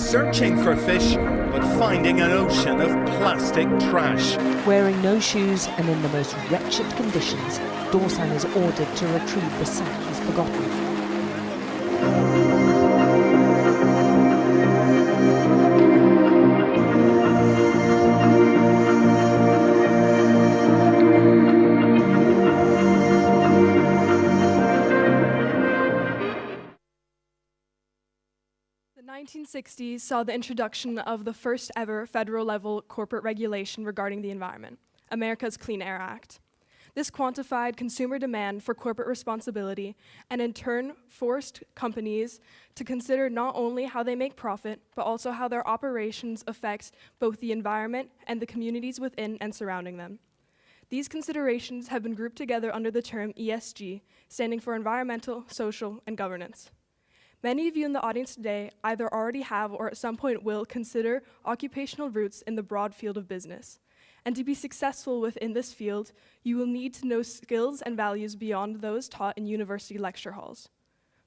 searching for fish, but finding an ocean of plastic trash. Wearing no shoes and in the most wretched conditions, Dorsan is ordered to retrieve the sack he's forgotten. The 1960s saw the introduction of the first ever federal-level corporate regulation regarding the environment, America's Clean Air Act. This quantified consumer demand for corporate responsibility and in turn forced companies to consider not only how they make profit, but also how their operations affect both the environment and the communities within and surrounding them. These considerations have been grouped together under the term ESG, standing for environmental, social, and governance. Many of you in the audience today either already have or at some point will consider occupational roots in the broad field of business. And to be successful within this field, you will need to know skills and values beyond those taught in university lecture halls.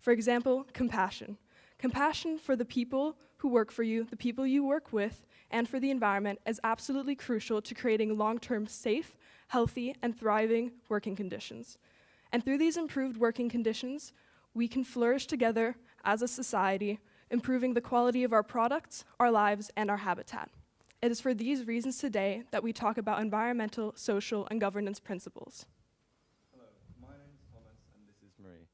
For example, compassion. Compassion for the people who work for you, the people you work with, and for the environment is absolutely crucial to creating long-term safe, healthy, and thriving working conditions. And through these improved working conditions, we can flourish together as a society, improving the quality of our products, our lives, and our habitat. It is for these reasons today that we talk about environmental, social, and governance principles. Hello, my name is Thomas and this is Marie.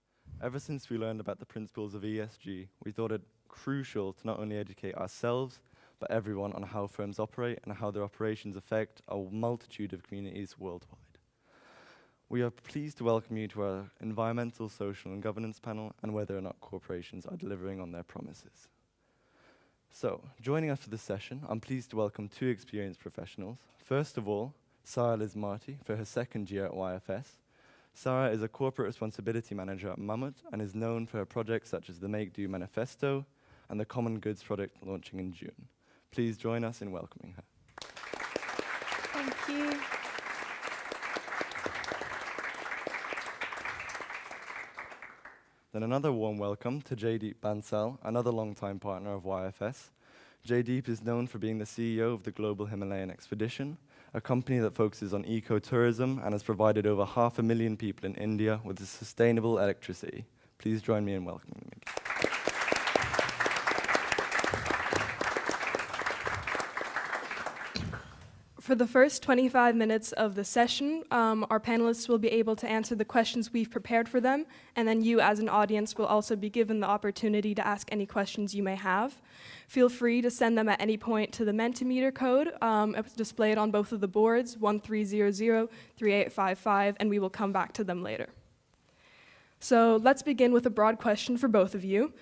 Ever since we learned about the principles of ESG, we thought it crucial to not only educate ourselves, but everyone on how firms operate and how their operations affect a multitude of communities worldwide. We are pleased to welcome you to our environmental, social, and governance panel and whether or not corporations are delivering on their promises. So, joining us for this session, I'm pleased to welcome two experienced professionals. First of all, Sarah Liz Marty for her second year at YFS. Sarah is a corporate responsibility manager at Mammoth and is known for her projects such as the Make Do Manifesto and the Common Goods product launching in June. Please join us in welcoming her. Thank you. Then another warm welcome to Jaydeep Bansal, another longtime partner of YFS. Jaydeep is known for being the CEO of the Global Himalayan Expedition, a company that focuses on eco-tourism and has provided over 500,000 people in India with sustainable electricity. Please join me in welcoming them again. For the first 25 minutes of the session, our panelists will be able to answer the questions we've prepared for them, and then you as an audience will also be given the opportunity to ask any questions you may have. Feel free to send them at any point to the Mentimeter code. It's displayed on both of the boards, 1300-3855, and we will come back to them later. So let's begin with a broad question for both of you.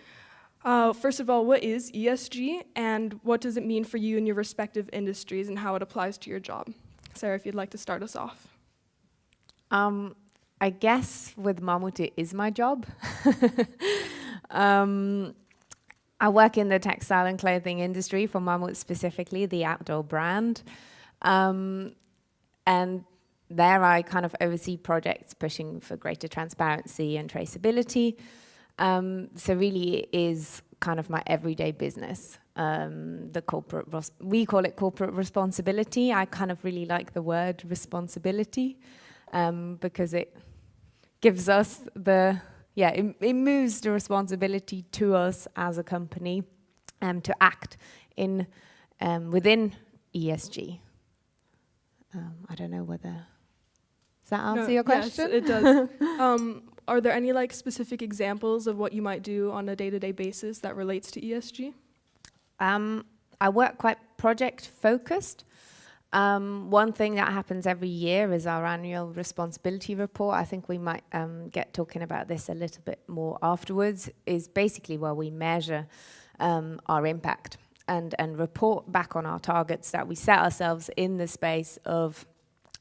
First of all, what is ESG, and what does it mean for you in your respective industries and how it applies to your job? Sarah, if you'd like to start us off. I guess with Mammoth it is my job. I work in the textile and clothing industry for Mammoth specifically, the outdoor brand. And there I kind of oversee projects pushing for greater transparency and traceability. So really it is kind of my everyday business. The corporate, we call it corporate responsibility. I kind of really like the word responsibility because it gives us it moves the responsibility to us as a company to act in within ESG. I don't know whether, does that answer your question? Yes, it does. Are there any specific examples of what you might do on a day-to-day basis that relates to ESG? I work quite project-focused. One thing that happens every year is our annual responsibility report. I think we might get talking about this a little bit more afterwards, is basically where we measure our impact and report back on our targets that we set ourselves in the space of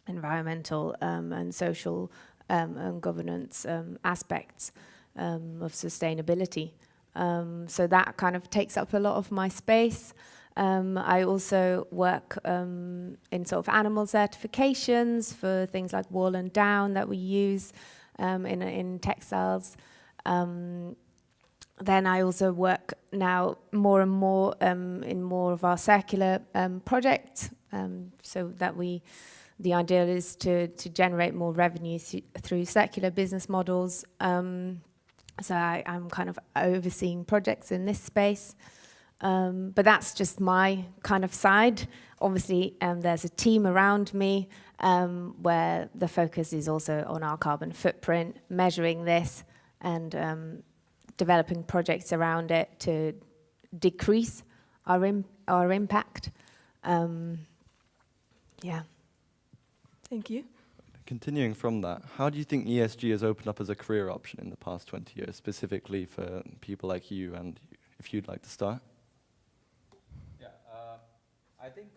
environmental and social and governance aspects of sustainability. So that kind of takes up a lot of my space. I also work in sort of animal certifications for things like wool and down that we use in textiles. then I also work now more and more in more of our circular projects, so that the idea is to generate more revenue through circular business models. So I'm kind of overseeing projects in this space. But that's just my kind of side. Obviously, there's a team around me where the focus is also on our carbon footprint, measuring this and developing projects around it to decrease our impact. Yeah. Thank you. Continuing from that, how do you think ESG has opened up as a career option in the past 20 years, specifically for people like you, and if you'd like to start? Yeah, I think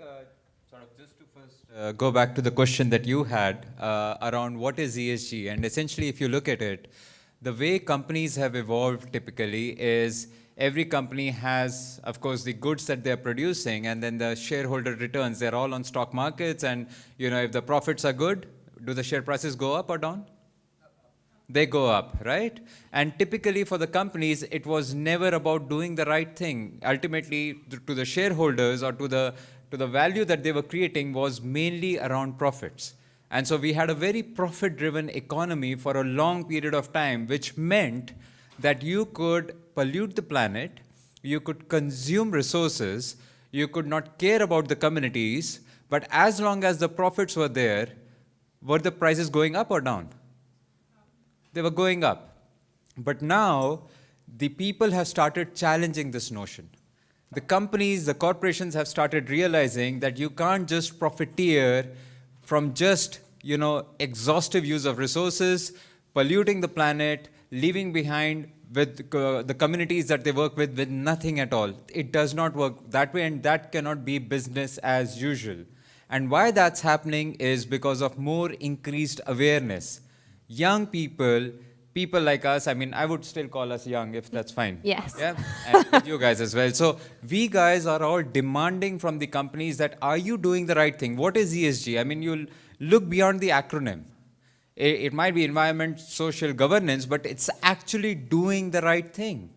sort of just to first go back to the question that you had around what is ESG, and essentially if you look at it, the way companies have evolved typically is every company has, of course, the goods that they're producing, and then the shareholder returns. They're all on stock markets, and if the profits are good, do the share prices go up or down? They go up, right? And typically for the companies, it was never about doing the right thing. Ultimately, to the shareholders or to the value that they were creating was mainly around profits. And so we had a very profit-driven economy for a long period of time, which meant that you could pollute the planet, you could consume resources, you could not care about the communities, but as long as the profits were there, were the prices going up or down? They were going up. But now, the people have started challenging this notion. The companies, the corporations have started realizing that you can't just profiteer from just, exhaustive use of resources, polluting the planet, leaving behind with the communities that they work with nothing at all. It does not work that way, and that cannot be business as usual. And why that's happening is because of more increased awareness. Young people like us, I would still call us young if that's fine. Yes. Yeah, and with you guys as well. So we guys are all demanding from the companies that, are you doing the right thing? What is ESG? You'll look beyond the acronym. It might be environment, social governance, but it's actually doing the right thing.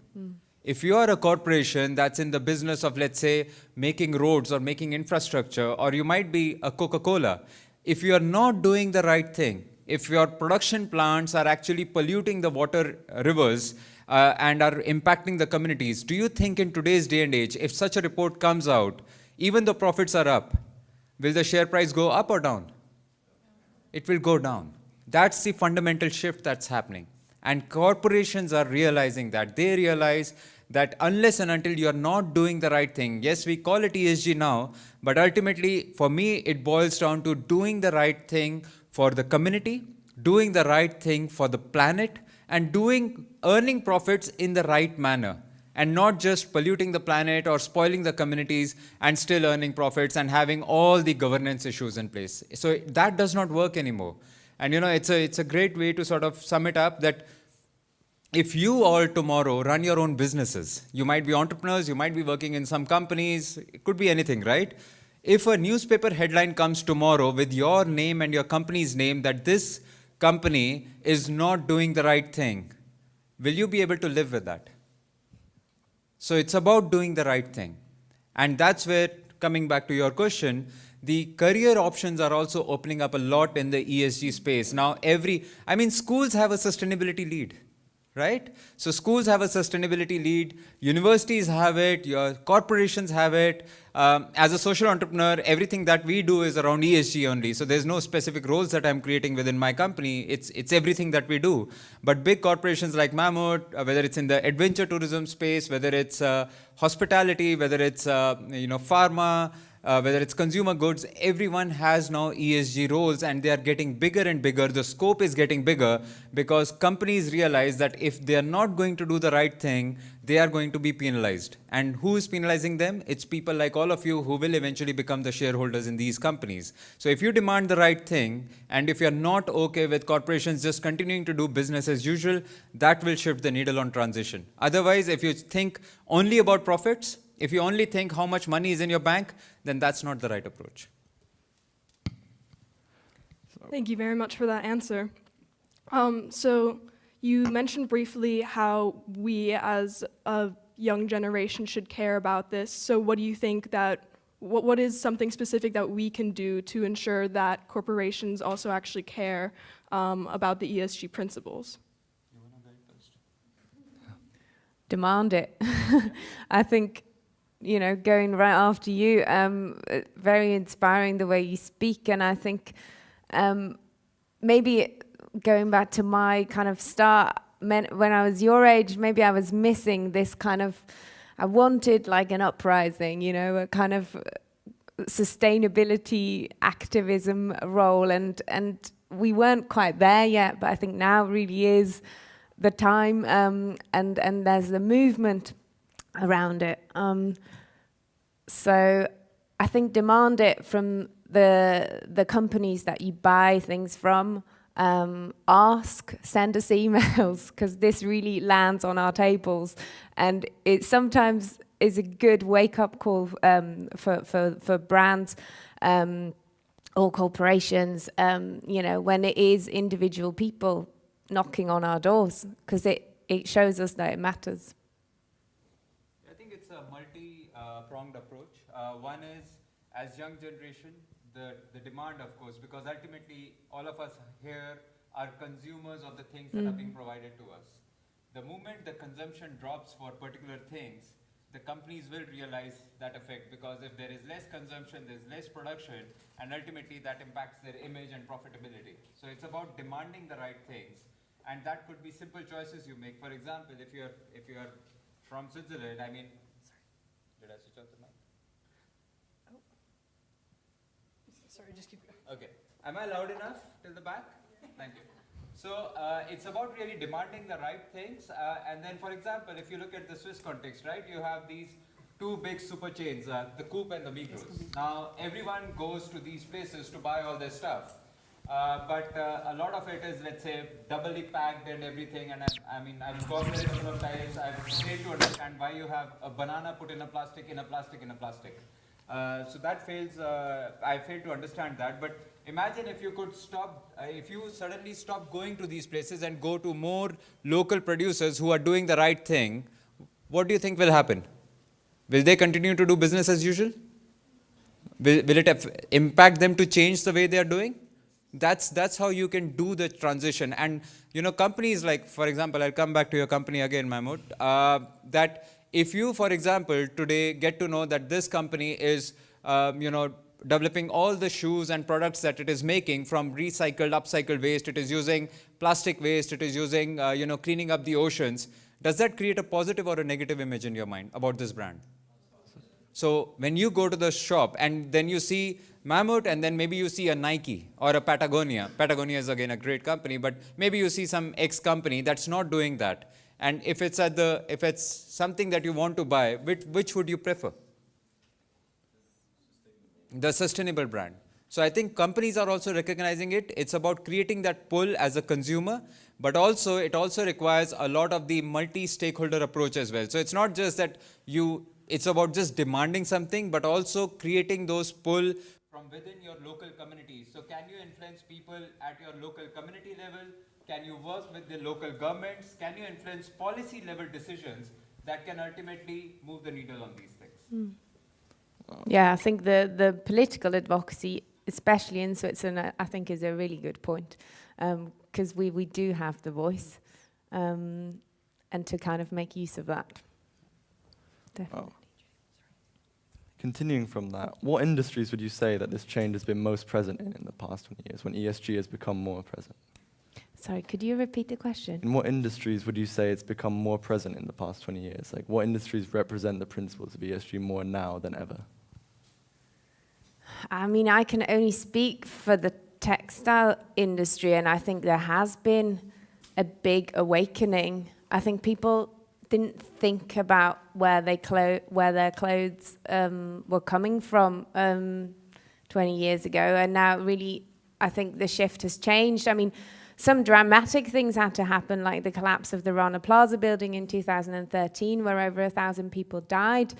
If you are a corporation that's in the business of, let's say, making roads or making infrastructure, or you might be a Coca-Cola, if you are not doing the right thing, if your production plants are actually polluting the water rivers and are impacting the communities, do you think in today's day and age, if such a report comes out, even though profits are up, will the share price go up or down? It will go down. That's the fundamental shift that's happening. And corporations are realizing that. They realize that unless and until you're not doing the right thing, yes, we call it ESG now, but ultimately, for me, it boils down to doing the right thing for the community, doing the right thing for the planet, and earning profits in the right manner, and not just polluting the planet or spoiling the communities and still earning profits and having all the governance issues in place. So that does not work anymore. And it's a great way to sort of sum it up that if you all tomorrow run your own businesses, you might be entrepreneurs, you might be working in some companies, it could be anything, right? If a newspaper headline comes tomorrow with your name and your company's name that this company is not doing the right thing, will you be able to live with that? So it's about doing the right thing. And that's where, coming back to your question, the career options are also opening up a lot in the ESG space. Now, schools have a sustainability lead, right? So schools have a sustainability lead, universities have it, your corporations have it. As a social entrepreneur, everything that we do is around ESG only. So there's no specific roles that I'm creating within my company. It's everything that we do. But big corporations like Mammoth, whether it's in the adventure tourism space, whether it's hospitality, whether it's pharma, whether it's consumer goods, everyone has now ESG roles, and they are getting bigger and bigger. The scope is getting bigger because companies realize that if they are not going to do the right thing, they are going to be penalized. And who is penalizing them? It's people like all of you who will eventually become the shareholders in these companies. So if you demand the right thing, and if you're not okay with corporations just continuing to do business as usual, that will shift the needle on transition. Otherwise, if you think only about profits, if you only think how much money is in your bank, then that's not the right approach. Thank you very much for that answer. So You mentioned briefly how we as a young generation should care about this. So what do you think that, what is something specific that we can do to ensure that corporations also actually care about the ESG principles? Demand it. I think, you know, going right after you, very inspiring the way you speak. And I think maybe going back to my kind of start, when I was your age, maybe I was missing this kind of, I wanted like an uprising, you know, a kind of sustainability activism role, and we weren't quite there yet, but I think now really is the time, and there's the movement around it. So I think demand it from the companies that you buy things from. Send us emails, because this really lands on our tables, and it sometimes is a good wake-up call for brands or corporations, you know, when it is individual people knocking on our doors, because it shows us that it matters. I think it's a multi-pronged approach. One is, as young generation, the demand, of course, because ultimately all of us here are consumers of the things that are being provided to us. The moment the consumption drops for particular things, the companies will realize that effect, because if there is less consumption, there's less production, and ultimately that impacts their image and profitability. So it's about demanding the right things, and that could be simple choices you make. For example, if you're from Switzerland, I mean, did I switch off the mic? Sorry, just keep going. Okay. Am I loud enough till the back? Thank you. So it's about really demanding the right things. And then, for example, if you look at the Swiss context, right, you have these two big super chains, the Coop and the Migros. Now, everyone goes to these places to buy all their stuff. But a lot of it is, let's say, doubly packed and everything. And I've gone there a couple of times. I've failed to understand why you have a banana put in a plastic, in a plastic, in a plastic. So that fails, I fail to understand that. But imagine if you could stop, if you suddenly stop going to these places and go to more local producers who are doing the right thing, what do you think will happen? Will they continue to do business as usual? Will it impact them to change the way they are doing? That's how you can do the transition. And, you know, companies like, for example, I'll come back to your company again, Mahmood, that if you, for example, today get to know that this company is, you know, developing all the shoes and products that it is making from recycled, upcycled waste, it is using plastic waste, it is using, you know, cleaning up the oceans, does that create a positive or a negative image in your mind about this brand? So when you go to the shop and then you see Mammoth, and then maybe you see a Nike or a Patagonia. Patagonia is again a great company, but maybe you see some X company that's not doing that. And if it's something that you want to buy, which would you prefer? The sustainable brand. So I think companies are also recognizing it. It's about creating that pull as a consumer, but also it also requires a lot of the multi-stakeholder approach as well. So it's not just that it's about just demanding something, but also creating those pull from within your local community. So can you influence people at your local community level? Can you work with the local governments? Can you influence policy level decisions that can ultimately move the needle on these things? Yeah, I think the political advocacy, especially in Switzerland, I think is a really good point, because we do have the voice, and to kind of make use of that. Definitely. Oh. Continuing from that, what industries would you say that this change has been most present in the past 20 years, when ESG has become more present? Sorry, could you repeat the question? In what industries would you say it's become more present in the past 20 years? Like, what industries represent the principles of ESG more now than ever? I mean, I can only speak for the textile industry, and I think there has been a big awakening. I think people didn't think about where their clothes were coming from 20 years ago, and now really I think the shift has changed. I mean, some dramatic things had to happen, like the collapse of the Rana Plaza building in 2013, where over 1,000 people died.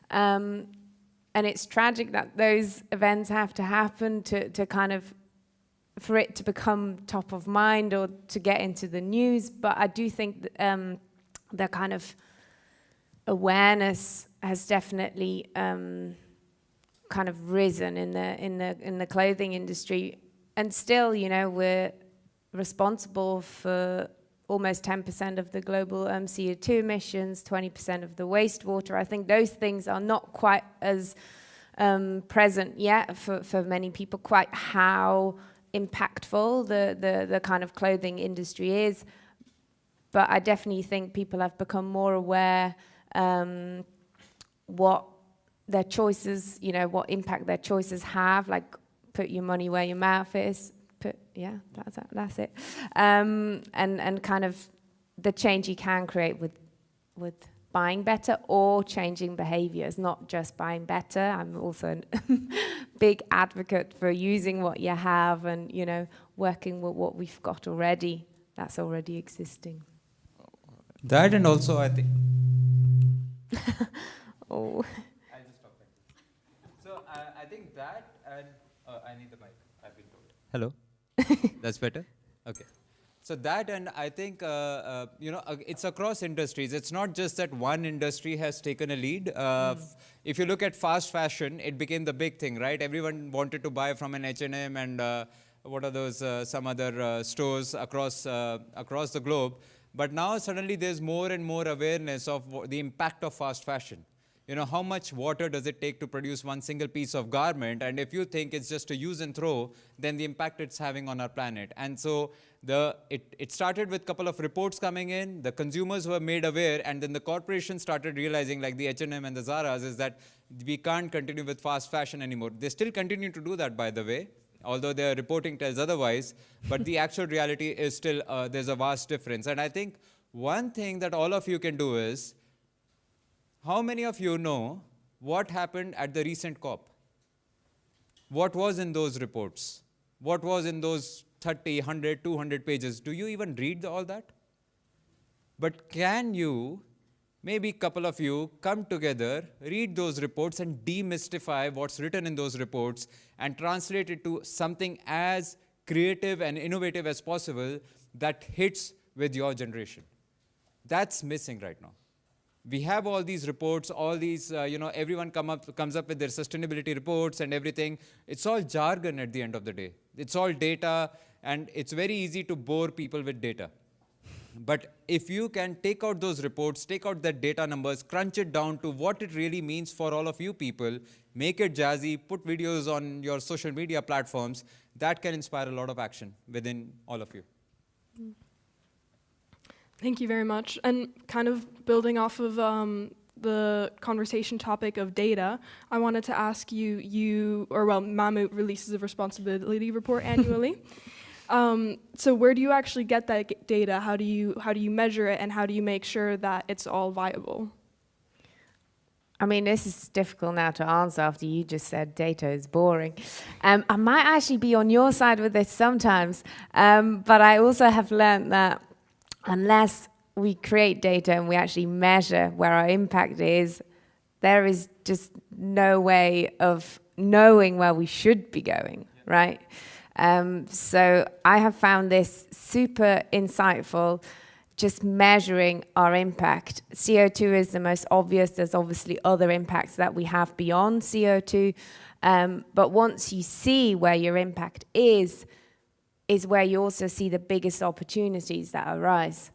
And it's tragic that those events have to happen to kind of for it to become top of mind or to get into the news, but I do think the kind of awareness has definitely kind of risen in the clothing industry, and still, you know, we're responsible for almost 10% of the global CO2 emissions, 20% of the wastewater. I think those things are not quite as present yet for many people, quite how impactful the kind of clothing industry is. But I definitely think people have become more aware what their choices, you know, what impact their choices have, like put your money where your mouth is. That's it. And kind of the change you can create with buying better or changing behaviors, not just buying better. I'm also a big advocate for using what you have and, you know, working with what we've got already, that's already existing. That, and also I think... Oh. I'll just talk like this. So I think that, and I need the mic, I've been told. Hello? That's better? Okay. So that, and I think, you know, it's across industries. It's not just that one industry has taken a lead. If you look at fast fashion, it became the big thing, right? Everyone wanted to buy from an H&M and what are those, some other stores across the globe. But now suddenly there's more and more awareness of the impact of fast fashion. You know, how much water does it take to produce one single piece of garment? And if you think it's just a use and throw, then the impact it's having on our planet. And so it started with a couple of reports coming in, the consumers were made aware, and then the corporations started realizing, like the H&M and the Zara's, is that we can't continue with fast fashion anymore. They still continue to do that, by the way, although their reporting tells otherwise, but the actual reality is still, there's a vast difference. And I think one thing that all of you can do is, how many of you know what happened at the recent COP? What was in those reports? What was in those 30, 100, 200 pages? Do you even read all that? But can you, maybe a couple of you, come together, read those reports and demystify what's written in those reports and translate it to something as creative and innovative as possible that hits with your generation? That's missing right now. We have all these reports, all these, you know, everyone comes up with their sustainability reports and everything. It's all jargon at the end of the day. It's all data, and it's very easy to bore people with data. But if you can take out those reports, take out that data numbers, crunch it down to what it really means for all of you people, make it jazzy, put videos on your social media platforms, that can inspire a lot of action within all of you. Thank you very much. And kind of building off of the conversation topic of data, I wanted to ask you, Mammut releases a responsibility report annually. So where do you actually get that data? How do you measure it, and how do you make sure that it's all viable? I mean, this is difficult now to answer after you just said data is boring. I might actually be on your side with this sometimes, but I also have learned that unless we create data and we actually measure where our impact is, there is just no way of knowing where we should be going, right? So I have found this super insightful, just measuring our impact. CO2 is the most obvious. There's obviously other impacts that we have beyond CO2. But once you see where your impact is where you also see the biggest opportunities that arise.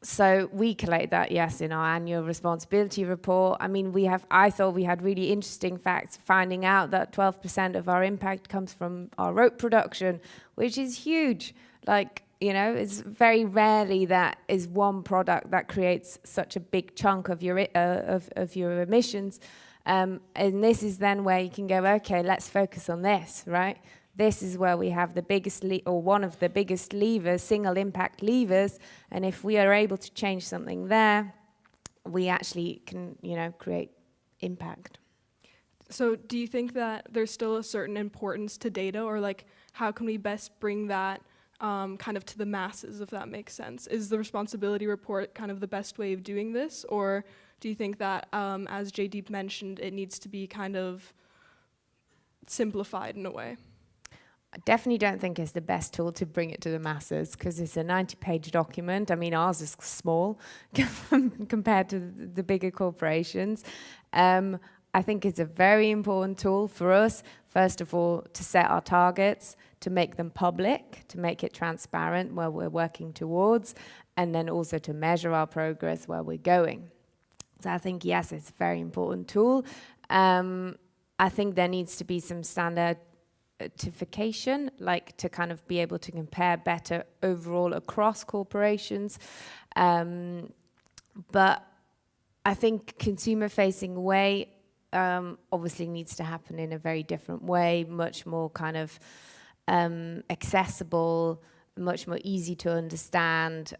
So we collate that, yes, in our annual responsibility report. I mean, I thought we had really interesting facts, finding out that 12% of our impact comes from our rope production, which is huge. Like, you know, it's very rarely that is one product that creates such a big chunk of your emissions. And this is then where you can go, okay, let's focus on this, right? This is where we have the biggest, or one of the biggest levers, single impact levers. And if we are able to change something there, we actually can, you know, create impact. So do you think that there's still a certain importance to data, or like how can we best bring that kind of to the masses, if that makes sense? Is the responsibility report kind of the best way of doing this? Or do you think that, as Jaydeep mentioned, it needs to be kind of simplified in a way? I definitely don't think it's the best tool to bring it to the masses because it's a 90-page document. I mean, ours is small compared to the bigger corporations. I think it's a very important tool for us, first of all, to set our targets, to make them public, to make it transparent where we're working towards, and then also to measure our progress where we're going. So I think, yes, it's a very important tool. I think there needs to be some standardification, like to kind of be able to compare better overall across corporations. But I think consumer-facing way obviously needs to happen in a very different way, much more kind of accessible, much more easy to understand,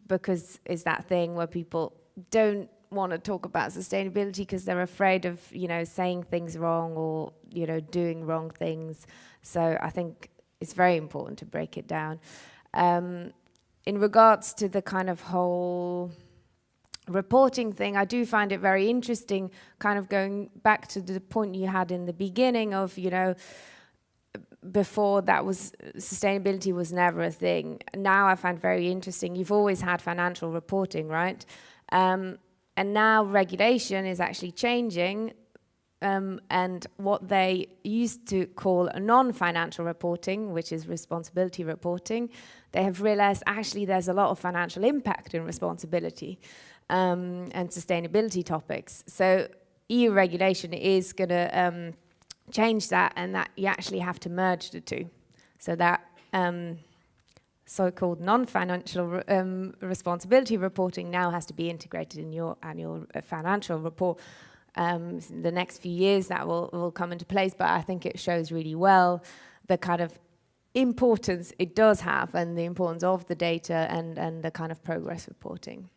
because it's that thing where people don't want to talk about sustainability because they're afraid of, you know, saying things wrong or, you know, doing wrong things. So I think it's very important to break it down. In regards to the kind of whole reporting thing, I do find it very interesting, kind of going back to the point you had in the beginning of, you know, before that was sustainability was never a thing. Now I find very interesting, you've always had financial reporting, right? And now regulation is actually changing, and what they used to call a non-financial reporting, which is responsibility reporting, they have realized actually there's a lot of financial impact in responsibility and sustainability topics. So EU regulation is going to change that, and that you actually have to merge the two. So that so-called non-financial responsibility reporting now has to be integrated in your annual financial report. The next few years that will come into place, but I think it shows really well the kind of importance it does have and the importance of the data and the kind of progress reporting.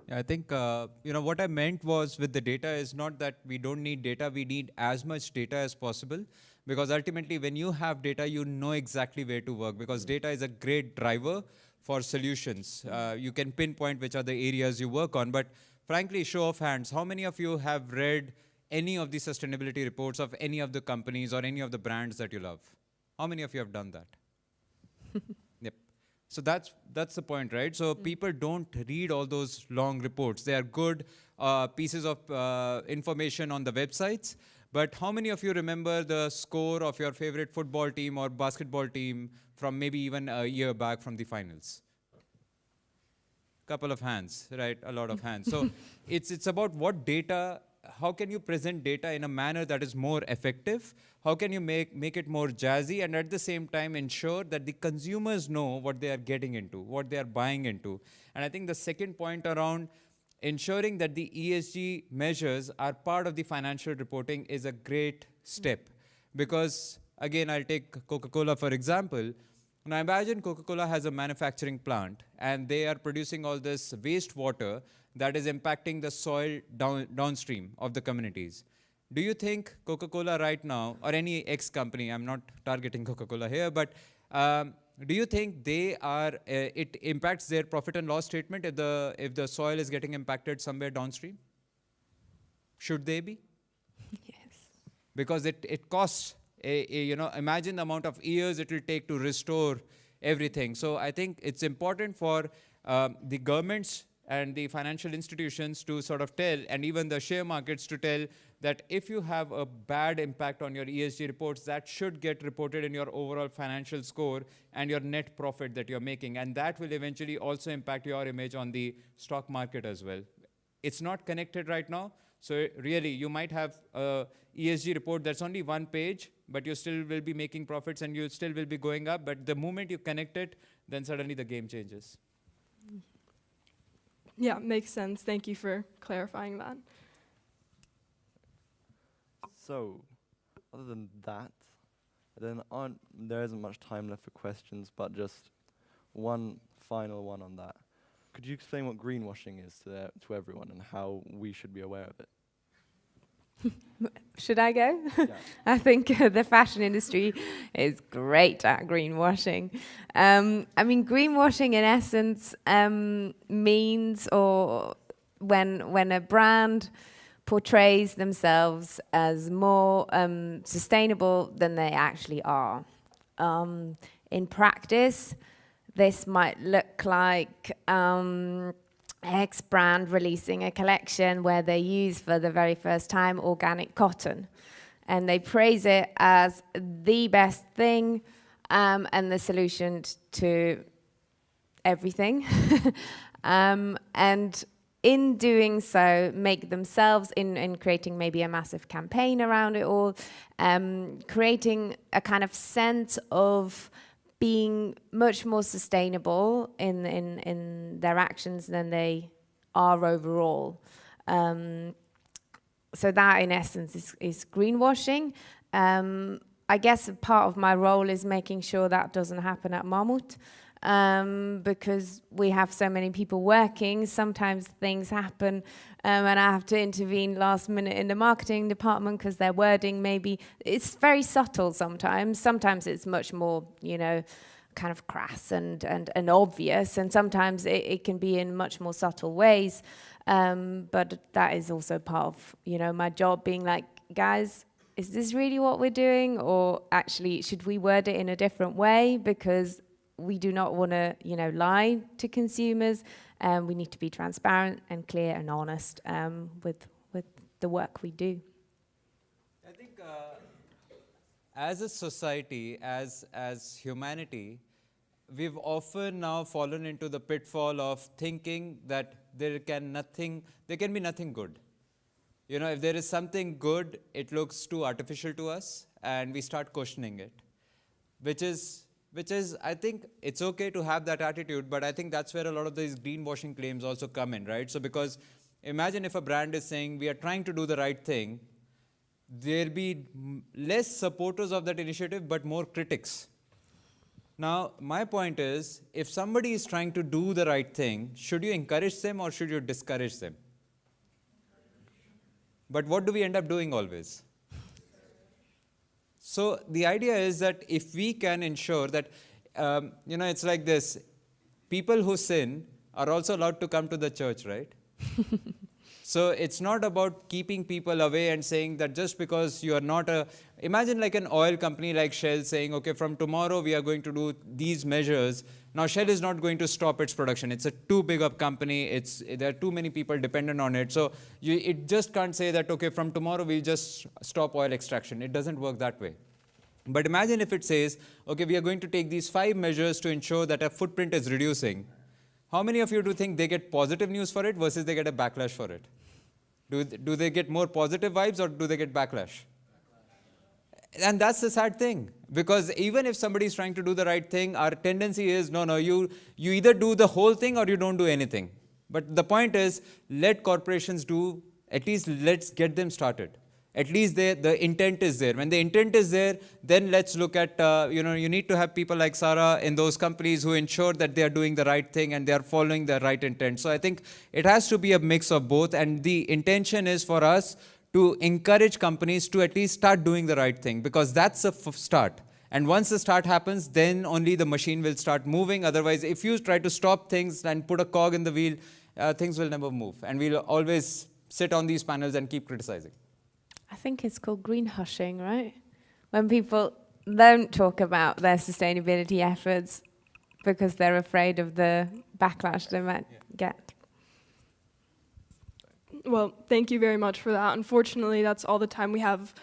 Yeah, I think, what I meant was with the data is not that we don't need data, we need as much data as possible, because ultimately when you have data, you know exactly where to work, because data is a great driver for solutions. You can pinpoint which are the areas you work on, but frankly, show of hands, how many of you have read any of the sustainability reports of any of the companies or any of the brands that you love? How many of you have done that? Yep. So that's the point, right? So people don't read all those long reports. They are good pieces of information on the websites, but how many of you remember the score of your favorite football team or basketball team from maybe even a year back from the finals? Couple of hands, right? A lot of hands. So it's about what data, how can you present data in a manner that is more effective? How can you make it more jazzy and at the same time ensure that the consumers know what they are getting into, what they are buying into? And I think the second point around ensuring that the ESG measures are part of the financial reporting is a great step. Because again, I'll take Coca-Cola for example. Now imagine Coca-Cola has a manufacturing plant and they are producing all this wastewater that is impacting the soil downstream of the communities. Do you think Coca-Cola right now, or any ex-company, I'm not targeting Coca-Cola here, but do you think they are, it impacts their profit and loss statement if the soil is getting impacted somewhere downstream? Should they be? Yes. Because it costs, imagine the amount of years it will take to restore everything. So I think it's important for the governments and the financial institutions to sort of tell, and even the share markets to tell, that if you have a bad impact on your ESG reports, that should get reported in your overall financial score and your net profit that you're making. And that will eventually also impact your image on the stock market as well. It's not connected right now. So really, you might have a ESG report that's only one page, but you still will be making profits and you still will be going up. But the moment you connect it, then suddenly the game changes. Yeah, makes sense. Thank you for clarifying that. So, other than that, there isn't much time left for questions, but just one final one on that. Could you explain what greenwashing is to everyone and how we should be aware of it? Should I go? Yeah. I think the fashion industry is great at greenwashing. Greenwashing in essence means, or when a brand portrays themselves as more sustainable than they actually are. In practice, this might look like X brand releasing a collection where they use for the very first time organic cotton. And they praise it as the best thing and the solution to everything. And in doing so, make themselves, in creating maybe a massive campaign around it all, creating a kind of sense of being much more sustainable in their actions than they are overall. So that, in essence, is greenwashing. I guess a part of my role is making sure that doesn't happen at Mammut. Because we have so many people working, sometimes things happen and I have to intervene last minute in the marketing department because their wording maybe, it's very subtle sometimes. Sometimes it's much more, you know, kind of crass and obvious, and sometimes it can be in much more subtle ways. But that is also part of, you know, my job, being like, guys, is this really what we're doing? Or actually, should we word it in a different way? Because we do not want to, you know, lie to consumers. We need to be transparent and clear and honest with the work we do. I think as a society, as humanity, we've often now fallen into the pitfall of thinking that there can be nothing good. You know, if there is something good, it looks too artificial to us, and we start questioning it, which is, I think it's okay to have that attitude, but I think that's where a lot of these greenwashing claims also come in, right? So because imagine if a brand is saying, we are trying to do the right thing, there'll be less supporters of that initiative, but more critics. Now, my point is, if somebody is trying to do the right thing, should you encourage them or should you discourage them? But what do we end up doing always? So the idea is that if we can ensure that, you know, it's like this, people who sin are also allowed to come to the church, right? So it's not about keeping people away and saying that just because you are not imagine like an oil company like Shell saying, okay, from tomorrow we are going to do these measures. Now Shell is not going to stop its production. It's a too big a company. There are too many people dependent on it. So it just can't say that, okay, from tomorrow we'll just stop oil extraction. It doesn't work that way. But imagine if it says, okay, we are going to take these 5 measures to ensure that our footprint is reducing. How many of you do think they get positive news for it versus they get a backlash for it? Do they get more positive vibes or do they get backlash? And that's the sad thing, because even if somebody is trying to do the right thing, our tendency is, no, you either do the whole thing or you don't do anything. But the point is, let corporations do, at least let's get them started. At least the intent is there. When the intent is there, then let's look at, you need to have people like Sarah in those companies who ensure that they are doing the right thing and they are following the right intent. So I think it has to be a mix of both. And the intention is for us to encourage companies to at least start doing the right thing, because that's a start. And once the start happens, then only the machine will start moving. Otherwise, if you try to stop things and put a cog in the wheel, things will never move. And we'll always sit on these panels and keep criticizing. I think it's called green hushing, right? When people don't talk about their sustainability efforts because they're afraid of the backlash they might get. Well, thank you very much for that. Unfortunately, that's all the time we have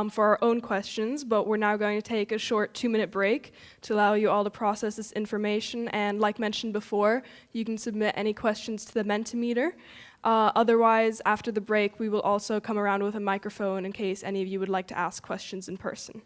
for our own questions, but we're now going to take a short 2-minute break to allow you all to process this information. And like mentioned before, you can submit any questions to the Mentimeter. Otherwise, after the break, we will also come around with a microphone in case any of you would like to ask questions in person.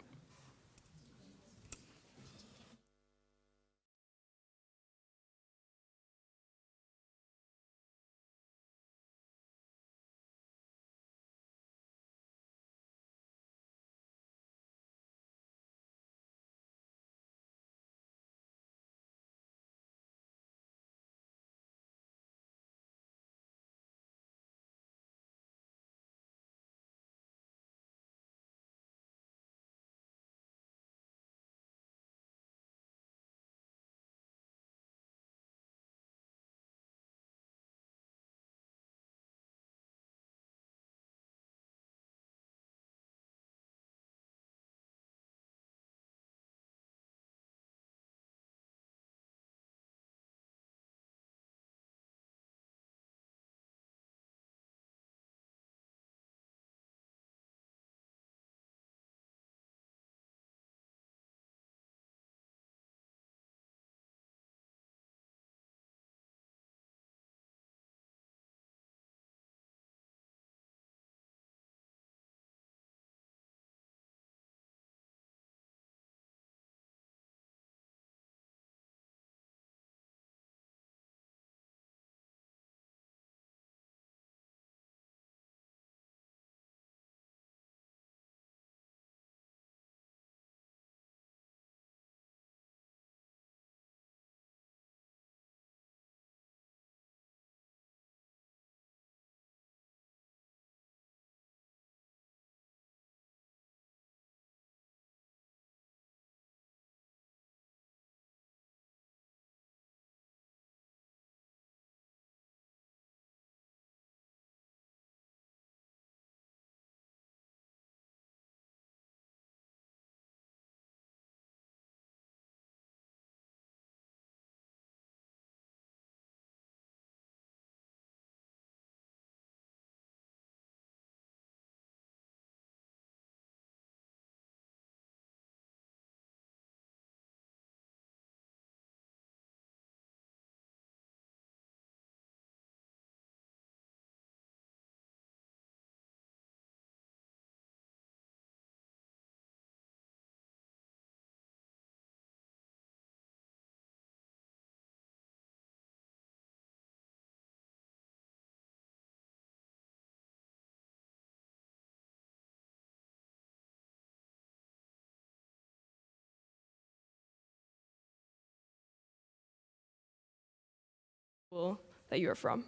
that you are from.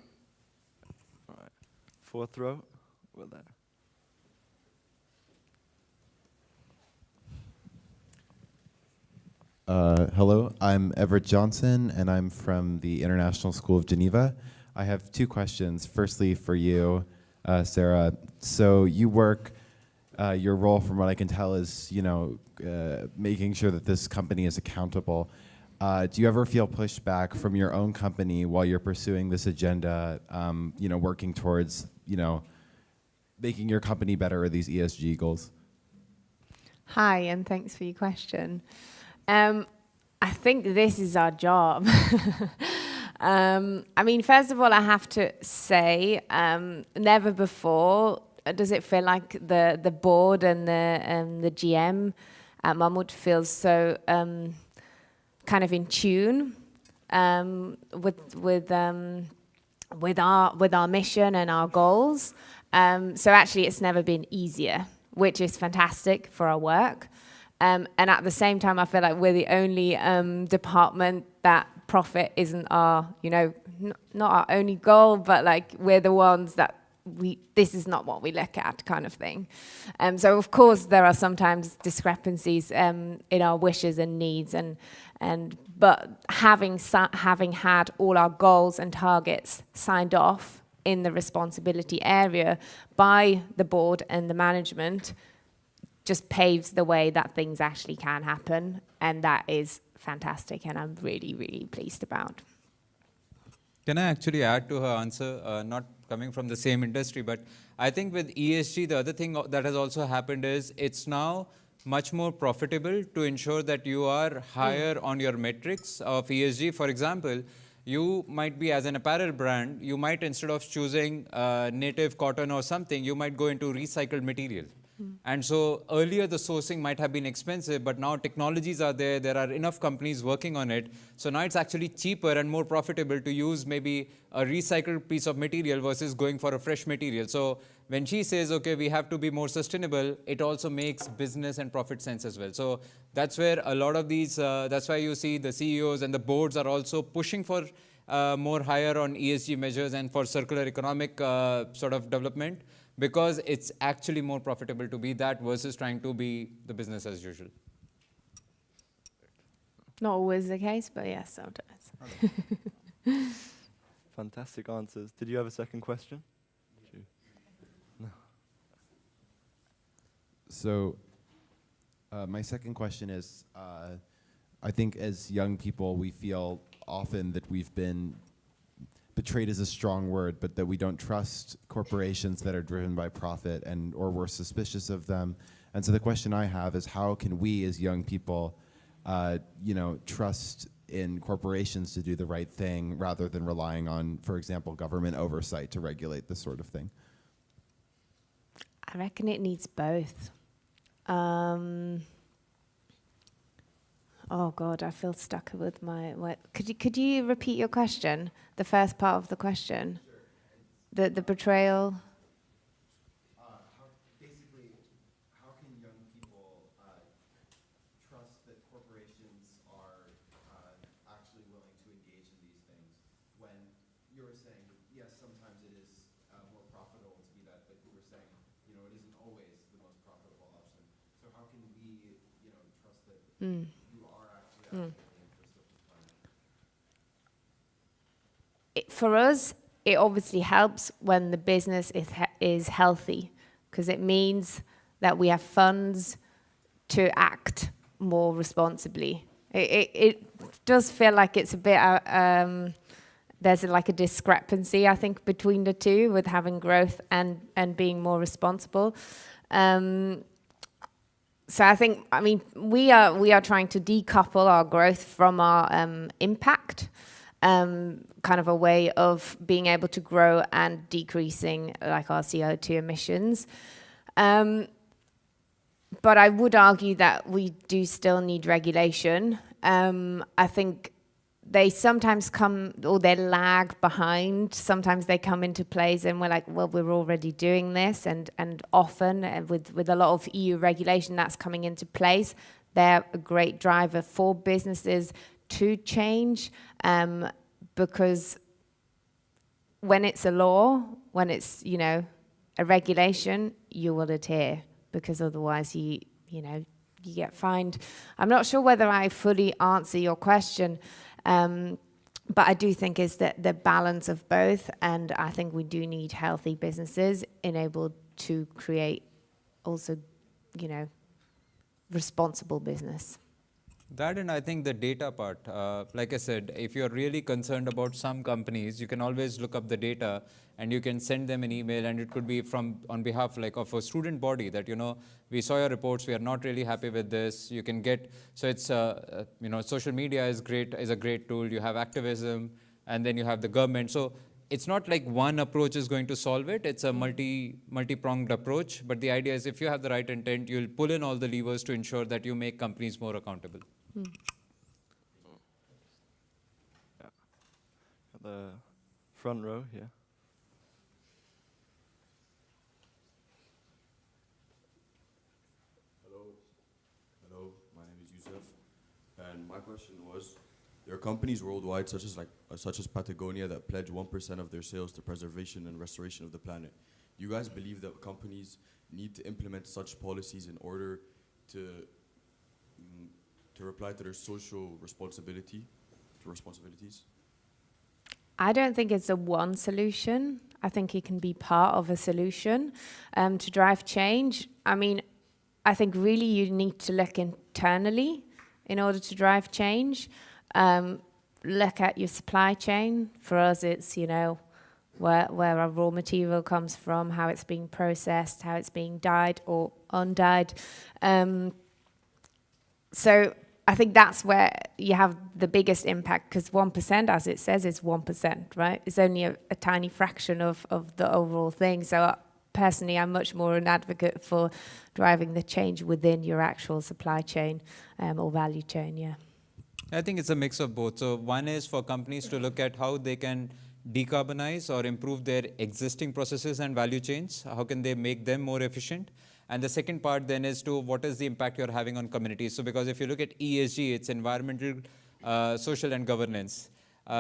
All right. Fourth row. We're there. Hello, I'm Everett Johnson, and I'm from the International School of Geneva. I have two questions. Firstly, for you, Sarah. So you work, your role, from what I can tell, is making sure that this company is accountable. Do you ever feel pushback from your own company while you're pursuing this agenda? Working towards making your company better, or these ESG goals? Hi, and thanks for your question. I think this is our job. First of all, I have to say, never before does it feel like the board and the GM at Mammut feels so kind of in tune with our mission and our goals. So actually, it's never been easier, which is fantastic for our work. And at the same time, I feel like we're the only department that profit isn't our, not our only goal, but like we're the ones that this is not what we look at, kind of thing. So of course there are sometimes discrepancies in our wishes and needs, but having had all our goals and targets signed off in the responsibility area by the board and the management, just paves the way that things actually can happen, and that is fantastic, and I'm really, really pleased about. Can I actually add to her answer, not coming from the same industry, but I think with ESG, the other thing that has also happened is it's now much more profitable to ensure that you are higher on your metrics of ESG. For example, you might be, as an apparel brand, you might, instead of choosing native cotton or something, you might go into recycled material. And so earlier the sourcing might have been expensive, but now technologies are there. There are enough companies working on it. So now it's actually cheaper and more profitable to use maybe a recycled piece of material versus going for a fresh material. So when she says, okay, we have to be more sustainable, it also makes business and profit sense as well. So that's where a lot of these, that's why you see the CEOs and the boards are also pushing for more higher on ESG measures and for circular economic sort of development, because it's actually more profitable to be that versus trying to be the business as usual. Not always the case, but yes, sometimes. Fantastic answers. Did you have a second question? No. So my second question is, I think as young people, we feel often that we've been betrayed is a strong word, but that we don't trust corporations that are driven by profit, or we're suspicious of them. And so the question I have is, how can we as young people, trust in corporations to do the right thing rather than relying on, for example, government oversight to regulate this sort of thing? I reckon it needs both. Oh God, I feel stuck with my. Could you repeat your question? The first part of the question, sure. the betrayal. Basically, how can young people trust that corporations are actually willing to engage in these things when you were saying, yes, sometimes it is more profitable to be that, but you were saying, it isn't always the most profitable option. So how can we, trust that? For us, it obviously helps when the business is healthy, because it means that we have funds to act more responsibly. It does feel like it's a bit, there's like a discrepancy, I think, between the two, with having growth and being more responsible. So I think, we are trying to decouple our growth from our impact, kind of a way of being able to grow and decreasing like our CO2 emissions. But I would argue that we do still need regulation. I think they sometimes come, or they lag behind. Sometimes they come into place and we're like, well, we're already doing this. And often, with a lot of EU regulation that's coming into place, they're a great driver for businesses to change, because when it's a law, when it's, you know, a regulation, you will adhere, because otherwise you get fined. I'm not sure whether I fully answer your question, but I do think is that the balance of both, and I think we do need healthy businesses enabled to create also, you know, responsible business. That, and I think the data part, like I said, if you're really concerned about some companies, you can always look up the data and you can send them an email, and it could be on behalf like of a student body that, you know, we saw your reports, we are not really happy with this. You can get, so it's, you know, social media is a great tool. You have activism, and then you have the government. So it's not like one approach is going to solve it. It's a multi-pronged approach. But the idea is if you have the right intent, you'll pull in all the levers to ensure that you make companies more accountable. Yeah. At the front row here. Hello, my name is Yusuf, and my question was, there are companies worldwide such as Patagonia that pledge 1% of their sales to preservation and restoration of the planet. Do you guys believe that companies need to implement such policies in order to reply to their social responsibilities? I don't think it's a one solution. I think it can be part of a solution to drive change. I mean, I think really you need to look internally in order to drive change. Look at your supply chain. For us, it's, you know, where our raw material comes from, how it's being processed, how it's being dyed or undyed. So I think that's where you have the biggest impact, because 1%, as it says, is 1%, right? It's only a tiny fraction of the overall thing. So personally, I'm much more an advocate for driving the change within your actual supply chain or value chain, yeah. I think it's a mix of both. So one is for companies to look at how they can decarbonize or improve their existing processes and value chains. How can they make them more efficient? And the second part then is to what is the impact you're having on communities. So because if you look at ESG, it's environmental, social, and governance.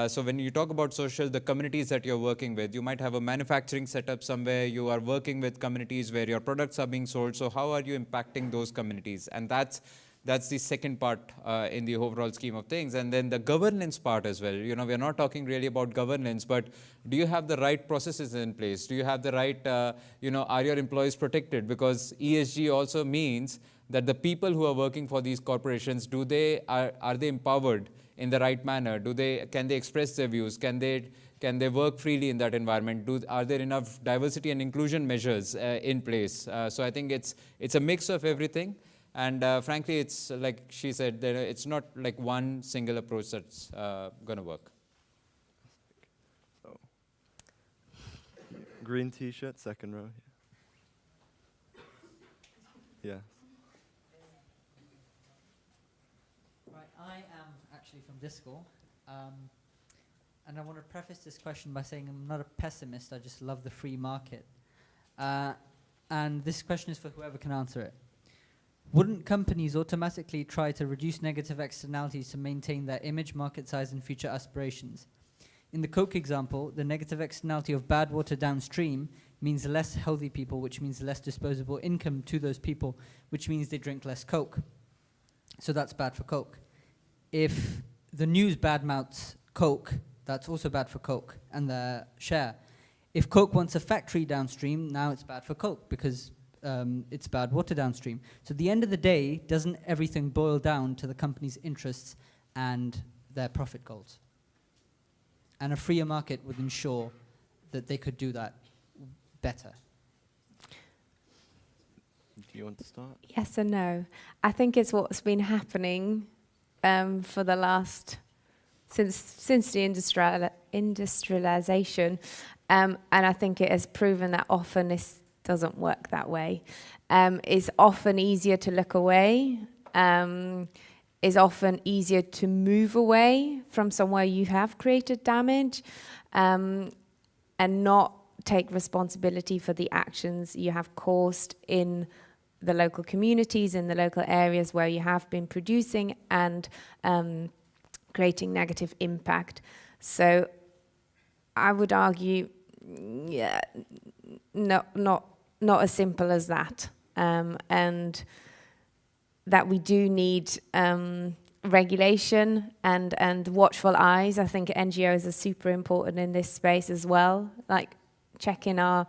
So when you talk about social, the communities that you're working with, you might have a manufacturing setup somewhere, you are working with communities where your products are being sold. So how are you impacting those communities? And that's the second part in the overall scheme of things. And then the governance part as well. You know, we're not talking really about governance, but do you have the right processes in place? Do you have the right, you know, are your employees protected? Because ESG also means that the people who are working for these corporations, are they empowered in the right manner? Can they express their views? Can they work freely in that environment? Are there enough diversity and inclusion measures in place? So I think it's a mix of everything. And frankly, it's like she said, it's not like one single approach that's going to work. So, green T-shirt, second row. Yeah. Right, I am actually from this school, and I want to preface this question by saying I'm not a pessimist. I just love the free market. And this question is for whoever can answer it. Wouldn't companies automatically try to reduce negative externalities to maintain their image, market size, and future aspirations? In the Coke example, the negative externality of bad water downstream means less healthy people, which means less disposable income to those people, which means they drink less Coke. So that's bad for Coke. If the news badmouths Coke, that's also bad for Coke and their share. If Coke wants a factory downstream, now it's bad for Coke because it's bad water downstream. So at the end of the day, doesn't everything boil down to the company's interests and their profit goals? And a freer market would ensure that they could do that better. Do you want to start? Yes and no. I think it's what's been happening for the last, since the industrialization, and I think it has proven that often this doesn't work that way. It's often easier to look away. It's often easier to move away from somewhere you have created damage, and not take responsibility for the actions you have caused in the local communities, in the local areas where you have been producing and creating negative impact. So I would argue, yeah, not as simple as that, and that we do need regulation and watchful eyes. I think NGOs are super important in this space as well, like checking our,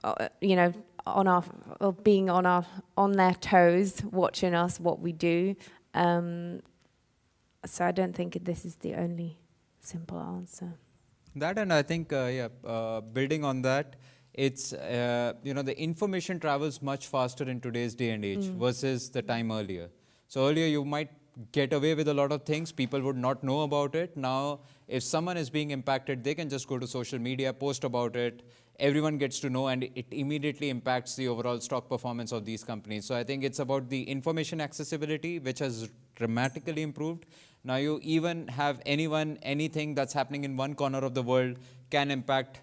on our, or being on their toes, watching us, what we do. So I don't think this is the only simple answer. That, and I think, building on that, it's, the information travels much faster in today's day and age versus the time earlier. So earlier you might get away with a lot of things, people would not know about it. Now, if someone is being impacted, they can just go to social media, post about it, everyone gets to know, and it immediately impacts the overall stock performance of these companies. So I think it's about the information accessibility, which has dramatically improved. Now you even have anything that's happening in one corner of the world can impact,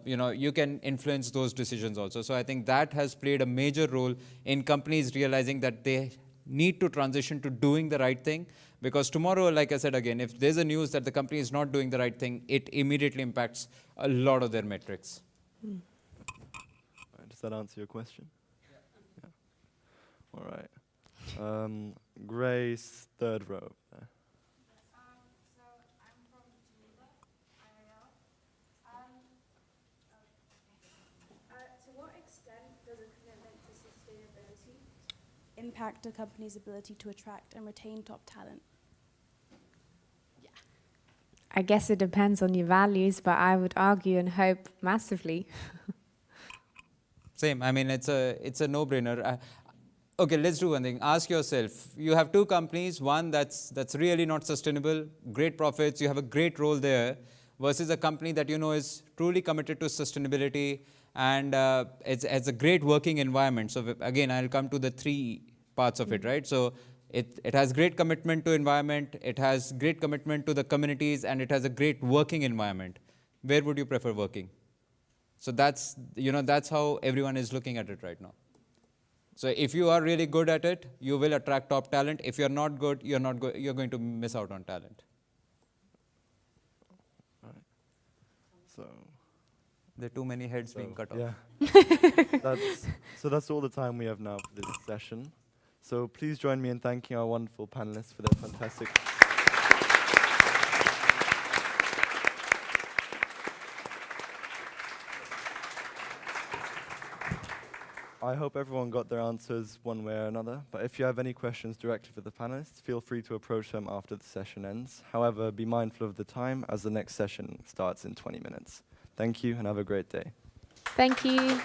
you can influence those decisions also. So I think that has played a major role in companies realizing that they need to transition to doing the right thing, because tomorrow, like I said again, if there's a news that the company is not doing the right thing, it immediately impacts a lot of their metrics. Does that answer your question? Yeah. All right. Grace, third row. So I'm from Geneva, IRL. To what extent does a commitment to sustainability impact a company's ability to attract and retain top talent? I guess it depends on your values, but I would argue and hope massively. Same. I mean, it's a no-brainer. Okay, let's do one thing. Ask yourself, you have two companies, one that's really not sustainable, great profits, you have a great role there, versus a company that you know is truly committed to sustainability and it's a great working environment. So again, I'll come to the three parts of it, right? So it has great commitment to environment, it has great commitment to the communities, and it has a great working environment. Where would you prefer working? So that's how everyone is looking at it right now. So if you are really good at it, you will attract top talent. If you're not good, you're going to miss out on talent. All right. So there are too many heads being cut off. Yeah. That's all the time we have now for this session. So please join me in thanking our wonderful panelists for their fantastic. I hope everyone got their answers one way or another, but if you have any questions directly for the panelists, feel free to approach them after the session ends. However, be mindful of the time as the next session starts in 20 minutes. Thank you and have a great day. Thank you.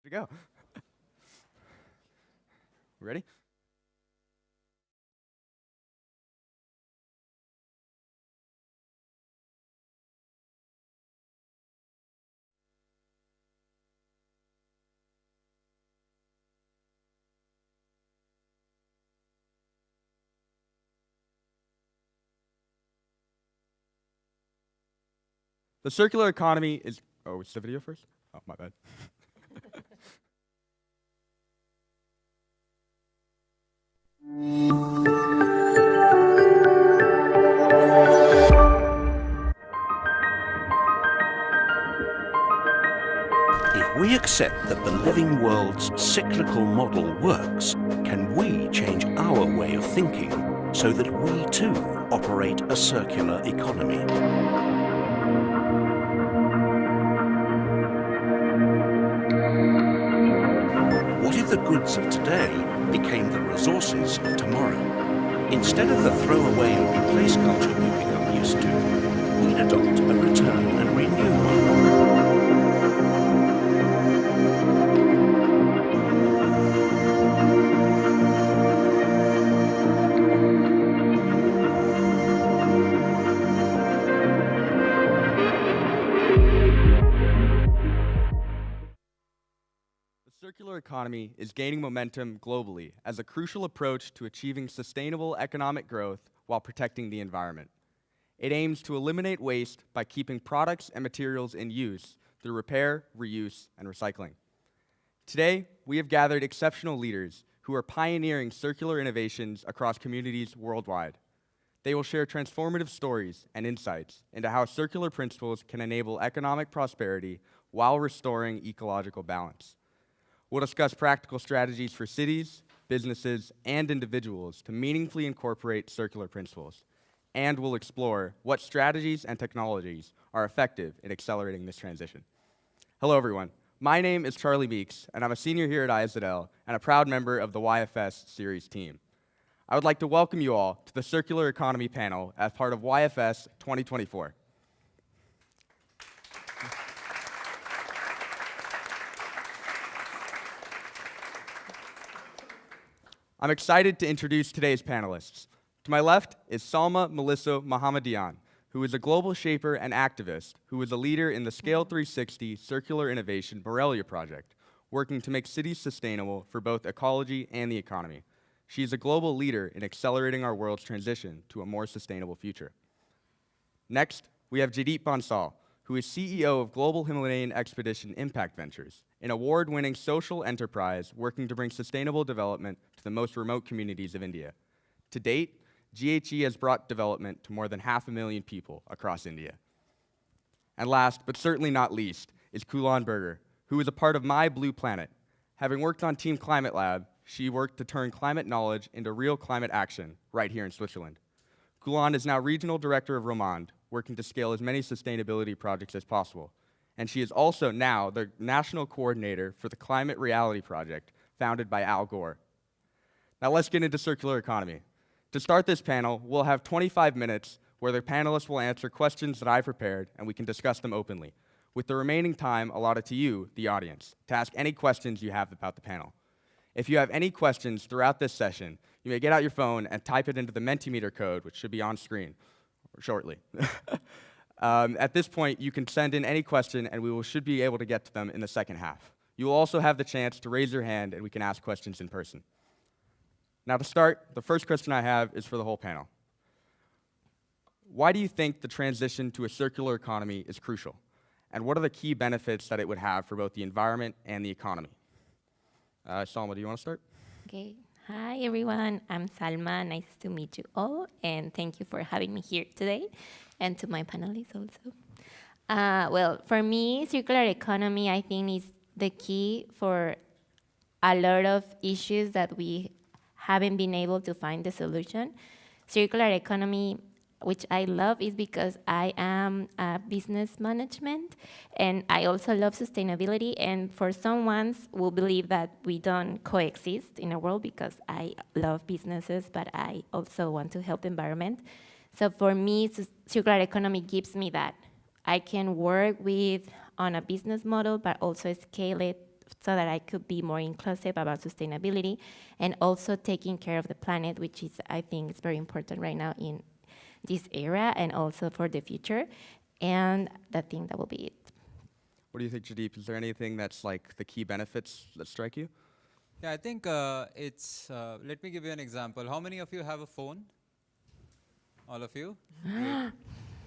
To go. Ready? The circular economy is, oh, it's the video first? Oh, my bad. If we accept that the living world's cyclical model works, can we change our way of thinking so that we too operate a circular economy? What if the goods of today became the resources of tomorrow? Instead of the throwaway and replace culture we've become used to, we'd adopt a return and renew one. The circular economy is gaining momentum globally as a crucial approach to achieving sustainable economic growth while protecting the environment. It aims to eliminate waste by keeping products and materials in use through repair, reuse, and recycling. Today, we have gathered exceptional leaders who are pioneering circular innovations across communities worldwide. They will share transformative stories and insights into how circular principles can enable economic prosperity while restoring ecological balance. We'll discuss practical strategies for cities, businesses, and individuals to meaningfully incorporate circular principles. And we'll explore what strategies and technologies are effective in accelerating this transition. Hello, everyone. My name is Charlie Meeks, and I'm a senior here at ISL and a proud member of the YFS series team. I would like to welcome you all to the Circular Economy panel as part of YFS 2024. I'm excited to introduce today's panelists. To my left is Salma Melissa Mohammadian, who is a global shaper and activist who is a leader in the Scale 360 Circular Innovation Morelia project, working to make cities sustainable for both ecology and the economy. She is a global leader in accelerating our world's transition to a more sustainable future. Next, we have Jadip Bansal, who is CEO of Global Himalayan Expedition Impact Ventures, an award-winning social enterprise working to bring sustainable development to the most remote communities of India. To date, GHE has brought development to more than 500,000 people across India. And last, but certainly not least, is Kulan Berger, who is a part of My Blue Planet. Having worked on Team Climate Lab, she worked to turn climate knowledge into real climate action right here in Switzerland. Kulan is now Regional Director of Romand, working to scale as many sustainability projects as possible. And she is also now the National Coordinator for the Climate Reality Project, founded by Al Gore. Now let's get into circular economy. To start this panel, we'll have 25 minutes where the panelists will answer questions that I prepared and we can discuss them openly, with the remaining time allotted to you, the audience, to ask any questions you have about the panel. If you have any questions throughout this session, you may get out your phone and type it into the Mentimeter code, which should be on screen shortly. At this point, you can send in any question and we should be able to get to them in the second half. You will also have the chance to raise your hand and we can ask questions in person. Now to start, the first question I have is for the whole panel. Why do you think the transition to a circular economy is crucial? And what are the key benefits that it would have for both the environment and the economy? Salma, do you want to start? Okay. Hi, everyone. I'm Salma. Nice to meet you all. And thank you for having me here today. And to my panelists also. Well, for me, circular economy, I think, is the key for a lot of issues that we haven't been able to find the solution. Circular economy, which I love, is because I am a business management and I also love sustainability. And for some ones will believe that we don't coexist in a world because I love businesses, but I also want to help the environment. So for me, circular economy gives me that. I can work on a business model, but also scale it so that I could be more inclusive about sustainability and also taking care of the planet, which is, I think, is very important right now in this era and also for the future. And I think that will be it. What do you think, Jadeep? Is there anything that's like the key benefits that strike you? Yeah, I think it's, let me give you an example. How many of you have a phone? All of you? Great.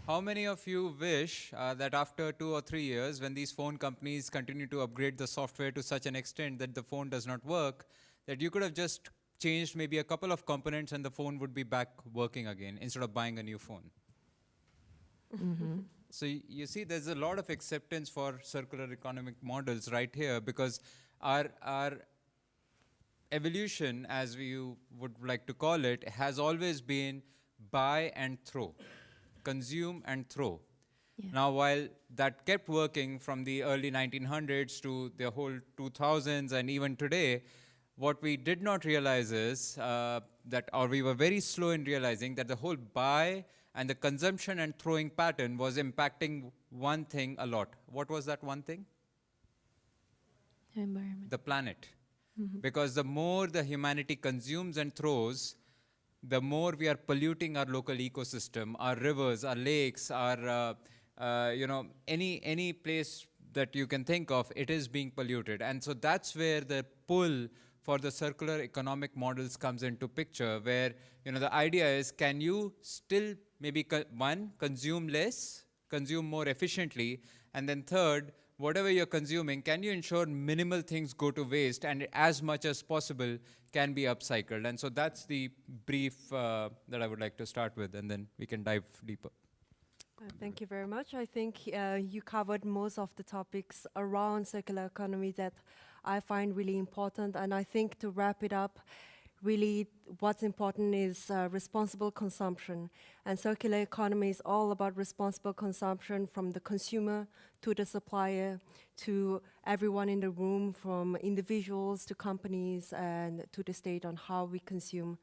How many of you wish that after 2 or 3 years, when these phone companies continue to upgrade the software to such an extent that the phone does not work, that you could have just changed maybe a couple of components and the phone would be back working again instead of buying a new phone? Mm-hmm. So you see, there's a lot of acceptance for circular economic models right here, because our evolution, as we would like to call it, has always been buy and throw, consume and throw. Yeah. Now, while that kept working from the early 1900s to the whole 2000s and even today, what we did not realize is or we were very slow in realizing that the whole buy and the consumption and throwing pattern was impacting one thing a lot. What was that one thing? Environment. The planet. Mm-hmm. Because the more the humanity consumes and throws, the more we are polluting our local ecosystem, our rivers, our lakes, our, any place that you can think of, it is being polluted. And so that's where the pull for the circular economic models comes into picture, where, the idea is, can you still maybe, one, consume less, consume more efficiently, and then third, whatever you're consuming, can you ensure minimal things go to waste and as much as possible can be upcycled? And so that's the brief that I would like to start with, and then we can dive deeper. Thank you very much. I think you covered most of the topics around circular economy that I find really important. And I think to wrap it up, really what's important is responsible consumption. And circular economy is all about responsible consumption, from the consumer to the supplier to everyone in the room, from individuals to companies and to the state, on how we consume.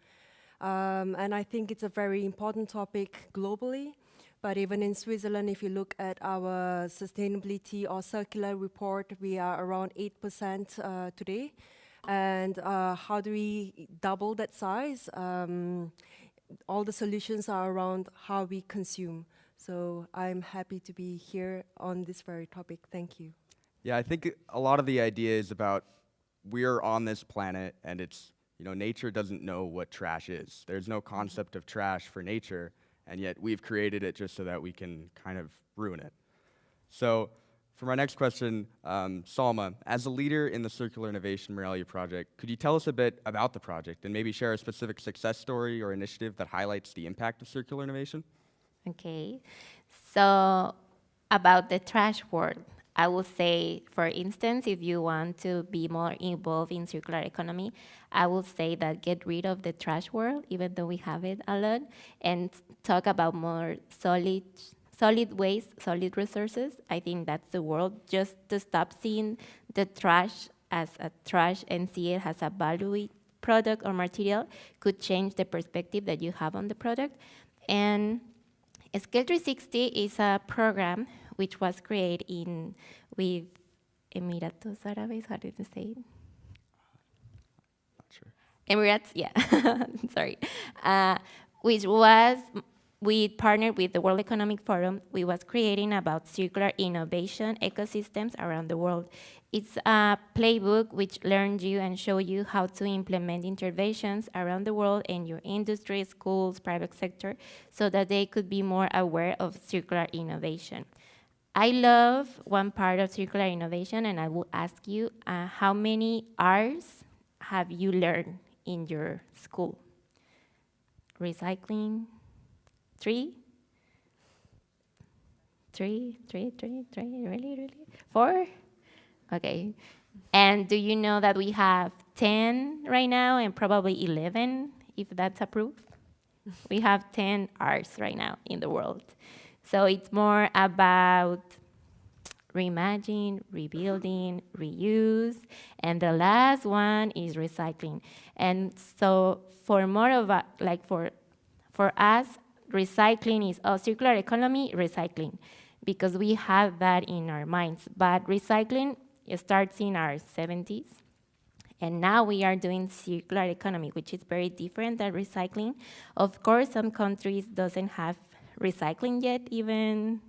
And I think it's a very important topic globally. But even in Switzerland, if you look at our sustainability or circular report, we are around 8% today. And how do we double that size? All the solutions are around how we consume. So I'm happy to be here on this very topic. Thank you. Yeah, I think a lot of the idea is about we're on this planet, and it's, nature doesn't know what trash is. There's no concept of trash for nature, and yet we've created it just so that we can kind of ruin it. So for my next question, Salma, as a leader in the Circular Innovation Moralia Project, could you tell us a bit about the project and maybe share a specific success story or initiative that highlights the impact of circular innovation? Okay, so about the trash world, I would say, for instance, if you want to be more involved in circular economy, I would say that get rid of the trash world, even though we have it a lot, and talk about more solid waste, solid resources. I think that's the world. Just to stop seeing the trash as a trash and see it as a valued product or material could change the perspective that you have on the product. And Scale 360 is a program which was created with Emiratos Árabes, how did you say it? Not sure. Emirates, yeah, sorry. Which was, we partnered with the World Economic Forum. We was creating about circular innovation ecosystems around the world. It's a playbook which learns you and show you how to implement interventions around the world in your industry, schools, private sector, so that they could be more aware of circular innovation. I love one part of circular innovation, and I will ask you, how many R's have you learned in your school? Recycling, 3? 3, really? 4? Okay. And do you know that we have 10 right now and probably 11, if that's approved? We have 10 R's right now in the world. So it's more about reimagine, rebuilding, reuse, and the last one is recycling. And so for more of a, for us, recycling is circular economy, recycling, because we have that in our minds. But recycling It starts in our 70s. And now we are doing circular economy, which is very different than recycling. Of course, some countries doesn't have recycling yet even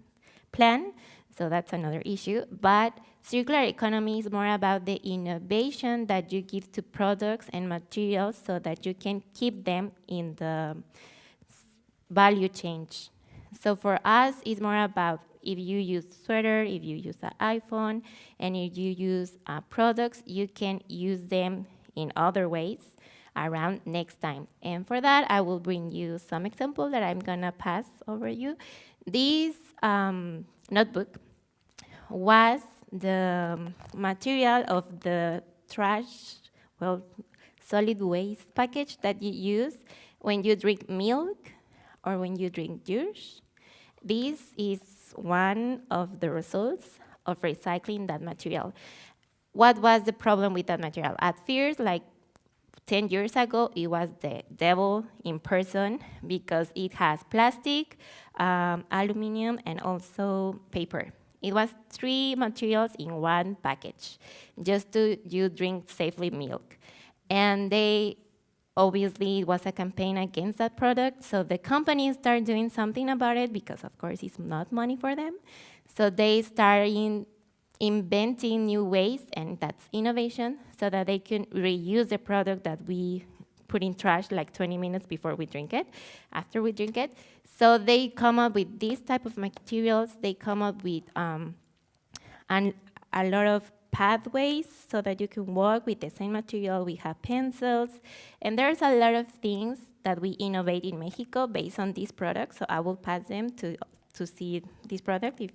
planned, so that's another issue. But circular economy is more about the innovation that you give to products and materials so that you can keep them in the value chain. So for us, it's more about if you use sweater, if you use an iPhone, and if you use products, you can use them in other ways around next time. And for that, I will bring you some examples that I'm gonna pass over you. This notebook was the material of the trash, well, solid waste package that you use when you drink milk or when you drink juice. This is one of the results of recycling that material. What was the problem with that material? At first, like 10 years ago, it was the devil in person because it has plastic, aluminum, and also paper. It was 3 materials in one package, just to you drink safely milk. And obviously, it was a campaign against that product, so the companies started doing something about it because, of course, it's not money for them. So they started inventing new ways, and that's innovation, so that they can reuse the product that we put in trash like 20 minutes before we drink it, after we drink it. So they come up with these type of materials. They come up with a lot of pathways so that you can walk with the same material. We have pencils, and there's a lot of things that we innovate in Mexico based on these products. So I will pass them to see this product if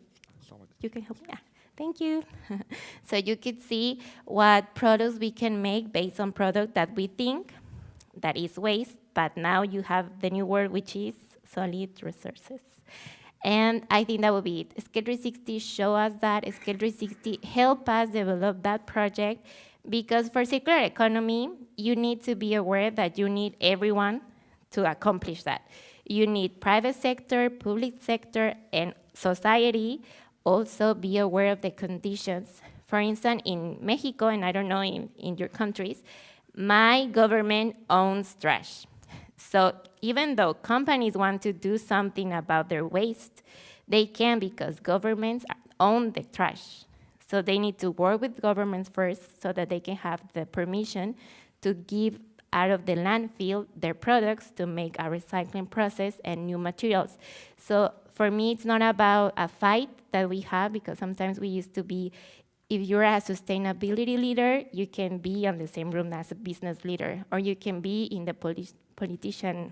you can help me. Yeah. Thank you. So you could see what products we can make based on product that we think that is waste, but now you have the new word, which is solid resources. And I think that would be it. Scale 360 show us that. Scale 360 help us develop that project, because for circular economy, you need to be aware that you need everyone to accomplish that. You need private sector, public sector, and society also be aware of the conditions. For instance, in Mexico, and I don't know in your countries, my government owns trash. So even though companies want to do something about their waste, they can because governments own the trash. So they need to work with governments first so that they can have the permission to give out of the landfill their products to make a recycling process and new materials. So for me, it's not about a fight that we have, because sometimes we used to be, if you're a sustainability leader, you can be on the same room as a business leader, or you can be in the politician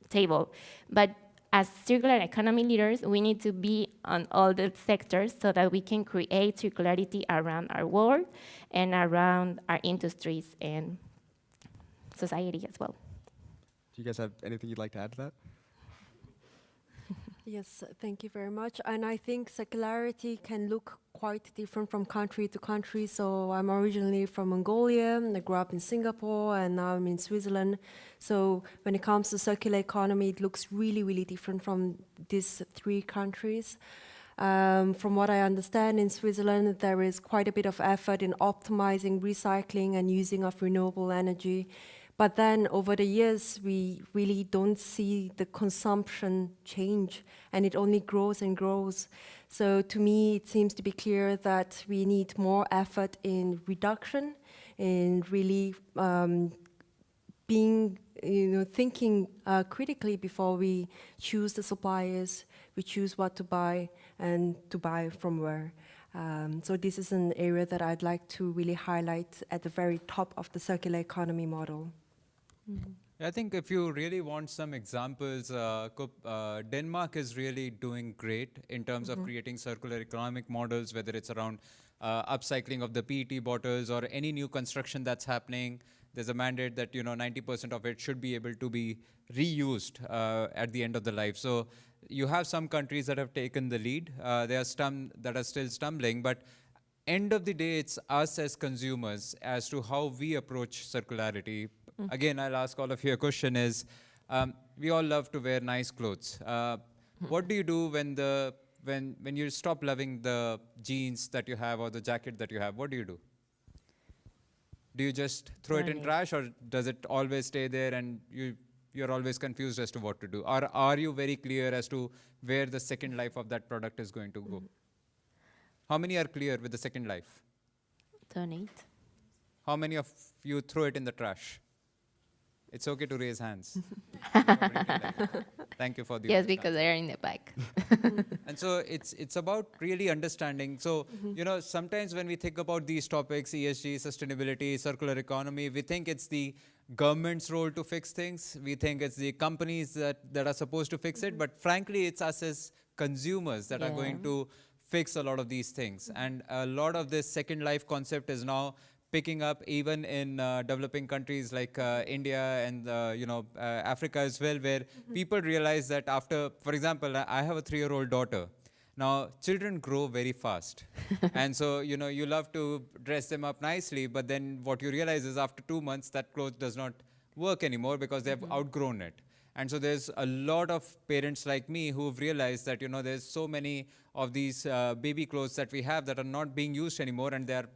table. But as circular economy leaders, we need to be on all the sectors so that we can create circularity around our world and around our industries and society as well. Do you guys have anything you'd like to add to that? Yes, thank you very much. And I think circularity can look quite different from country to country. So I'm originally from Mongolia, I grew up in Singapore, and now I'm in Switzerland. So when it comes to circular economy, it looks really, really different from these 3 countries. From what I understand, in Switzerland, there is quite a bit of effort in optimizing recycling and using of renewable energy. But then over the years, we really don't see the consumption change, and it only grows and grows. So to me, it seems to be clear that we need more effort in reduction, in really thinking critically before we choose the suppliers, we choose what to buy and to buy from where. So this is an area that I'd like to really highlight at the very top of the circular economy model. Mm-hmm. I think if you really want some examples, Denmark is really doing great in terms of creating circular economic models, whether it's around upcycling of the PET bottles or any new construction that's happening. There's a mandate that 90% of it should be able to be reused at the end of the life. So you have some countries that have taken the lead. There are some that are still stumbling, but end of the day, it's us as consumers as to how we approach circularity. Again, I'll ask all of you a question is, we all love to wear nice clothes. What do you do when when you stop loving the jeans that you have or the jacket that you have, what do you do? Do you just throw it in trash, or does it always stay there and you're always confused as to what to do? Or are you very clear as to where the second life of that product is going to go? How many are clear with the second life? Donate. How many of you throw it in the trash? It's okay to raise hands. Thank you for the Yes, because they're in the back. And so it's about really understanding. So, you know, sometimes when we think about these topics, ESG, sustainability, circular economy, we think it's the government's role to fix things. We think it's the companies that are supposed to fix it. But frankly, it's us as consumers that are going to fix a lot of these things. And a lot of this second life concept is now picking up even in developing countries like India and Africa as well, where people realize that after, for example, I have a 3-year-old daughter. Now, children grow very fast. And so, you know, you love to dress them up nicely, but then what you realize is after 2 months, that clothes does not work anymore because they've outgrown it. And so there's a lot of parents like me who've realized that, you know, there's so many of these baby clothes that we have that are not being used anymore, and they're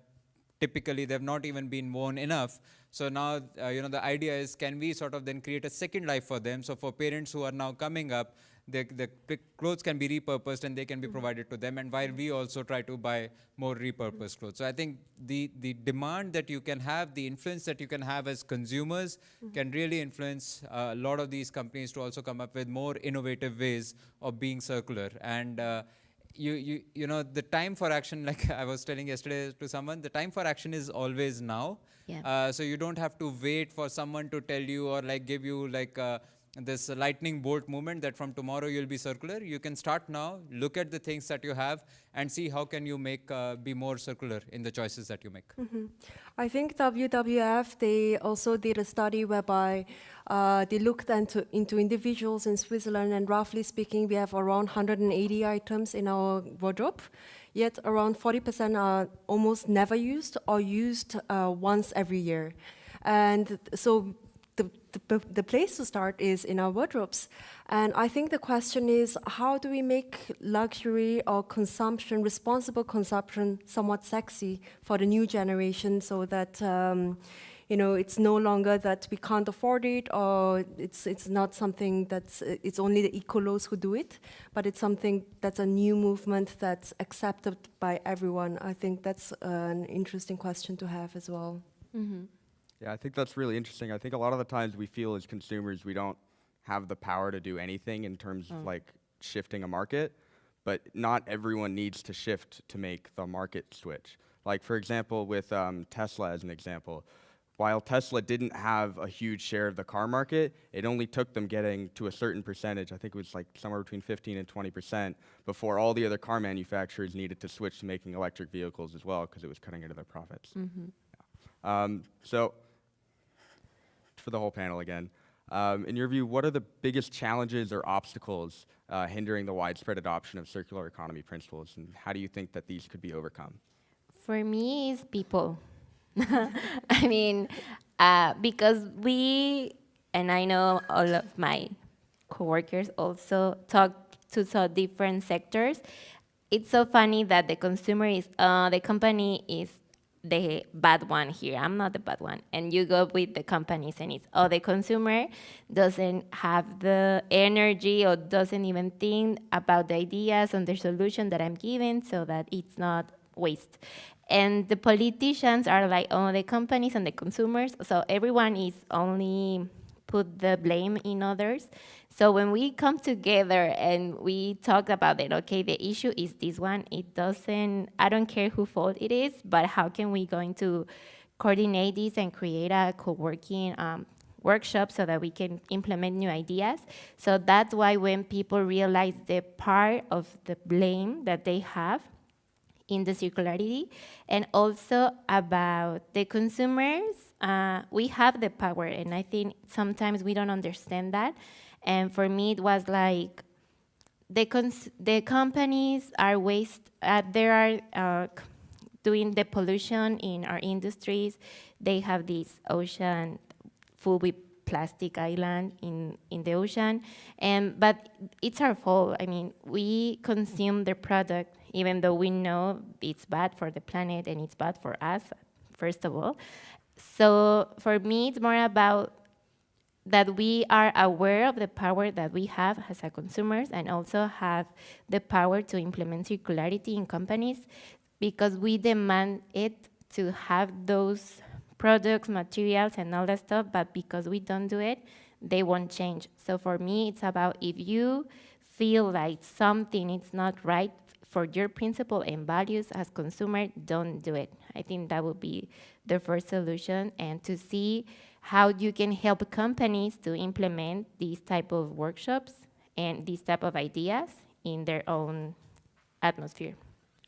typically, they've not even been worn enough. So now, the idea is, can we sort of then create a second life for them? So for parents who are now coming up, the clothes can be repurposed and they can be provided to them. And while we also try to buy more repurposed clothes. So I think the demand that you can have, the influence that you can have as consumers can really influence a lot of these companies to also come up with more innovative ways of being circular. And you know, the time for action, like I was telling yesterday to someone, the time for action is always now. Yeah. So you don't have to wait for someone to tell you or like give you like this lightning bolt moment that from tomorrow you'll be circular. You can start now, look at the things that you have and see how can you make be more circular in the choices that you make. I think WWF, they also did a study whereby they looked into individuals in Switzerland, and roughly speaking, we have around 180 items in our wardrobe, yet around 40% are almost never used or used once every year. And so the place to start is in our wardrobes. And I think the question is, how do we make luxury or consumption, responsible consumption, somewhat sexy for the new generation, so that it's no longer that we can't afford it, or it's not something that's, it's only the ecolos who do it, but it's something that's a new movement that's accepted by everyone. I think that's an interesting question to have as well. Yeah, I think that's really interesting. I think a lot of the times we feel as consumers we don't have the power to do anything in terms of like shifting a market, but not everyone needs to shift to make the market switch. Like for example, with Tesla as an example, while Tesla didn't have a huge share of the car market, it only took them getting to a certain percentage, I think it was like somewhere between 15 and 20%, before all the other car manufacturers needed to switch to making electric vehicles as well, because it was cutting into their profits. So, for the whole panel again, in your view, what are the biggest challenges or obstacles hindering the widespread adoption of circular economy principles, and how do you think that these could be overcome? For me, it's people. I mean, because we, and I know all of my coworkers also talk to so different sectors. It's so funny that the consumer is, the company is the bad one here. I'm not the bad one. And you go with the companies and it's, the consumer doesn't have the energy or doesn't even think about the ideas and the solution that I'm giving so that it's not waste. And the politicians are like, the companies and the consumers. So everyone is only put the blame in others. So when we come together and we talk about it, okay, the issue is this one, I don't care who fault it is, but how can we going to coordinate this and create a co-working workshop so that we can implement new ideas? So that's why when people realize the part of the blame that they have in the circularity, and also about the consumers, we have the power, and I think sometimes we don't understand that. And for me, it was like the companies are they are doing the pollution in our industries. They have this ocean full with plastic island in the ocean. But it's our fault. I mean, we consume the product even though we know it's bad for the planet and it's bad for us, first of all. So for me, it's more about that we are aware of the power that we have as a consumers and also have the power to implement circularity in companies, because we demand it to have those products, materials, and all that stuff, but because we don't do it, they won't change. So for me, it's about if you feel like something is not right for your principle and values as consumer, don't do it. I think that would be the first solution, and to see how you can help companies to implement these type of workshops and these type of ideas in their own atmosphere.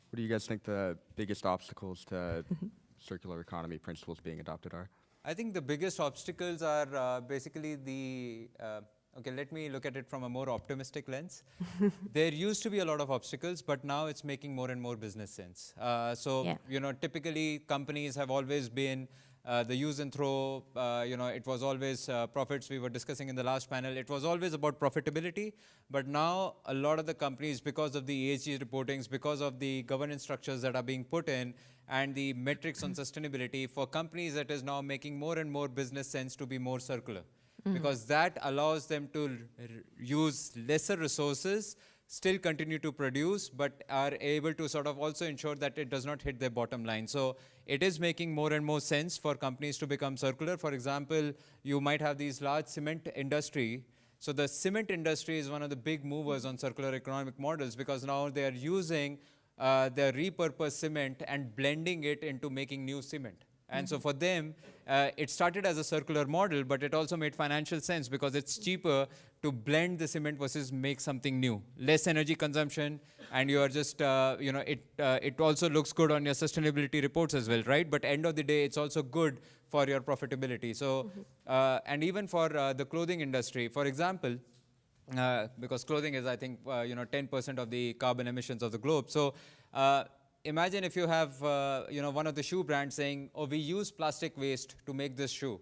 What do you guys think the biggest obstacles to circular economy principles being adopted are? I think the biggest obstacles are basically the, okay, let me look at it from a more optimistic lens. There used to be a lot of obstacles, but now it's making more and more business sense. You know, typically companies have always been the use and throw, you know, it was always profits. We were discussing in the last panel, it was always about profitability. But now a lot of the companies, because of the ESG reportings, because of the governance structures that are being put in, and the metrics on sustainability, for companies it is now making more and more business sense to be more circular. Because that allows them to use lesser resources, still continue to produce, but are able to sort of also ensure that it does not hit their bottom line. So it is making more and more sense for companies to become circular. For example, you might have these large cement industry. So the cement industry is one of the big movers on circular economic models, because now they are using the repurposed cement and blending it into making new cement. And so for them, it started as a circular model, but it also made financial sense because it's cheaper to blend the cement versus make something new. Less energy consumption, and you are just, you know, it also looks good on your sustainability reports as well, right? But end of the day, it's also good for your profitability. So, and even for the clothing industry, for example, because clothing is, I think, you know, 10% of the carbon emissions of the globe. So imagine if you have, you know, one of the shoe brands saying, oh, we use plastic waste to make this shoe.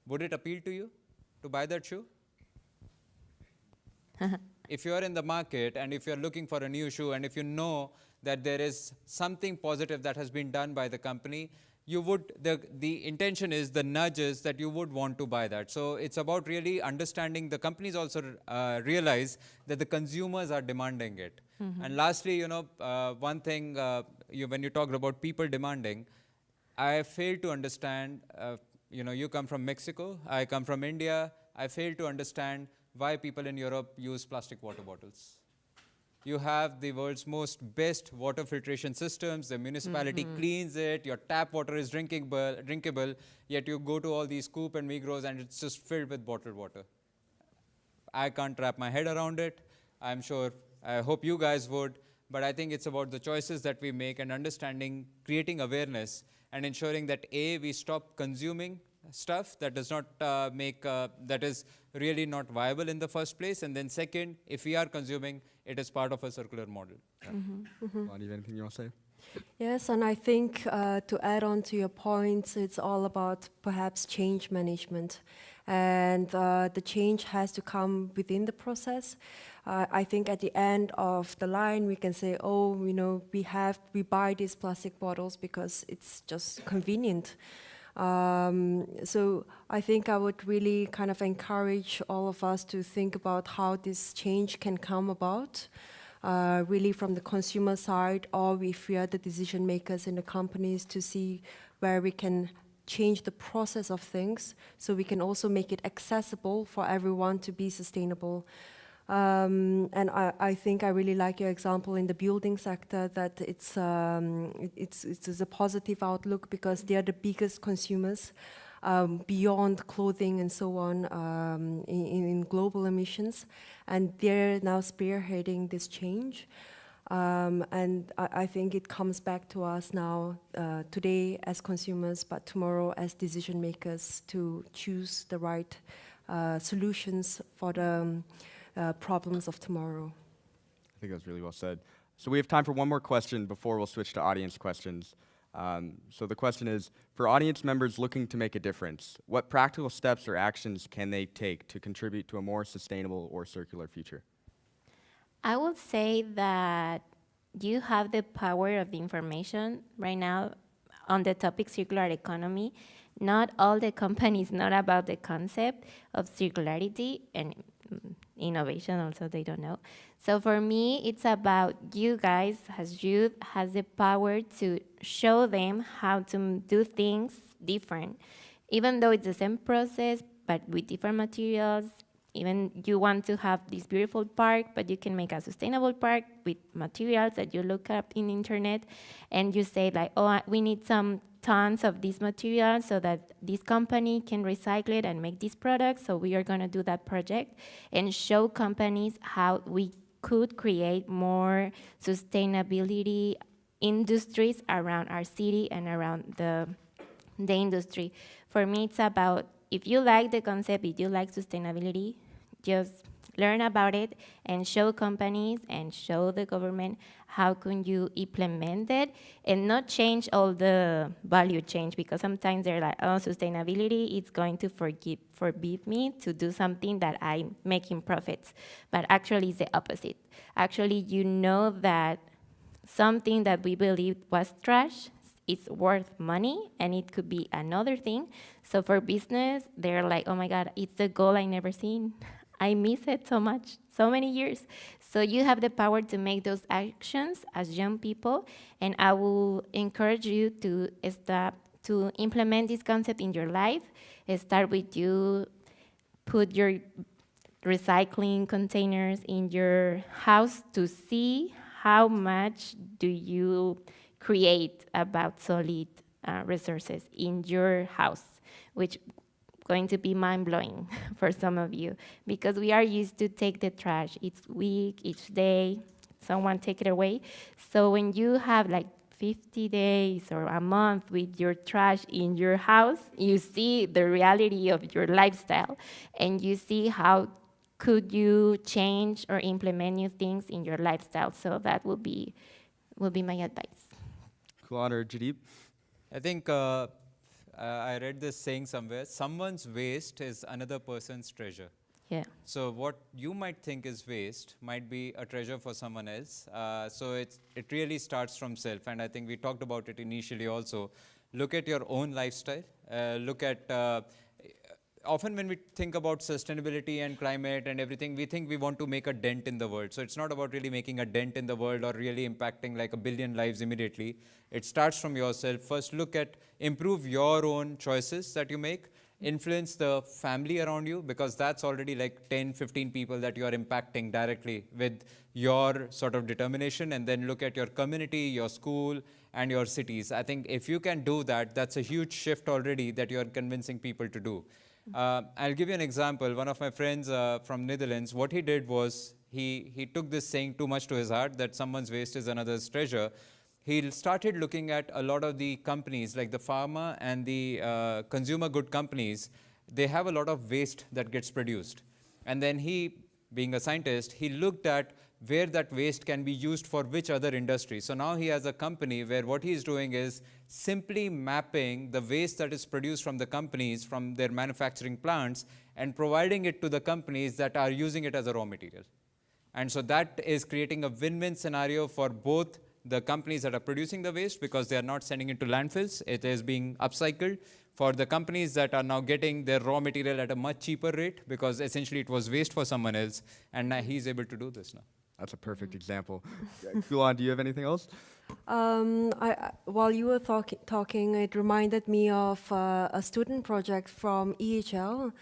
Would it appeal to you to buy that shoe? If you are in the market and if you're looking for a new shoe, and if you know that there is something positive that has been done by the company, you would, the intention is, the nudge is that you would want to buy that. So it's about really understanding. The companies also realize that the consumers are demanding it. And lastly, you know, one thing, when you talked about people demanding, I failed to understand, you know, you come from Mexico, I come from India, I failed to understand why people in Europe use plastic water bottles. You have the world's best water filtration systems, the municipality cleans it, your tap water is drinkable, yet you go to all these Coop and Migros and it's just filled with bottled water. I can't wrap my head around it. I'm sure, I hope you guys would, but I think it's about the choices that we make and understanding, creating awareness, and ensuring that A, we stop consuming stuff that does not that is really not viable in the first place, and then second, if we are consuming, it is part of a circular model. Lonnie, anything you want to say? Yes, and I think to add on to your points, it's all about perhaps change management. And the change has to come within the process. I think at the end of the line, we can say, oh, you know, we buy these plastic bottles because it's just convenient. So I think I would really kind of encourage all of us to think about how this change can come about, really from the consumer side, or if we are the decision makers in the companies, to see where we can change the process of things so we can also make it accessible for everyone to be sustainable. And I think I really like your example in the building sector, that it's a positive outlook because they are the biggest consumers beyond clothing and so on in global emissions, and they're now spearheading this change. And I think it comes back to us now, today as consumers, but tomorrow as decision makers, to choose the right solutions for the problems of tomorrow. I think that's really well said. So we have time for one more question before we'll switch to audience questions. So the question is, for audience members looking to make a difference, what practical steps or actions can they take to contribute to a more sustainable or circular future? I would say that you have the power of the information right now on the topic circular economy. Not all the companies know about the concept of circularity and innovation also they don't know. So for me, it's about you guys as youth has the power to show them how to do things different. Even though it's the same process, but with different materials. Even you want to have this beautiful park, but you can make a sustainable park with materials that you look up in the internet, and you say like, oh, we need some tons of this material so that this company can recycle it and make these products, so we are gonna do that project, and show companies how we could create more sustainability industries around our city and around the industry. For me, it's about, if you like the concept, if you like sustainability, just learn about it and show companies and show the government how can you implement it and not change all the value chain, because sometimes they're like, oh, sustainability is going to forbid me to do something that I'm making profits. But actually it's the opposite. Actually, you know that something that we believed was trash, it's worth money, and it could be another thing. So for business, they're like, oh my God, it's a goal I never seen. I miss it so much, so many years. So you have the power to make those actions as young people, and I will encourage you to start to implement this concept in your life. Start with you, put your recycling containers in your house to see how much do you create about solid resources in your house, which going to be mind-blowing for some of you, because we are used to take the trash each week, each day, someone take it away. So when you have like 50 days or a month with your trash in your house, you see the reality of your lifestyle, and you see how could you change or implement new things in your lifestyle. So that will be my advice. Kulon or Jadib? I think I read this saying somewhere, someone's waste is another person's treasure. Yeah. So what you might think is waste might be a treasure for someone else. So it really starts from self, and I think we talked about it initially also. Look at your own lifestyle. Look at, often when we think about sustainability and climate and everything, we think we want to make a dent in the world. So it's not about really making a dent in the world or really impacting like 1 billion lives immediately. It starts from yourself. First, look at, improve your own choices that you make. Influence the family around you, because that's already like 10, 15 people that you are impacting directly with your sort of determination. And then look at your community, your school, and your cities. I think if you can do that, that's a huge shift already that you are convincing people to do. I'll give you an example. One of my friends from Netherlands, what he did was he took this saying too much to his heart, that someone's waste is another's treasure. He started looking at a lot of the companies, like the pharma and the consumer good companies. They have a lot of waste that gets produced. And then he, being a scientist, he looked at where that waste can be used for which other industry. So now he has a company where what he's doing is simply mapping the waste that is produced from the companies, from their manufacturing plants, and providing it to the companies that are using it as a raw material. And so that is creating a win-win scenario for both the companies that are producing the waste, because they are not sending it to landfills, it is being upcycled. For the companies that are now getting their raw material at a much cheaper rate, because essentially it was waste for someone else, and now he's able to do this now. That's a perfect example. Kulon, do you have anything else? While you were talking, it reminded me of a student project from EHL,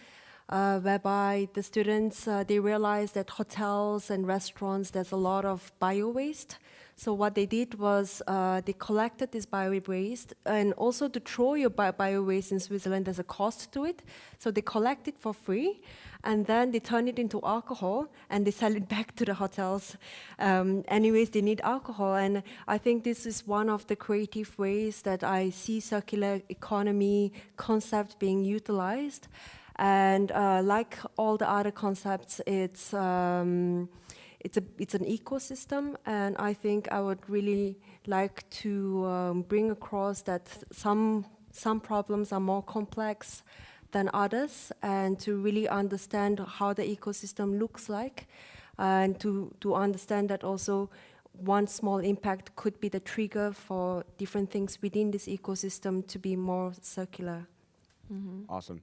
whereby the students, they realized that hotels and restaurants, there's a lot of bio-waste. So what they did was they collected this bio-waste, and also to throw your bio-waste in Switzerland, there's a cost to it. So they collect it for free, and then they turn it into alcohol, and they sell it back to the hotels. Anyways, they need alcohol, and I think this is one of the creative ways that I see circular economy concept being utilized. And like all the other concepts, it's an ecosystem, and I think I would really like to bring across that some problems are more complex than others, and to really understand how the ecosystem looks like, and to understand that also one small impact could be the trigger for different things within this ecosystem to be more circular. Awesome.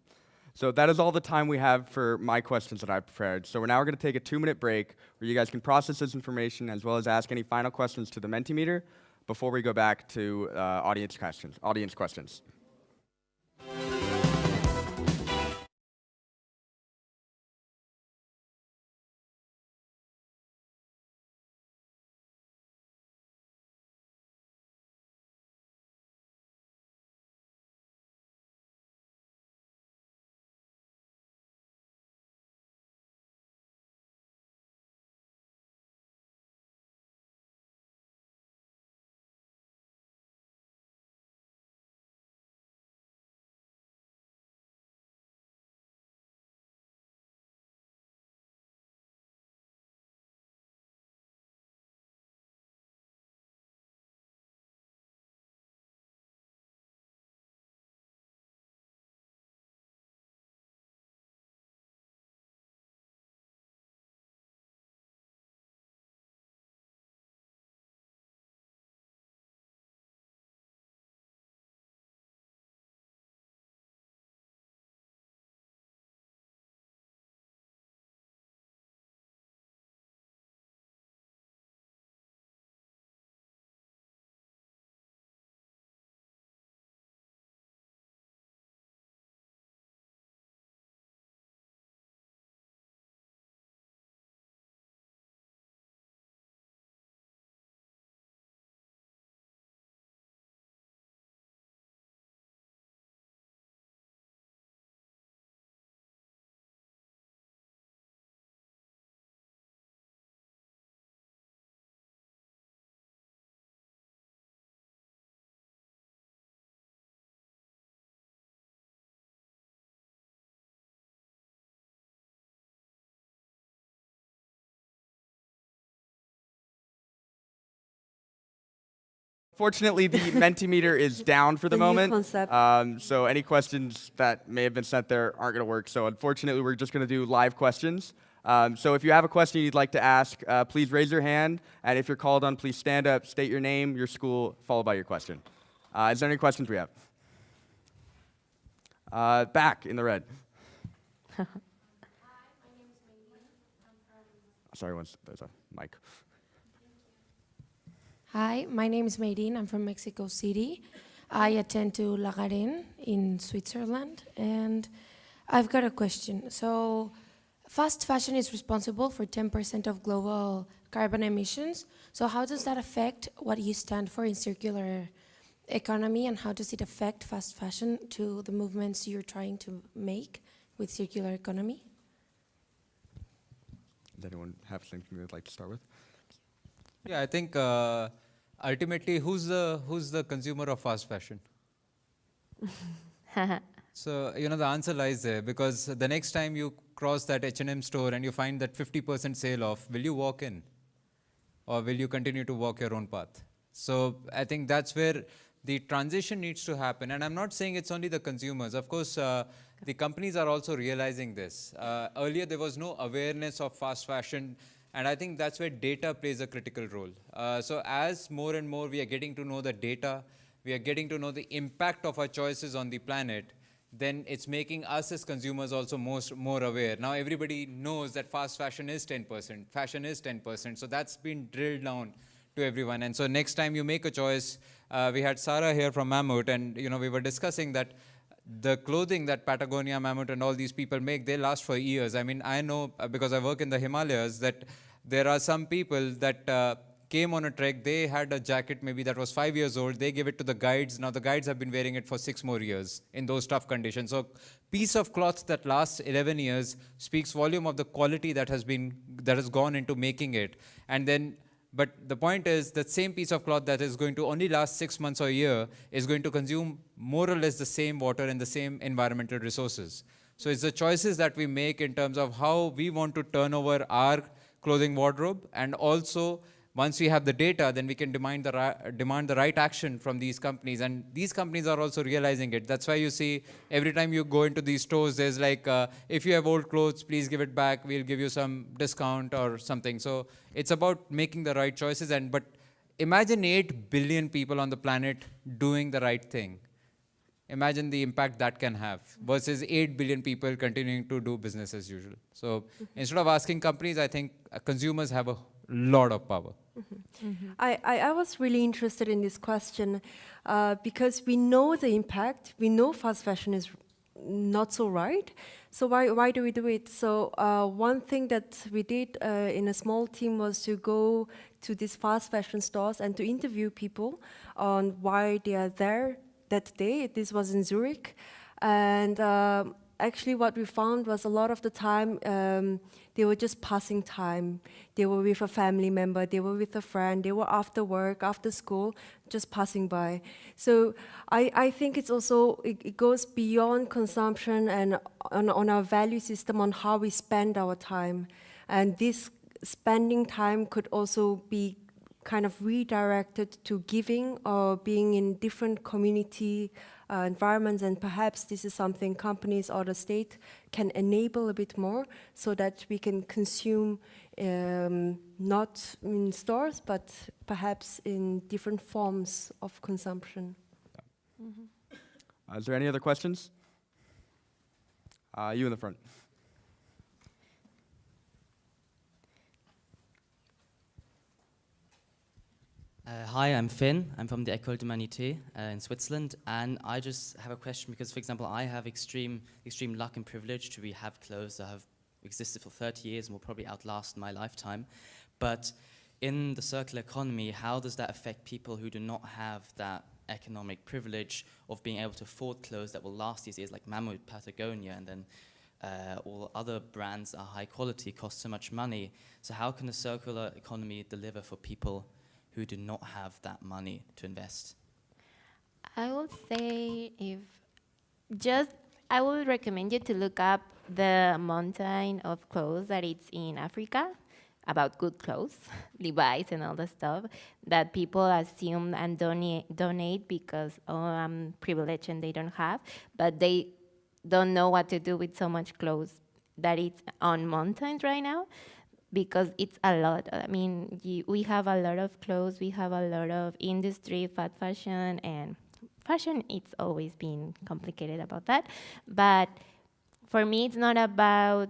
So that is all the time we have for my questions that I prepared. So now we're going to take a 2-minute break where you guys can process this information as well as ask any final questions to the Mentimeter before we go back to audience questions. Fortunately, the Mentimeter is down for the moment, so any questions that may have been sent there aren't going to work. So unfortunately, we're just going to do live questions. So if you have a question you'd like to ask, please raise your hand, and if you're called on, please stand up, state your name, your school, followed by your question. Is there any questions we have? Back in the red. Sorry, there's a mic. Hi, my name is Maydeen. I'm from Mexico City. I attend to La Garenne in Switzerland, and I've got a question. So, fast fashion is responsible for 10% of global carbon emissions. So how does that affect what you stand for in circular economy, and how does it affect fast fashion to the movements you're trying to make with circular economy? Does anyone have something they'd like to start with? Yeah, I think ultimately, who's the consumer of fast fashion? So, the answer lies there, because the next time you cross that H&M store and you find that 50% sale off, will you walk in? Or will you continue to walk your own path? So I think that's where the transition needs to happen. And I'm not saying it's only the consumers. Of course, the companies are also realizing this. Earlier, there was no awareness of fast fashion. And I think that's where data plays a critical role. So as more and more we are getting to know the data, we are getting to know the impact of our choices on the planet, then it's making us as consumers also more aware. Now everybody knows that fast fashion is 10%, fashion is 10%. So that's been drilled down to everyone. And so next time you make a choice, we had Sarah here from Mammoth, and we were discussing that the clothing that Patagonia, Mammoth, and all these people make, they last for years. I mean, I know, because I work in the Himalayas, that there are some people that came on a trek, they had a jacket maybe that was 5 years old, they gave it to the guides, now the guides have been wearing it for 6 more years in those tough conditions. So piece of cloth that lasts 11 years speaks volume of the quality that has gone into making it. And then, but the point is that same piece of cloth that is going to only last 6 months or a year is going to consume more or less the same water and the same environmental resources. So it's the choices that we make in terms of how we want to turn over our clothing wardrobe, and also once we have the data, then we can demand the right action from these companies, and these companies are also realizing it. That's why you see every time you go into these stores, there's like, if you have old clothes, please give it back, we'll give you some discount or something. So it's about making the right choices, but imagine 8 billion people on the planet doing the right thing. Imagine the impact that can have versus 8 billion people continuing to do business as usual. So instead of asking companies, I think consumers have a lot of power. I was really interested in this question because we know the impact. We know fast fashion is not so right. So why do we do it? So one thing that we did in a small team was to go to these fast fashion stores and to interview people on why they are there that day. This was in Zurich. And actually what we found was a lot of the time they were just passing time. They were with a family member, they were with a friend, they were after work, after school, just passing by. So I think it's also, it goes beyond consumption and on our value system on how we spend our time. And this spending time could also be kind of redirected to giving or being in different community environments, and perhaps this is something companies or the state can enable a bit more so that we can consume not in stores, but perhaps in different forms of consumption. Is there any other questions? You in the front. Hi, I'm Finn. I'm from the École d'Humanité in Switzerland, and I just have a question because, for example, I have extreme luck and privilege to have clothes that have existed for 30 years and will probably outlast my lifetime. But in the circular economy, how does that affect people who do not have that economic privilege of being able to afford clothes that will last these years, like Mammut, Patagonia, and then all other brands are high quality, cost so much money. So how can the circular economy deliver for people who do not have that money to invest? I would say I would recommend you to look up the mountain of clothes that it's in Africa, about good clothes, Levi's and all the stuff that people assume and donate because, oh, I'm privileged and they don't have, but they don't know what to do with so much clothes that it's on mountains right now. Because it's a lot. I mean, we have a lot of clothes, we have a lot of industry, fast fashion, and fashion, it's always been complicated about that. But for me, it's not about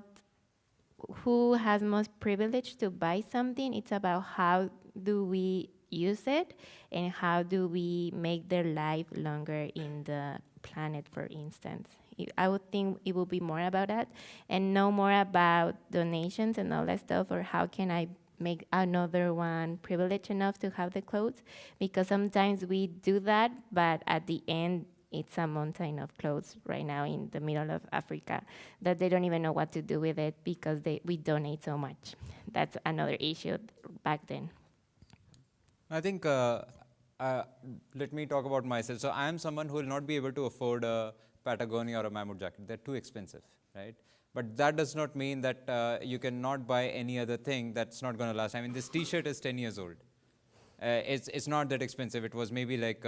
who has most privilege to buy something, it's about how do we use it and how do we make their life longer in the planet, for instance. I would think it would be more about that and no more about donations and all that stuff, or how can I make another one privileged enough to have the clothes, because sometimes we do that, but at the end, it's a mountain of clothes right now in the middle of Africa that they don't even know what to do with it because we donate so much. That's another issue back then. I think, let me talk about myself. So I am someone who will not be able to afford a Patagonia or a Mammut jacket. They're too expensive, right? But that does not mean that you cannot buy any other thing that's not going to last. I mean, this T-shirt is 10 years old. It's not that expensive. It was maybe like,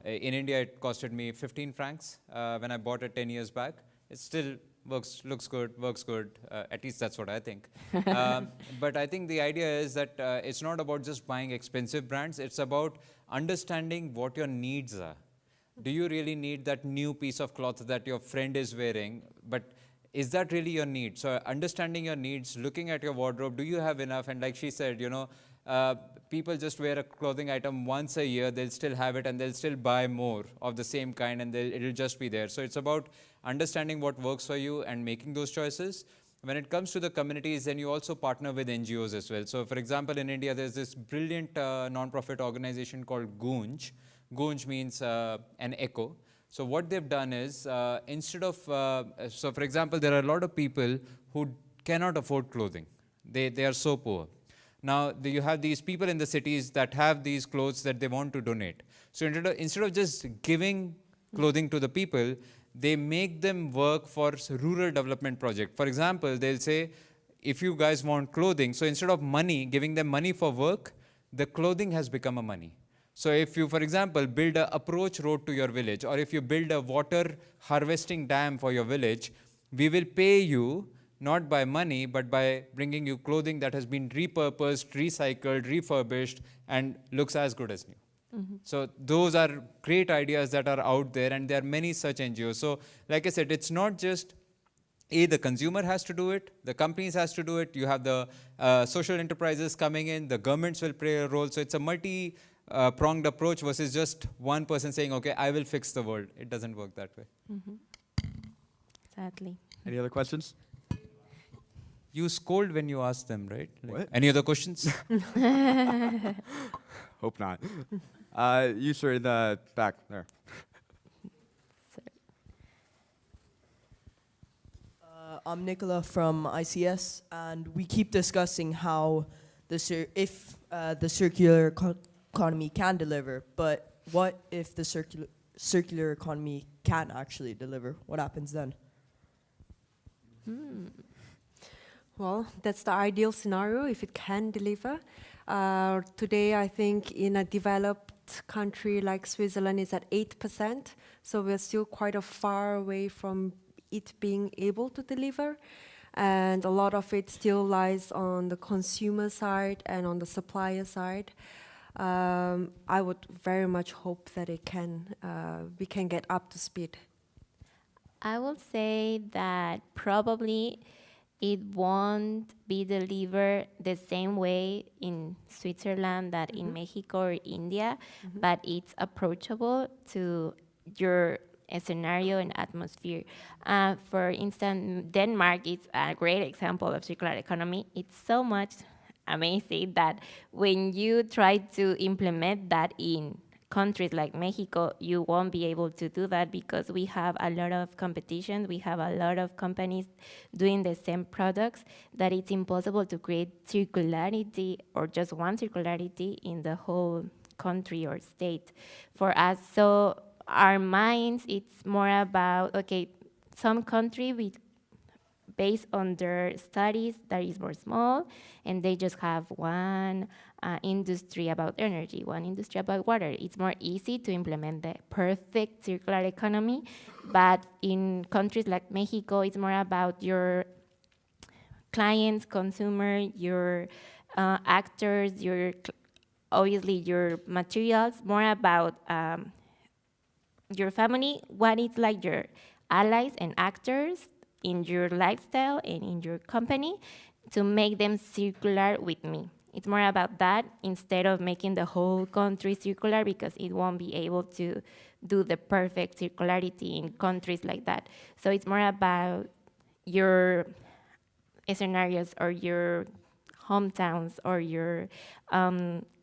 in India, it costed me 15 francs when I bought it 10 years back. It still looks good, works good. At least that's what I think. But I think the idea is that it's not about just buying expensive brands. It's about understanding what your needs are. Do you really need that new piece of cloth that your friend is wearing? But is that really your need? So understanding your needs, looking at your wardrobe, do you have enough? And like she said, you know, people just wear a clothing item once a year, they'll still have it and they'll still buy more of the same kind and it'll just be there. So it's about understanding what works for you and making those choices. When it comes to the communities, then you also partner with NGOs as well. So for example, in India, there's this brilliant non-profit organization called Goonj. Goonj means an echo. So what they've done is, instead of, so for example, there are a lot of people who cannot afford clothing. They are so poor. Now, you have these people in the cities that have these clothes that they want to donate. So instead of just giving clothing to the people, they make them work for rural development project. For example, they'll say, if you guys want clothing, so instead of money, giving them money for work, the clothing has become a money. So if you, for example, build an approach road to your village, or if you build a water harvesting dam for your village, we will pay you not by money, but by bringing you clothing that has been repurposed, recycled, refurbished, and looks as good as new. So those are great ideas that are out there, and there are many such NGOs. So like I said, it's not just the consumer has to do it, the companies has to do it, you have the social enterprises coming in, the governments will play a role. So it's a multi-pronged approach versus just one person saying, okay, I will fix the world. It doesn't work that way. Exactly. Any other questions? You scold when you ask them, right? Like, What? any other questions? Hope not. You, sir, in the back there. I'm Nicola from ICS, and we keep discussing how the circular economy can deliver, but what if the circular economy can't actually deliver? What happens then? Well, that's the ideal scenario if it can deliver. Today, I think in a developed country like Switzerland, it's at 8%, so we're still quite far away from it being able to deliver. And a lot of it still lies on the consumer side and on the supplier side. I would very much hope that we can get up to speed. I will say that probably it won't be delivered the same way in Switzerland that in Mexico or India, but it's approachable to your scenario and atmosphere. For instance, Denmark is a great example of circular economy. It's so much amazing that when you try to implement that in countries like Mexico, you won't be able to do that because we have a lot of competition, we have a lot of companies doing the same products, that it's impossible to create circularity or just one circularity in the whole country or state for us. So our minds, it's more about, okay, some country based on their studies that is more small, and they just have one industry about energy, one industry about water. It's more easy to implement the perfect circular economy, but in countries like Mexico, it's more about your clients, consumer, your actors, obviously your materials, more about your family, what it's like your allies and actors in your lifestyle and in your company to make them circular with me. It's more about that instead of making the whole country circular, because it won't be able to do the perfect circularity in countries like that. So it's more about your scenarios or your hometowns or your,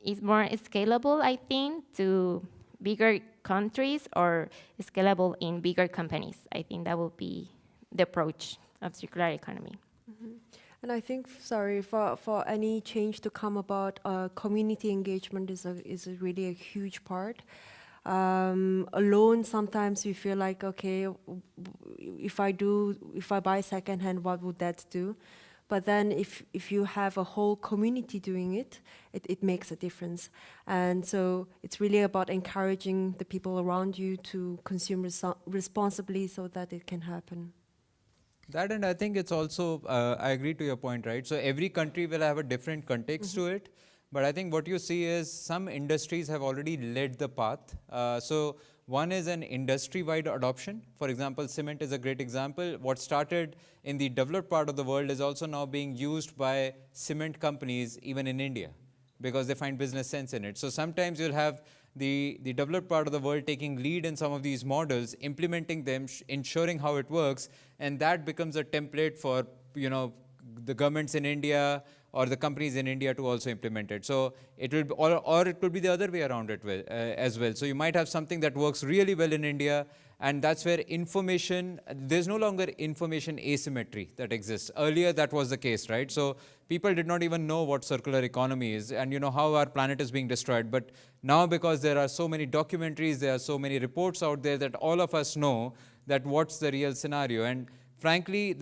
it's more scalable, I think, to bigger countries or scalable in bigger companies. I think that will be the approach of circular economy. And I think, for any change to come about, community engagement is really a huge part. Alone, sometimes we feel like, okay, if I buy secondhand, what would that do? But then if you have a whole community doing it, it makes a difference. And so it's really about encouraging the people around you to consume responsibly so that it can happen. That, and I think it's also, I agree to your point, right? So every country will have a different context to it. But I think what you see is some industries have already led the path. So one is an industry-wide adoption. For example, cement is a great example. What started in the developed part of the world is also now being used by cement companies even in India, because they find business sense in it. So sometimes you'll have the developed part of the world taking lead in some of these models, implementing them, ensuring how it works, and that becomes a template for, you know, the governments in India or the companies in India to also implement it. So it will be, or it could be the other way around it as well. So you might have something that works really well in India, and that's where there's no longer information asymmetry that exists. Earlier that was the case, right? So people did not even know what circular economy is and, you know, how our planet is being destroyed. But now, because there are so many documentaries, there are so many reports out there, that all of us know that what's the real scenario. And frankly,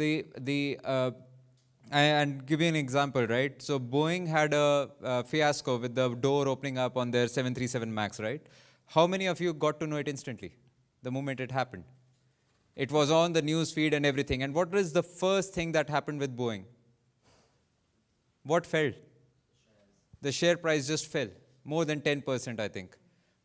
And give you an example, right? So Boeing had a fiasco with the door opening up on their 737 MAX, right? How many of you got to know it instantly, the moment it happened? It was on the news feed and everything. And what was the first thing that happened with Boeing? What fell? The share price just fell, more than 10%, I think.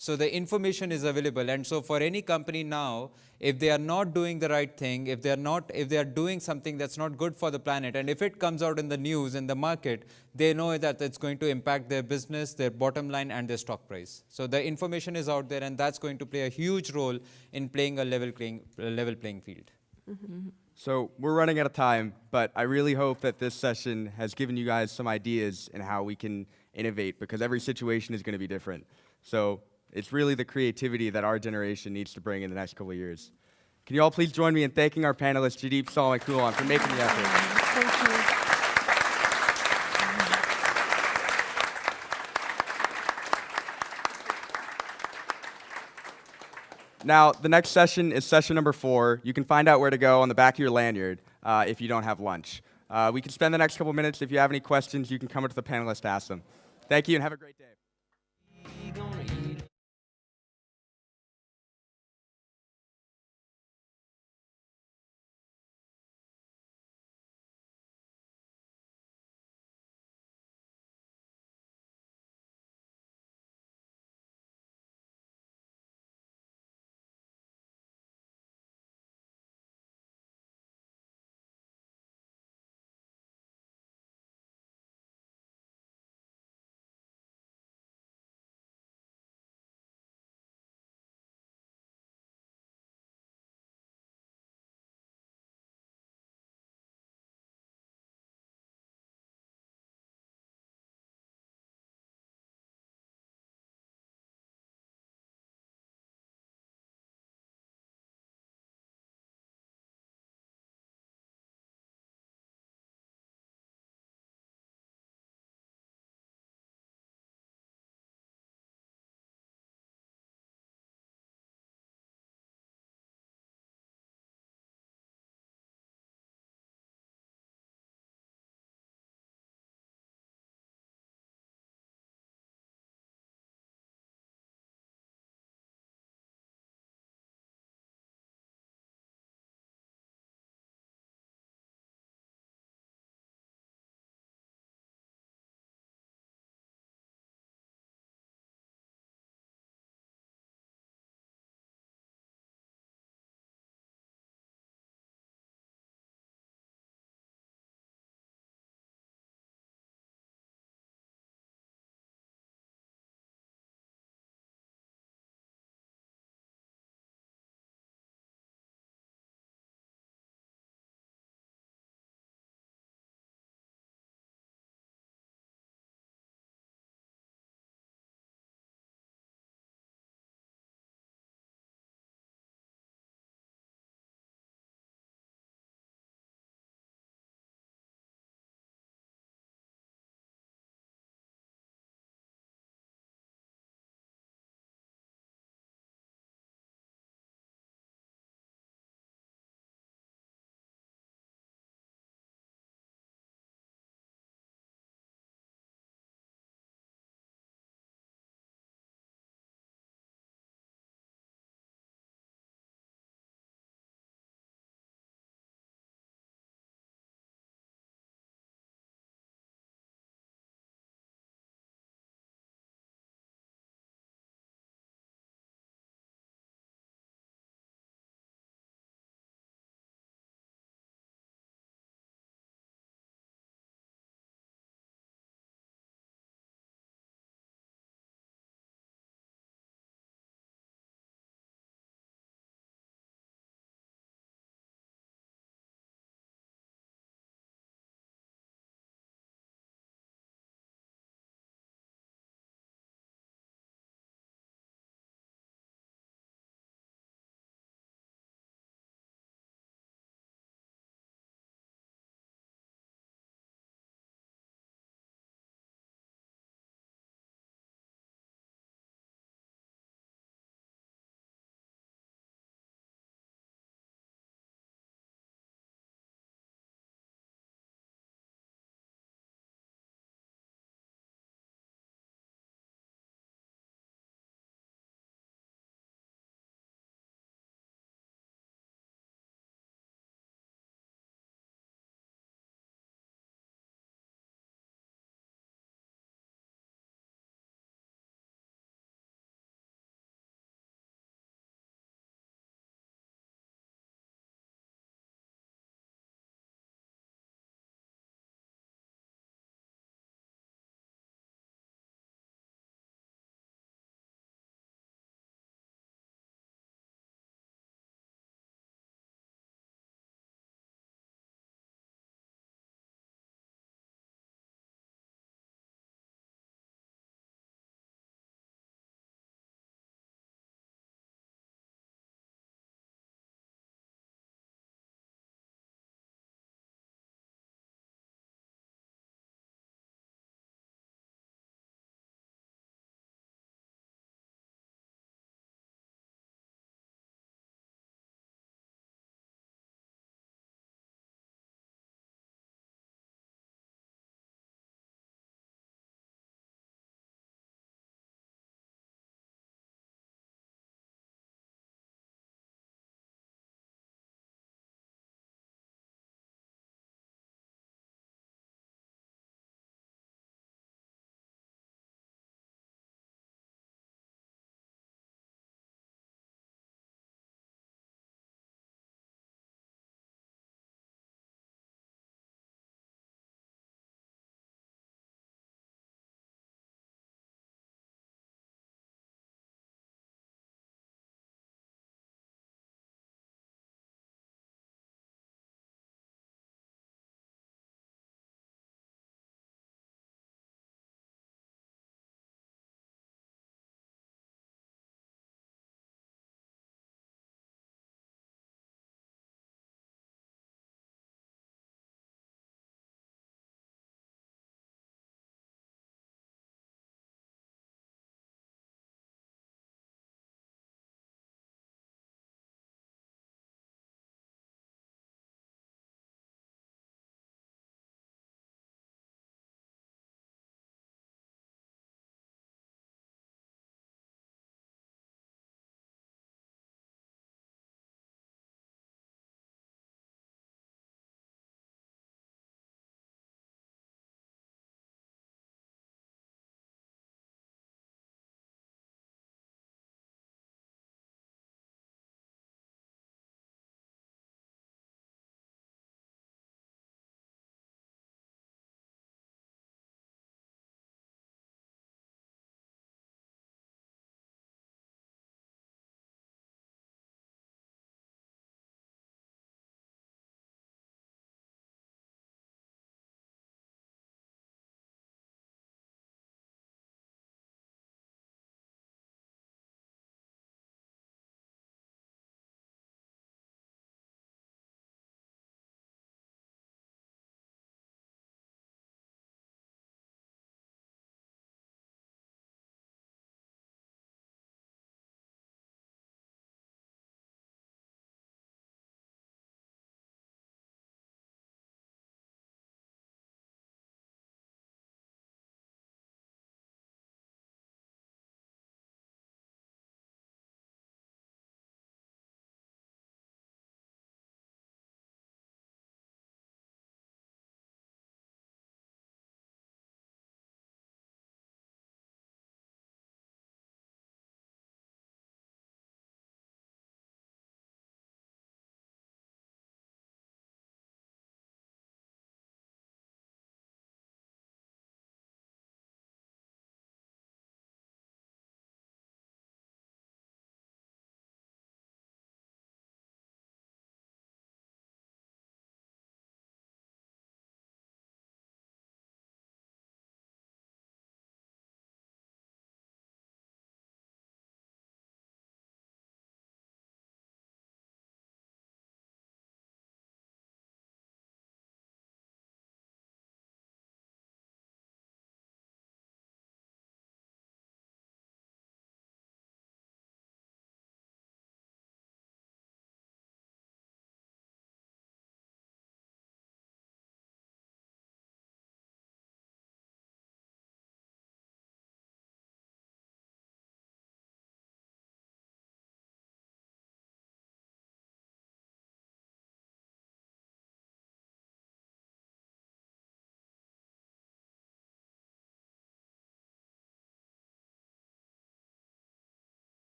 So the information is available. And so for any company now, if they are not doing the right thing, if they are doing something that's not good for the planet, and if it comes out in the news, in the market, they know that it's going to impact their business, their bottom line, and their stock price. So the information is out there, and that's going to play a huge role in playing a level playing field. So we're running out of time, but I really hope that this session has given you guys some ideas in how we can innovate, because every situation is going to be different. So it's really the creativity that our generation needs to bring in the next couple of years. Can you all please join me in thanking our panelists, Jaideep, Saul, and Kulan, for making the effort. Thank you. Now, the next session is session number 4. You can find out where to go on the back of your lanyard if you don't have lunch. We can spend the next couple minutes. If you have any questions, you can come up to the panelists to ask them. Thank you, and have a great day.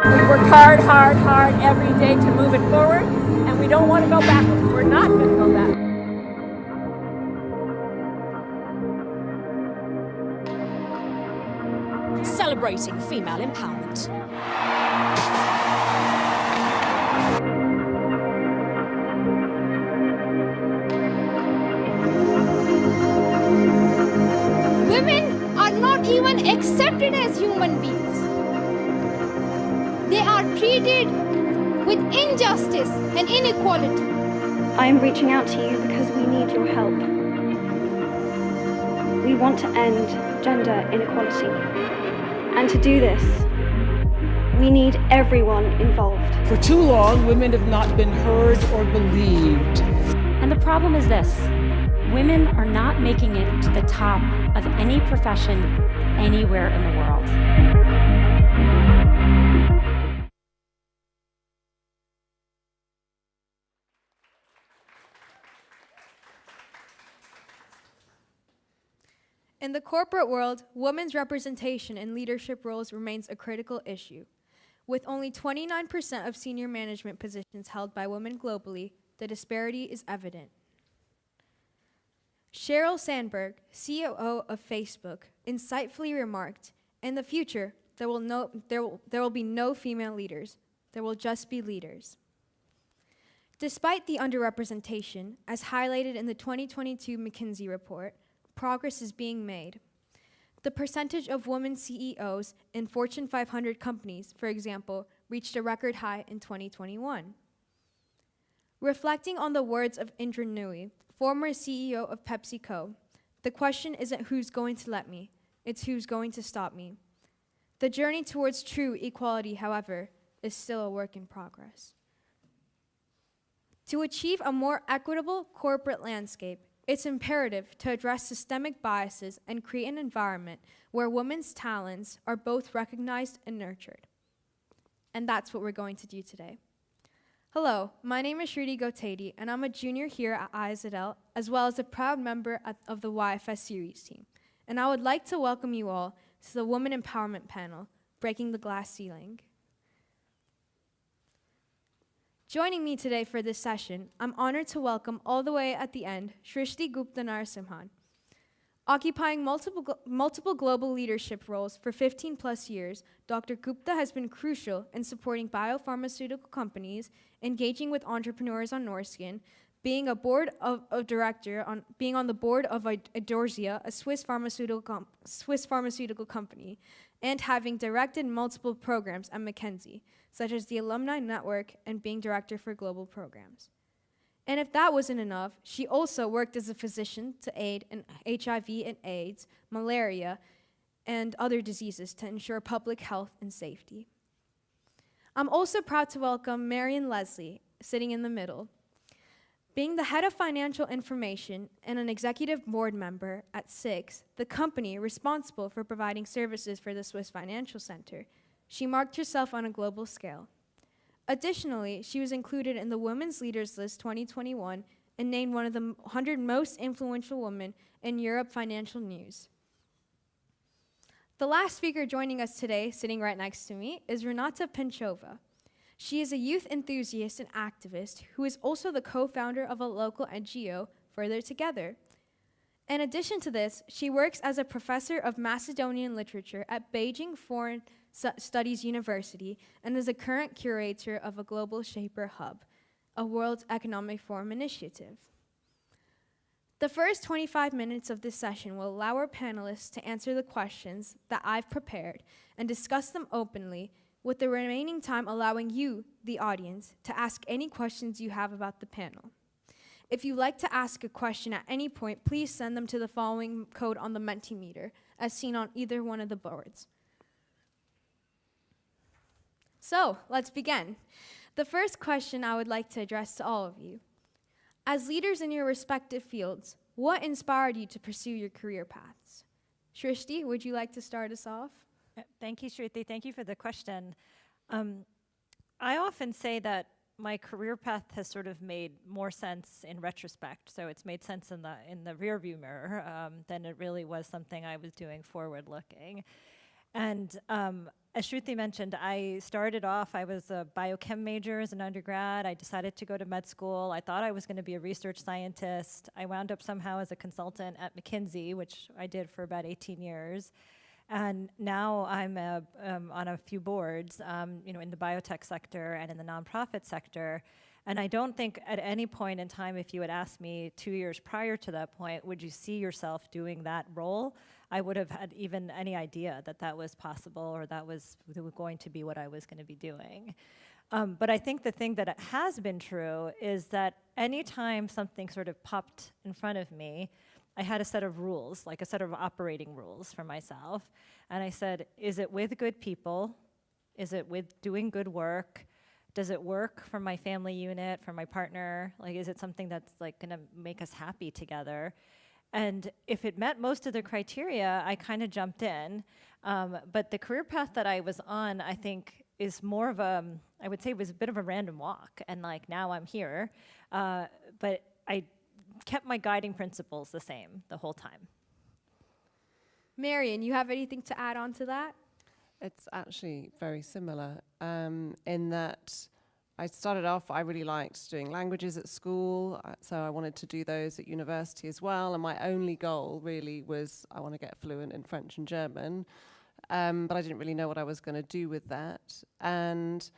We work hard, hard, hard every day to move it forward, and we don't want to go backwards. We're not going to go back. Celebrating female empowerment. Women are not even accepted as human beings. They are treated with injustice and inequality. I am reaching out to you because we need your help. We want to end gender inequality. And to do this, we need everyone involved. For too long, women have not been heard or believed. And the problem is this: women are not making it to the top of any profession anywhere in the world. In the corporate world, women's representation in leadership roles remains a critical issue. With only 29% of senior management positions held by women globally, the disparity is evident. Sheryl Sandberg, COO of Facebook, insightfully remarked, "In the future, there will be no female leaders. There will just be leaders." Despite the underrepresentation, as highlighted in the 2022 McKinsey report, progress is being made. The percentage of women CEOs in Fortune 500 companies, for example, reached a record high in 2021. Reflecting on the words of Indra Nooyi, former CEO of PepsiCo, the question isn't who's going to let me, it's who's going to stop me. The journey towards true equality, however, is still a work in progress. To achieve a more equitable corporate landscape, it's imperative to address systemic biases and create an environment where women's talents are both recognized and nurtured. And that's what we're going to do today. Hello, my name is Shruti Gotedi, and I'm a junior here at ISL, as well as a proud member of the YFS series team. And I would like to welcome you all to the Women Empowerment Panel, Breaking the Glass Ceiling. Joining me today for this session, I'm honored to welcome all the way at the end, Shrishti Gupta Narasimhan. Occupying multiple global leadership roles for 15 plus years, Dr. Gupta has been crucial in supporting biopharmaceutical companies, engaging with entrepreneurs on Norskin, being on the board of Idorsia, a Swiss pharmaceutical company, and having directed multiple programs at McKinsey, such as the Alumni Network and being director for global programs. And if that wasn't enough, she also worked as a physician to aid in HIV and AIDS, malaria, and other diseases to ensure public health and safety. I'm also proud to welcome Marion Leslie, sitting in the middle. Being the head of financial information and an executive board member at SIX, the company responsible for providing services for the Swiss Financial Center, she marked herself on a global scale. Additionally, she was included in the Women's Leaders List 2021 and named one of the 100 most influential women in Europe Financial News. The last speaker joining us today, sitting right next to me, is Renata Penchova. She is a youth enthusiast and activist who is also the co-founder of a local NGO, Further Together. In addition to this, she works as a professor of Macedonian literature at Beijing Foreign Studies University and is a current curator of a Global Shaper Hub, a World Economic Forum initiative. The first 25 minutes of this session will allow our panelists to answer the questions that I've prepared and discuss them openly, with the remaining time allowing you, the audience, to ask any questions you have about the panel. If you'd like to ask a question at any point, please send them to the following code on the Mentimeter, as seen on either one of the boards. So, let's begin. The first question I would like to address to all of you. As leaders in your respective fields, what inspired you to pursue your career paths? Shrishti, would you like to start us off? Thank you, Shruti. Thank you for the question. I often say that my career path has sort of made more sense in retrospect. So it's made sense in the rearview mirror than it really was something I was doing forward looking. And as Shruti mentioned, I started off, I was a biochem major as an undergrad. I decided to go to med school. I thought I was going to be a research scientist. I wound up somehow as a consultant at McKinsey, which I did for about 18 years. And now I'm on a few boards, in the biotech sector and in the nonprofit sector. And I don't think at any point in time, if you had asked me 2 years prior to that point, would you see yourself doing that role? I would have had even any idea that that was possible or that was going to be what I was going to be doing. But I think the thing that has been true is that anytime something sort of popped in front of me, I had a set of rules, like a set of operating rules for myself. And I said, is it with good people? Is it with doing good work? Does it work for my family unit, for my partner? Like, is it something that's like gonna make us happy together? And if it met most of the criteria, I kind of jumped in. But the career path that I was on, I think, is more of a, I would say, was a bit of a random walk. And like now I'm here, but I kept my guiding principles the same the whole time. Marion, you have anything to add on to that? It's actually very similar in that I started off, I really liked doing languages at school, so I wanted to do those at university as well, and my only goal really was I want to get fluent in French and German, but I didn't really know what I was going to do with that. And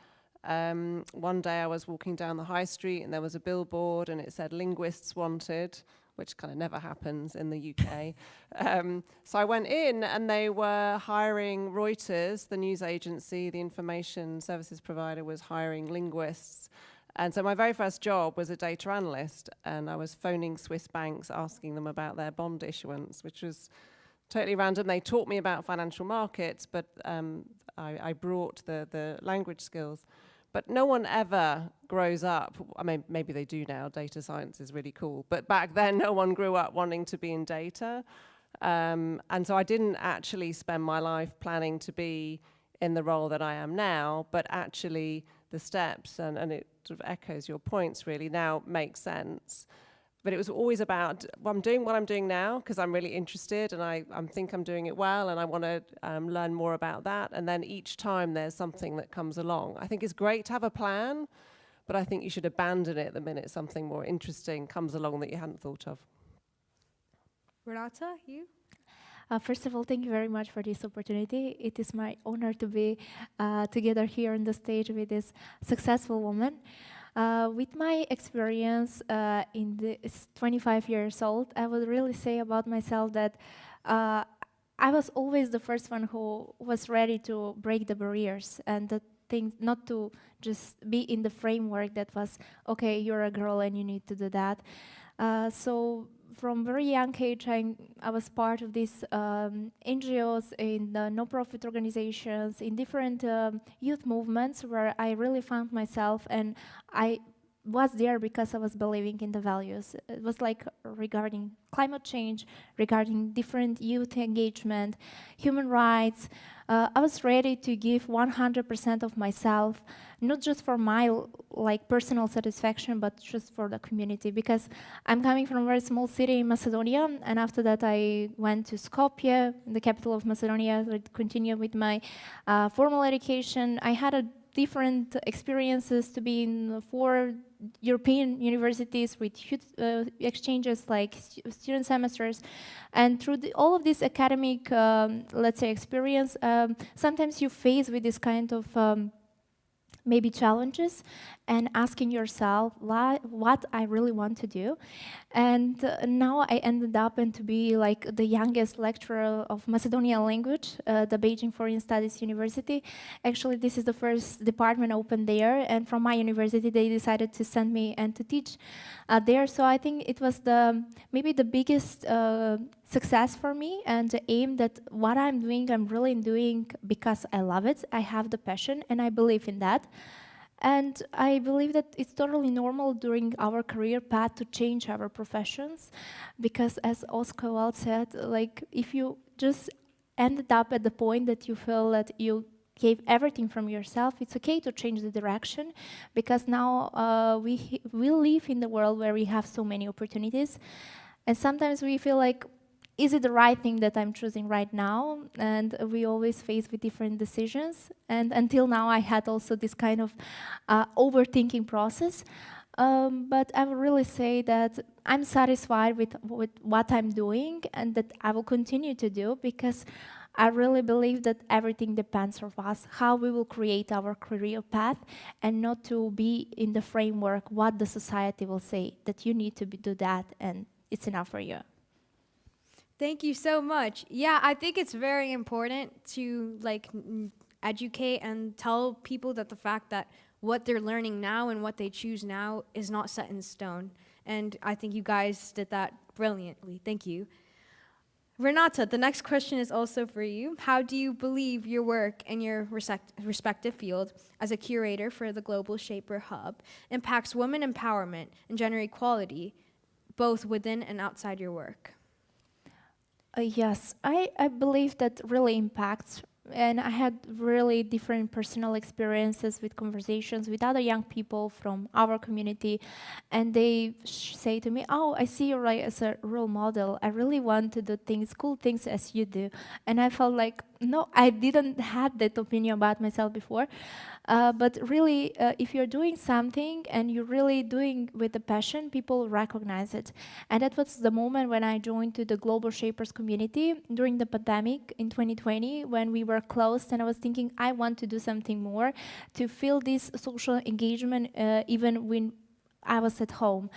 one day I was walking down the high street and there was a billboard and it said linguists wanted, which kind of never happens in the UK. So I went in and they were hiring Reuters, the news agency, the information services provider was hiring linguists. And so my very first job was a data analyst, and I was phoning Swiss banks asking them about their bond issuance, which was totally random. They taught me about financial markets, but I brought the language skills. But no one ever grows up, I mean, maybe they do now, data science is really cool, but back then no one grew up wanting to be in data. And so I didn't actually spend my life planning to be in the role that I am now, but actually the steps, and it sort of echoes your points really, now make sense. But it was always about, well, I'm doing what I'm doing now because I'm really interested and I think I'm doing it well and I want to learn more about that. And then each time there's something that comes along. I think it's great to have a plan, but I think you should abandon it the minute something more interesting comes along that you hadn't thought of. Renata, you? First of all, thank you very much for this opportunity. It is my honor to be together here on the stage with this successful woman. With my experience in the 25 years old, I would really say about myself that I was always the first one who was ready to break the barriers and the things, not to just be in the framework that was, okay, you're a girl and you need to do that. So from very young age, I was part of these NGOs, in non-profit organizations, in different youth movements where I really found myself, and I was there because I was believing in the values. It was like regarding climate change, regarding different youth engagement, human rights. I was ready to give 100% of myself, not just for my personal satisfaction, but just for the community. Because I'm coming from a very small city in Macedonia, and after that I went to Skopje, the capital of Macedonia, to continue with my formal education. I had different experiences to be in 4 European universities with huge exchanges like student semesters. And through all of this academic, let's say, experience, sometimes you face with this kind of maybe challenges and asking yourself what I really want to do. And now I ended up to be like the youngest lecturer of Macedonian language, the Beijing Foreign Studies University. Actually, this is the first department opened there, and from my university they decided to send me and to teach there. So I think it was maybe the biggest success for me, and the aim that what I'm really doing because I love it, I have the passion, and I believe in that. And I believe that it's totally normal during our career path to change our professions, because as Oscar Wilde said, like if you just ended up at the point that you feel that you gave everything from yourself, it's okay to change the direction, because now we live in the world where we have so many opportunities, and sometimes we feel like is it the right thing that I'm choosing right now? And we always face with different decisions. And until now, I had also this kind of overthinking process. But I would really say that I'm satisfied with what I'm doing and that I will continue to do, because I really believe that everything depends on us, how we will create our career path, and not to be in the framework what the society will say, that you need to do that and it's enough for you. Thank you so much. Yeah, I think it's very important to educate and tell people that the fact that what they're learning now and what they choose now is not set in stone. And I think you guys did that brilliantly. Thank you. Renata, the next question is also for you. How do you believe your work in your respective field as a curator for the Global Shaper Hub impacts women empowerment and gender equality, both within and outside your work? Yes, I believe that really impacts. And I had really different personal experiences with conversations with other young people from our community. And they say to me, oh, I see you as a role model. I really want to do cool things as you do. And I felt like, no, I didn't have that opinion about myself before. But really, if you're doing something and you're really doing with a passion, people recognize it. And that was the moment when I joined to the Global Shapers community during the pandemic in 2020, when we were closed, and I was thinking, I want to do something more to feel this social engagement even when I was at home.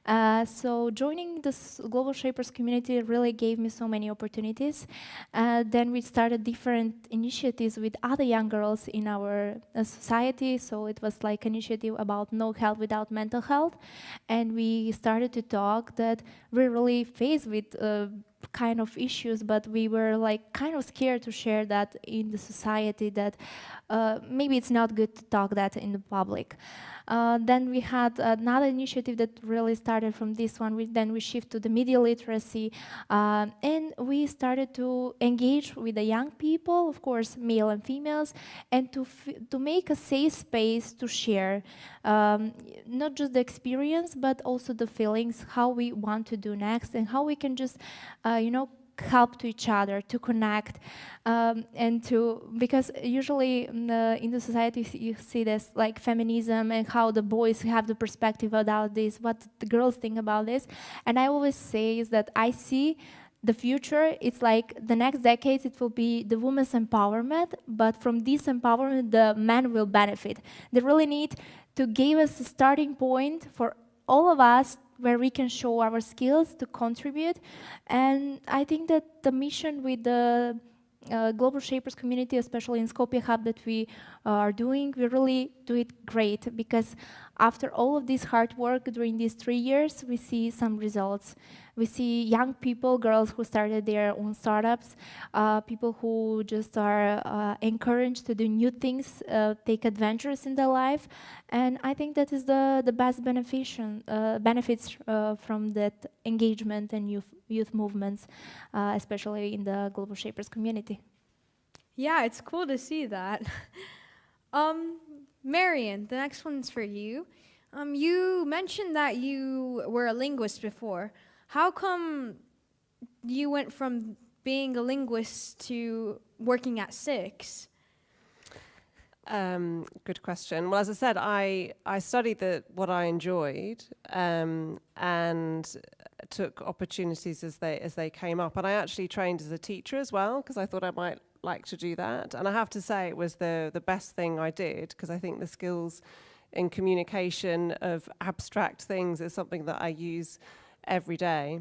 So joining this Global Shapers community really gave me so many opportunities. Then we started different initiatives with other young girls in our society. So it was like an initiative about no health without mental health. And we started to talk that we're really faced with kind of issues, but we were like kind of scared to share that in the society, that maybe it's not good to talk that in the public. Then we had another initiative that really started from this one. Then we shifted to the media literacy, and we started to engage with the young people, of course, male and females, and to make a safe space to share not just the experience, but also the feelings, how we want to do next, and how we can just, help to each other, to connect, because usually in the society you see this like feminism and how the boys have the perspective about this, what the girls think about this. And I always say is that I see the future, it's like the next decades, it will be the women's empowerment, but from this empowerment, the men will benefit. They really need to give us a starting point for all of us where we can show our skills to contribute. And I think that the mission with the Global Shapers community, especially in Skopje Hub that we are doing, we really do it great, because after all of this hard work during these 3 years, we see some results. We see young people, girls who started their own startups, people who just are encouraged to do new things, take adventures in their life. And I think that is the best benefits from that engagement and youth movements, especially in the Global Shapers community. Yeah, it's cool to see that. Marian, the next one's for you. You mentioned that you were a linguist before. How come you went from being a linguist to working at SIX? Good question. Well, as I said, I studied what I enjoyed and took opportunities as they came up. And I actually trained as a teacher as well, because I thought I might like to do that. And I have to say it was the best thing I did, because I think the skills in communication of abstract things is something that I use every day.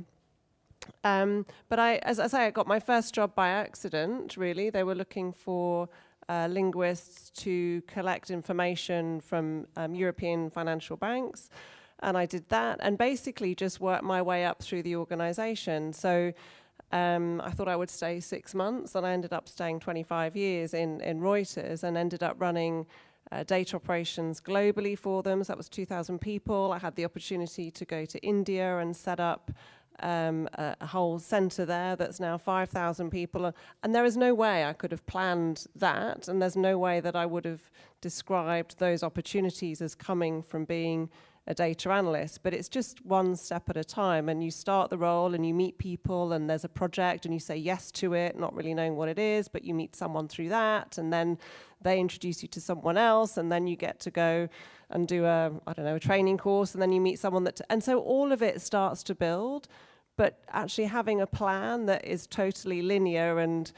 But as I say, I got my first job by accident, really. They were looking for linguists to collect information from European financial banks. And I did that and basically just worked my way up through the organization. So I thought I would stay 6 months, and I ended up staying 25 years in Reuters, and ended up running data operations globally for them. So that was 2,000 people. I had the opportunity to go to India and set up a whole center there that's now 5,000 people. And there is no way I could have planned that, and there's no way that I would have described those opportunities as coming from being a data analyst, but it's just one step at a time, and you start the role and you meet people and there's a project and you say yes to it, not really knowing what it is, but you meet someone through that, and then they introduce you to someone else, and then you get to go and do a training course, and then you meet someone and so all of it starts to build. But actually having a plan that is totally linear and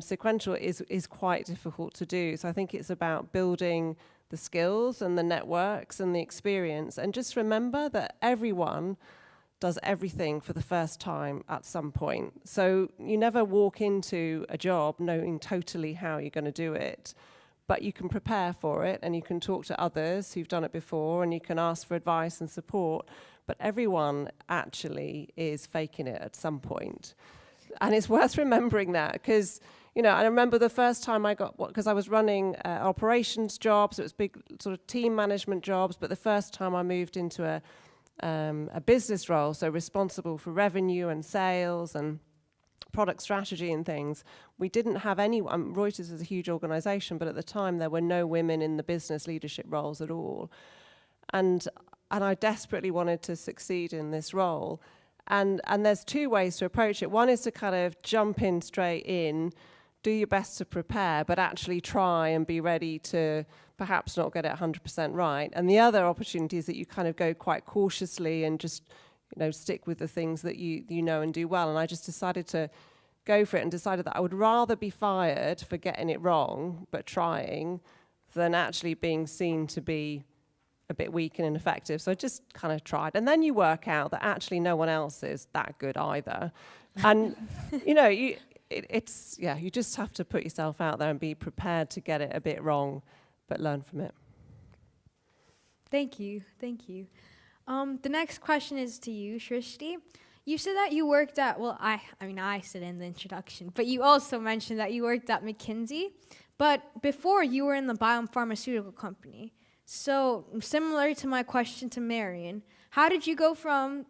sequential is quite difficult to do. So I think it's about building the skills and the networks and the experience. And just remember that everyone does everything for the first time at some point. So you never walk into a job knowing totally how you're going to do it. But you can prepare for it, and you can talk to others who've done it before, and you can ask for advice and support. But everyone actually is faking it at some point. And it's worth remembering that, because, I remember the first time I got, because I was running operations jobs, it was big sort of team management jobs, but the first time I moved into a business role, so responsible for revenue and sales and product strategy and things, we didn't have anyone. Reuters is a huge organization, but at the time there were no women in the business leadership roles at all. And I desperately wanted to succeed in this role. And there's two ways to approach it. One is to kind of jump in straight in, do your best to prepare, but actually try and be ready to perhaps not get it 100% right. And the other opportunity is that you kind of go quite cautiously and just, stick with the things that you know and do well. And I just decided to go for it, and decided that I would rather be fired for getting it wrong, but trying, than actually being seen to be a bit weak and ineffective. So I just kind of tried. And then you work out that actually no one else is that good either. And, you just have to put yourself out there and be prepared to get it a bit wrong, but learn from it. Thank you. The next question is to you, Shrishti. You said that you worked at, I said in the introduction, but you also mentioned that you worked at McKinsey, but before you were in the biopharmaceutical company. So similar to my question to Marion, how did you go from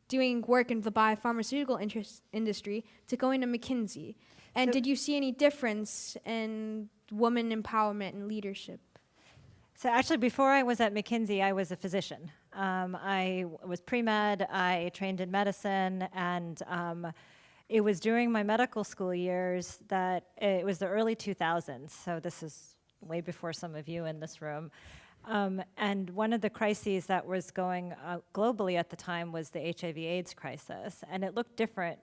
doing work in the biopharmaceutical industry to going to McKinsey? And did you see any difference in women empowerment and leadership? So actually, before I was at McKinsey, I was a physician. I was pre-med, I trained in medicine, and it was during my medical school years that it was the early 2000s, so this is way before some of you in this room. And one of the crises that was going globally at the time was the HIV/AIDS crisis, and it looked different,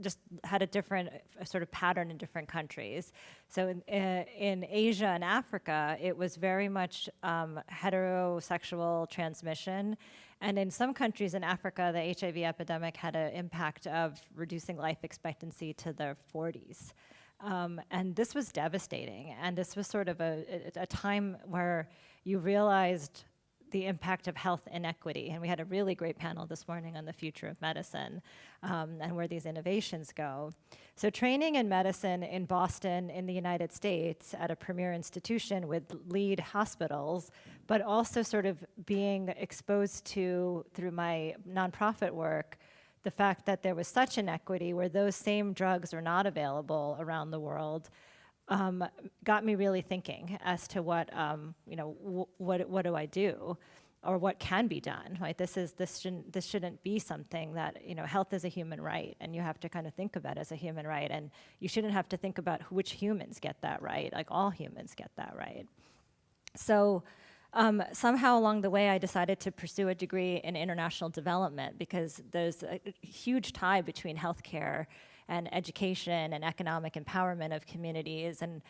just had a different sort of pattern in different countries. So in Asia and Africa, it was very much heterosexual transmission, and in some countries in Africa, the HIV epidemic had an impact of reducing life expectancy to their 40s. And this was devastating, and this was sort of a time where you realized the impact of health inequity. And we had a really great panel this morning on the future of medicine and where these innovations go. So training in medicine in Boston in the United States at a premier institution with lead hospitals, but also sort of being exposed to, through my nonprofit work, the fact that there was such inequity where those same drugs are not available around the world got me really thinking as to what do I do, or what can be done, right? This shouldn't be something that, health is a human right, and you have to kind of think of it as a human right, and you shouldn't have to think about which humans get that right, like all humans get that right. So somehow along the way, I decided to pursue a degree in international development because there's a huge tie between healthcare and education and economic empowerment of communities, and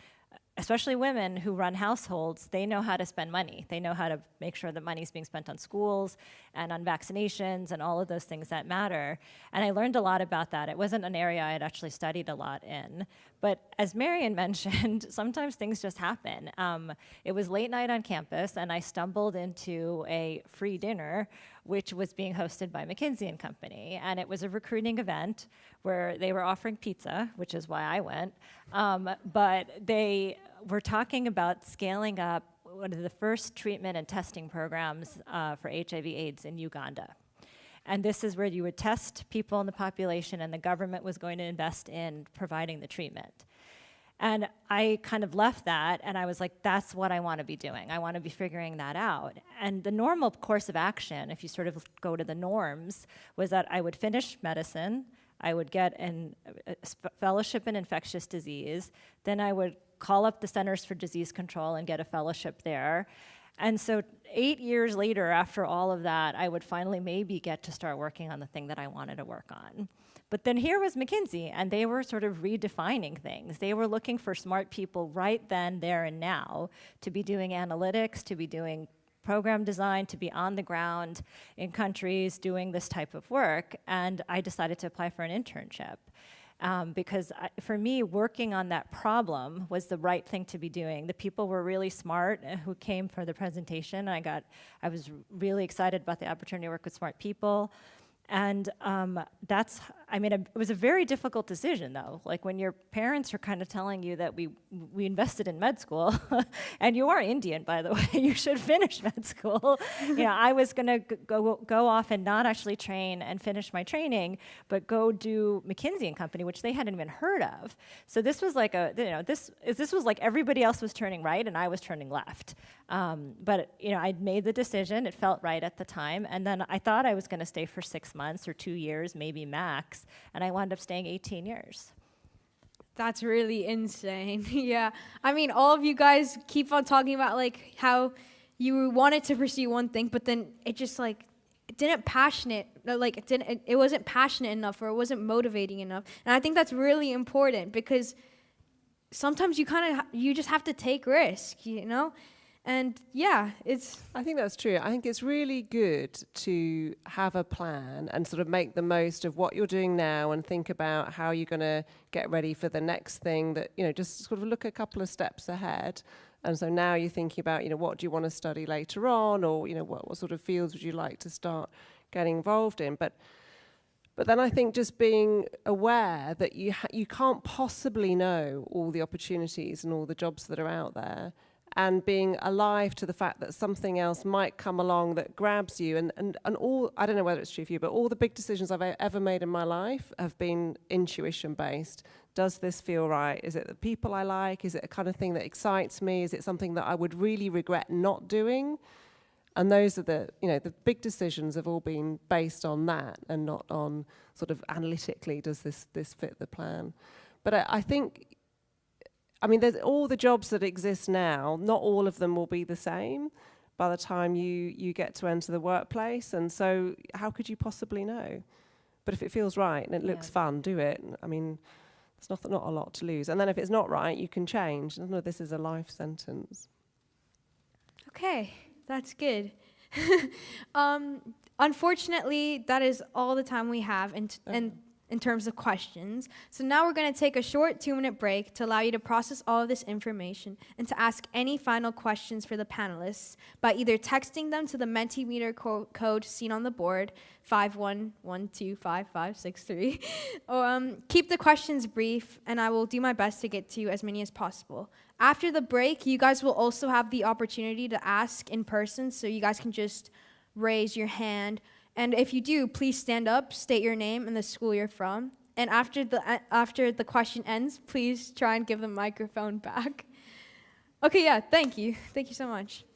especially women who run households. They know how to spend money. They know how to make sure that money's being spent on schools and on vaccinations and all of those things that matter. And I learned a lot about that. It wasn't an area I had actually studied a lot in. But as Marion mentioned, sometimes things just happen. It was late night on campus, and I stumbled into a free dinner which was being hosted by McKinsey and Company. And it was a recruiting event where they were offering pizza, which is why I went. But they were talking about scaling up one of the first treatment and testing programs for HIV/AIDS in Uganda. And this is where you would test people in the population, and the government was going to invest in providing the treatment. And I kind of left that, and I was like, that's what I want to be doing. I want to be figuring that out. And the normal course of action, if you sort of go to the norms, was that I would finish medicine, I would get a fellowship in infectious disease, then I would call up the Centers for Disease Control and get a fellowship there. And so 8 years later, after all of that, I would finally maybe get to start working on the thing that I wanted to work on. But then here was McKinsey, and they were sort of redefining things. They were looking for smart people right then, there, and now to be doing analytics, to be doing program design, to be on the ground in countries doing this type of work. And I decided to apply for an internship. Because for me, working on that problem was the right thing to be doing. The people were really smart who came for the presentation. I was really excited about the opportunity to work with smart people. And it was a very difficult decision, though. Like when your parents are kind of telling you that we invested in med school, and you are Indian, by the way, you should finish med school. I was going to go off and not actually train and finish my training, but go do McKinsey and Company, which they hadn't even heard of. So this was like this was like everybody else was turning right, and I was turning left. But I'd made the decision; it felt right at the time, and then I thought I was going to stay for 6 months or 2 years, maybe max, and I wound up staying 18 years. That's really insane. Yeah. I mean, all of you guys keep on talking about like how you wanted to pursue one thing, but then it just like it wasn't passionate enough, or it wasn't motivating enough. And I think that's really important, because sometimes you just have to take risk, And yeah, I think that's true. I think it's really good to have a plan and sort of make the most of what you're doing now and think about how you're going to get ready for the next thing that, just sort of look a couple of steps ahead. And so now you're thinking about, what do you want to study later on, or, what sort of fields would you like to start getting involved in? But then I think just being aware that you can't possibly know all the opportunities and all the jobs that are out there, and being alive to the fact that something else might come along that grabs you. And all, I don't know whether it's true for you, but all the big decisions I've ever made in my life have been intuition-based. Does this feel right? Is it the people I like? Is it a kind of thing that excites me? Is it something that I would really regret not doing? And those are the big decisions have all been based on that, and not on sort of analytically, does this fit the plan? But I think, there's all the jobs that exist now, not all of them will be the same by the time you get to enter the workplace. And so how could you possibly know? But if it feels right and it looks fun, do it. There's not a lot to lose. And then if it's not right, you can change. No, this is a life sentence. Okay, that's good. Unfortunately, that is all the time we have in terms of questions. So now we're going to take a short 2-minute break to allow you to process all of this information and to ask any final questions for the panelists by either texting them to the Mentimeter code seen on the board, 51125563, or keep the questions brief, and I will do my best to get to as many as possible. After the break, you guys will also have the opportunity to ask in person, so you guys can just raise your hand. And if you do, please stand up, state your name and the school you're from. And after the question ends, please try and give the microphone back. Okay, yeah, thank you. Thank you so much.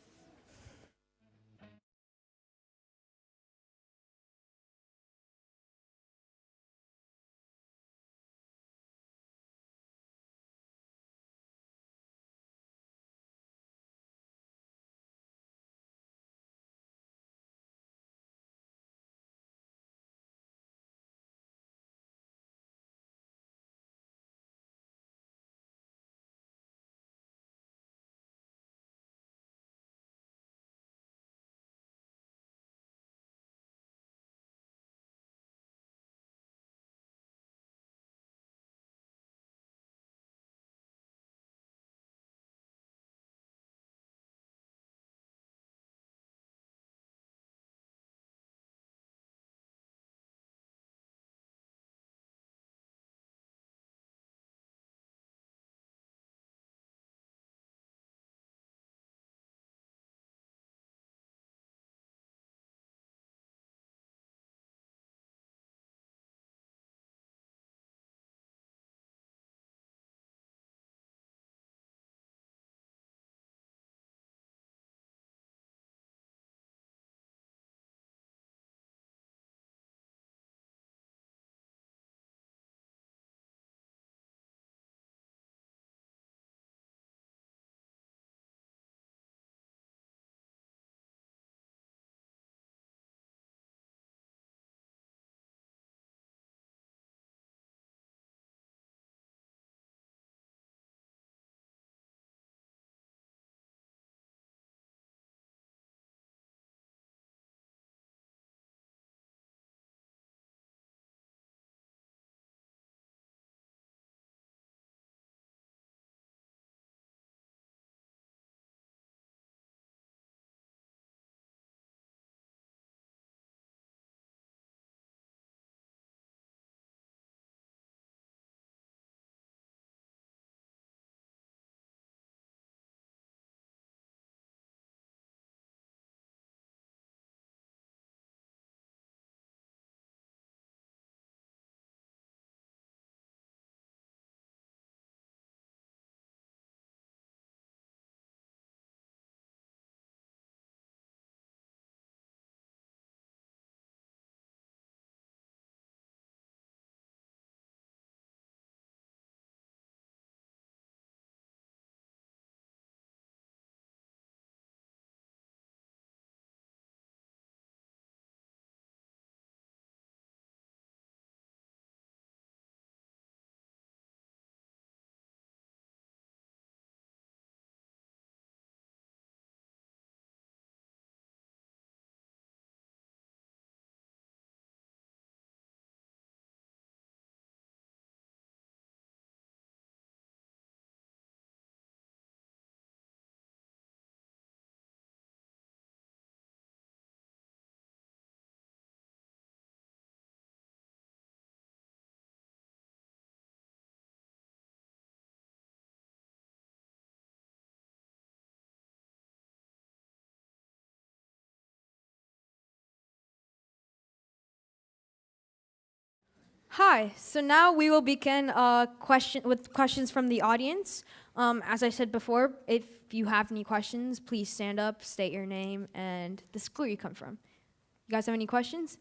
Hi. So now we will begin with questions from the audience. As I said before, if you have any questions, please stand up, state your name, and the school you come from. You guys have any questions?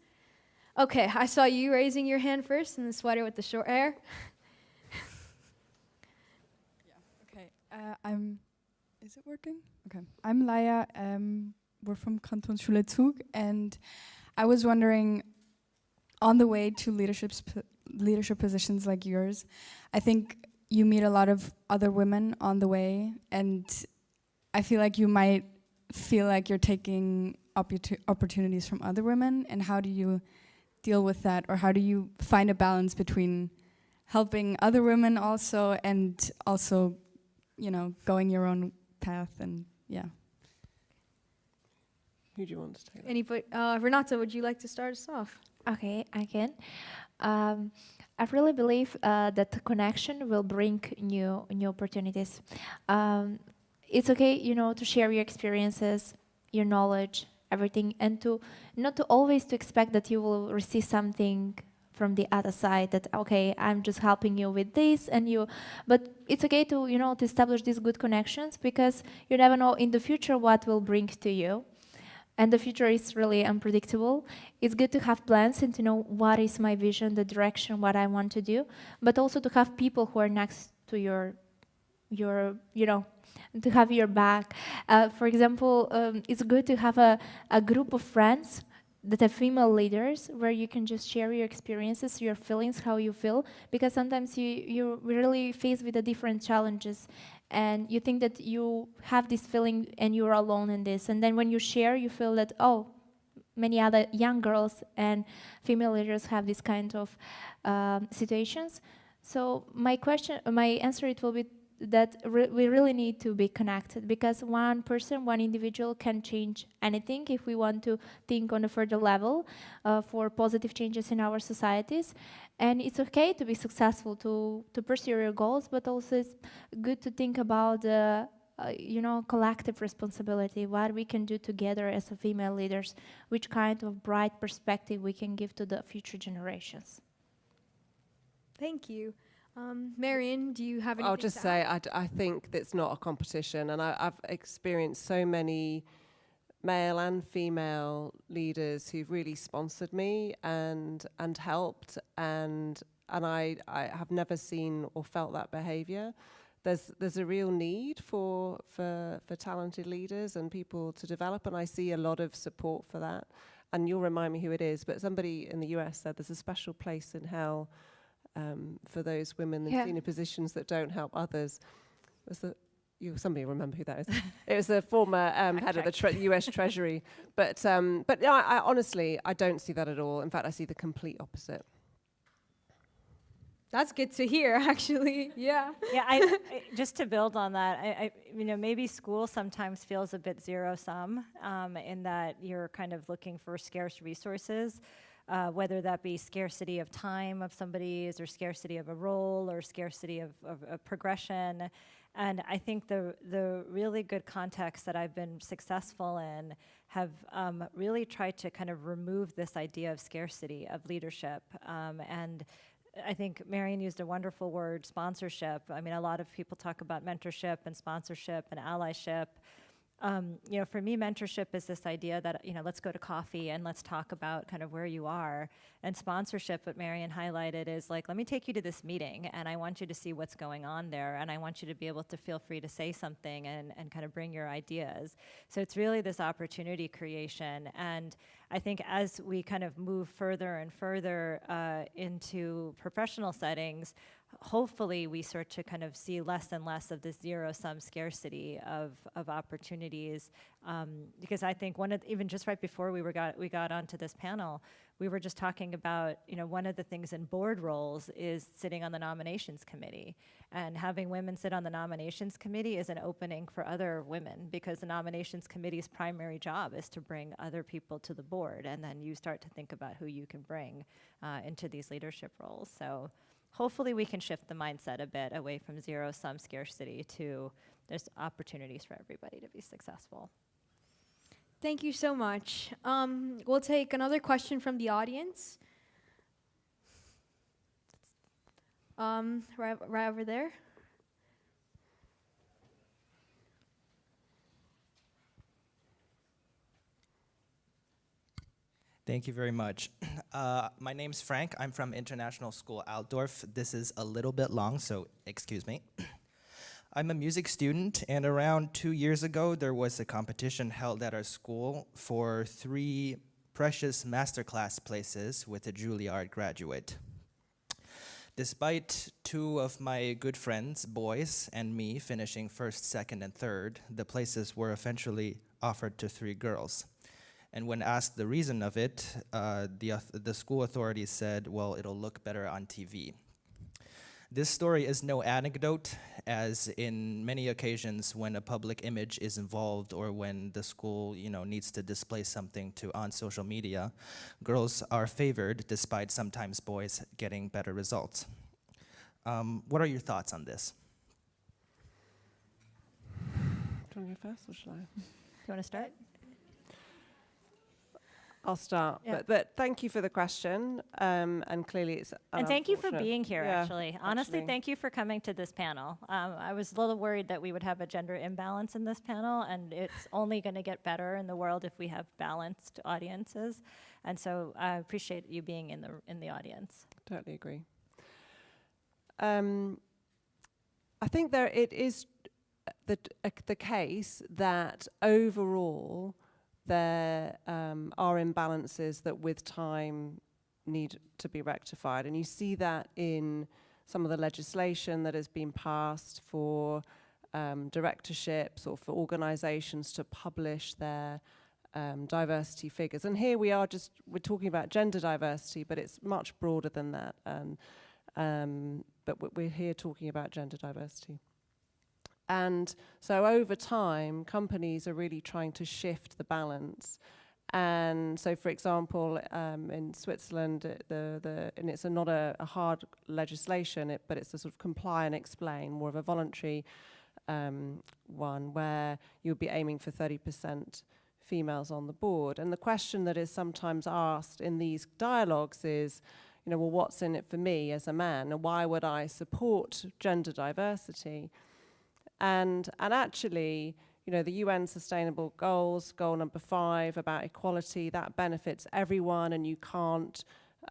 Okay, I saw you raising your hand first in the sweater with the short hair. Okay, is it working? Okay, I'm Laia. We're from Kantonsschule Zug, and I was wondering, on the way to leadership positions like yours, I think you meet a lot of other women on the way, and I feel like you might feel like you're taking opportunities from other women, and how do you deal with that, or how do you find a balance between helping other women also and also, you know, going your own path? And yeah. Who do you want to take that? Anybody? Renata, would you like to start us off? Okay, I can. I really believe that the connection will bring new opportunities. It's okay, you know, to share your experiences, your knowledge, everything, and to not to always to expect that you will receive something from the other side. That okay, I'm just helping you with this, and you. But it's okay to, you know, to establish these good connections, because you never know in the future what will bring to you. And the future is really unpredictable. It's good to have plans and to know what is my vision, the direction, what I want to do, but also to have people who are next to your you know, to have your back. For example, it's good to have a group of friends that are female leaders, where you can just share your experiences, your feelings, how you feel, because sometimes you're really faced with the different challenges, and you think that you have this feeling and you're alone in this, and then when you share, you feel that, oh, many other young girls and female leaders have this kind of situations. So my answer, it will be that we really need to be connected, because one person, one individual can change anything if we want to think on a further level for positive changes in our societies. And it's okay to be successful, to pursue your goals, but also it's good to think about you know, collective responsibility, what we can do together as a female leaders, which kind of bright perspective we can give to the future generations. Thank you. Marion, do you have anything I'll just say, I think it's not a competition, and I've experienced so many male and female leaders who've really sponsored me and helped, and I have never seen or felt that behaviour. There's a real need for talented leaders and people to develop, and I see a lot of support for that. And you'll remind me who it is, but somebody in the US said there's a special place in hell for those women in senior positions that don't help others. Somebody remember who that is? It was the former head of the US Treasury. But no, I honestly, I don't see that at all. In fact, I see the complete opposite. That's good to hear, actually. Yeah. Yeah. I just to build on that, I you know, maybe school sometimes feels a bit zero-sum in that you're kind of looking for scarce resources. Whether that be scarcity of time of somebody's, or scarcity of a role, or scarcity of progression. And I think the really good contexts that I've been successful in have really tried to kind of remove this idea of scarcity of leadership. And I think Marion used a wonderful word, sponsorship. I mean, a lot of people talk about mentorship and sponsorship and allyship. You know, for me, mentorship is this idea that, you know, let's go to coffee and let's talk about kind of where you are. And sponsorship, what Marion highlighted, is like, let me take you to this meeting, and I want you to see what's going on there, and I want you to be able to feel free to say something and kind of bring your ideas. So it's really this opportunity creation. And I think as we kind of move further and further into professional settings, hopefully we start to kind of see less and less of this zero-sum scarcity of opportunities, because I think even just right before we got onto this panel, we were just talking about, you know, one of the things in board roles is sitting on the nominations committee, and having women sit on the nominations committee is an opening for other women, because the nominations committee's primary job is to bring other people to the board, and then you start to think about who you can bring into these leadership roles. So hopefully we can shift the mindset a bit away from zero-sum scarcity to there's opportunities for everybody to be successful. Thank you so much. We'll take another question from the audience. Right over there. Thank you very much. My name's Frank. I'm from International School Altdorf. This is a little bit long, so excuse me. I'm a music student, and around 2 years ago, there was a competition held at our school for 3 precious masterclass places with a Juilliard graduate. Despite 2 of my good friends, boys, and me finishing first, second, and third, the places were eventually offered to 3 girls. And when asked the reason of it, the school authorities said, well, it'll look better on TV. This story is no anecdote, as in many occasions when a public image is involved or when the school, needs to display something on social media, girls are favored despite sometimes boys getting better results. What are your thoughts on this? Do you want to go first or shall I? Do you want to start? I'll start, Yeah. but thank you for the question, and clearly it's And thank you for unfortunate. being here, Yeah, actually. Honestly, thank you for coming to this panel. I was a little worried that we would have a gender imbalance in this panel, and it's only going to get better in the world if we have balanced audiences. And so I appreciate you being in the audience. Totally agree. I think it is the case that overall there are imbalances that with time need to be rectified. And you see that in some of the legislation that has been passed for directorships or for organizations to publish their diversity figures. And here we're talking about gender diversity, but it's much broader than that. But we're here talking about gender diversity. And so over time, companies are really trying to shift the balance. And so, for example, in Switzerland, and it's not a hard legislation, but it's a sort of comply and explain, more of a voluntary one, where you'll be aiming for 30% females on the board. And the question that is sometimes asked in these dialogues is, well, what's in it for me as a man? And why would I support gender diversity? And actually, the UN Sustainable Goals, goal number 5 about equality, that benefits everyone, and you can't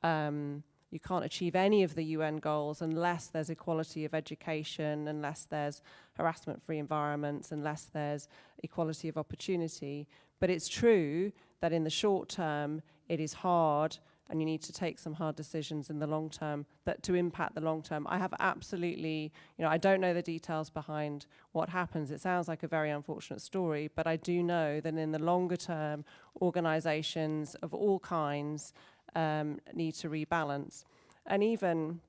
achieve any of the UN goals unless there's equality of education, unless there's harassment-free environments, unless there's equality of opportunity. But it's true that in the short term, it is hard, and you need to take some hard decisions in the long term to impact the long term. I have absolutely, I don't know the details behind what happens. It sounds like a very unfortunate story, but I do know that in the longer term, organizations of all kinds need to rebalance. And even,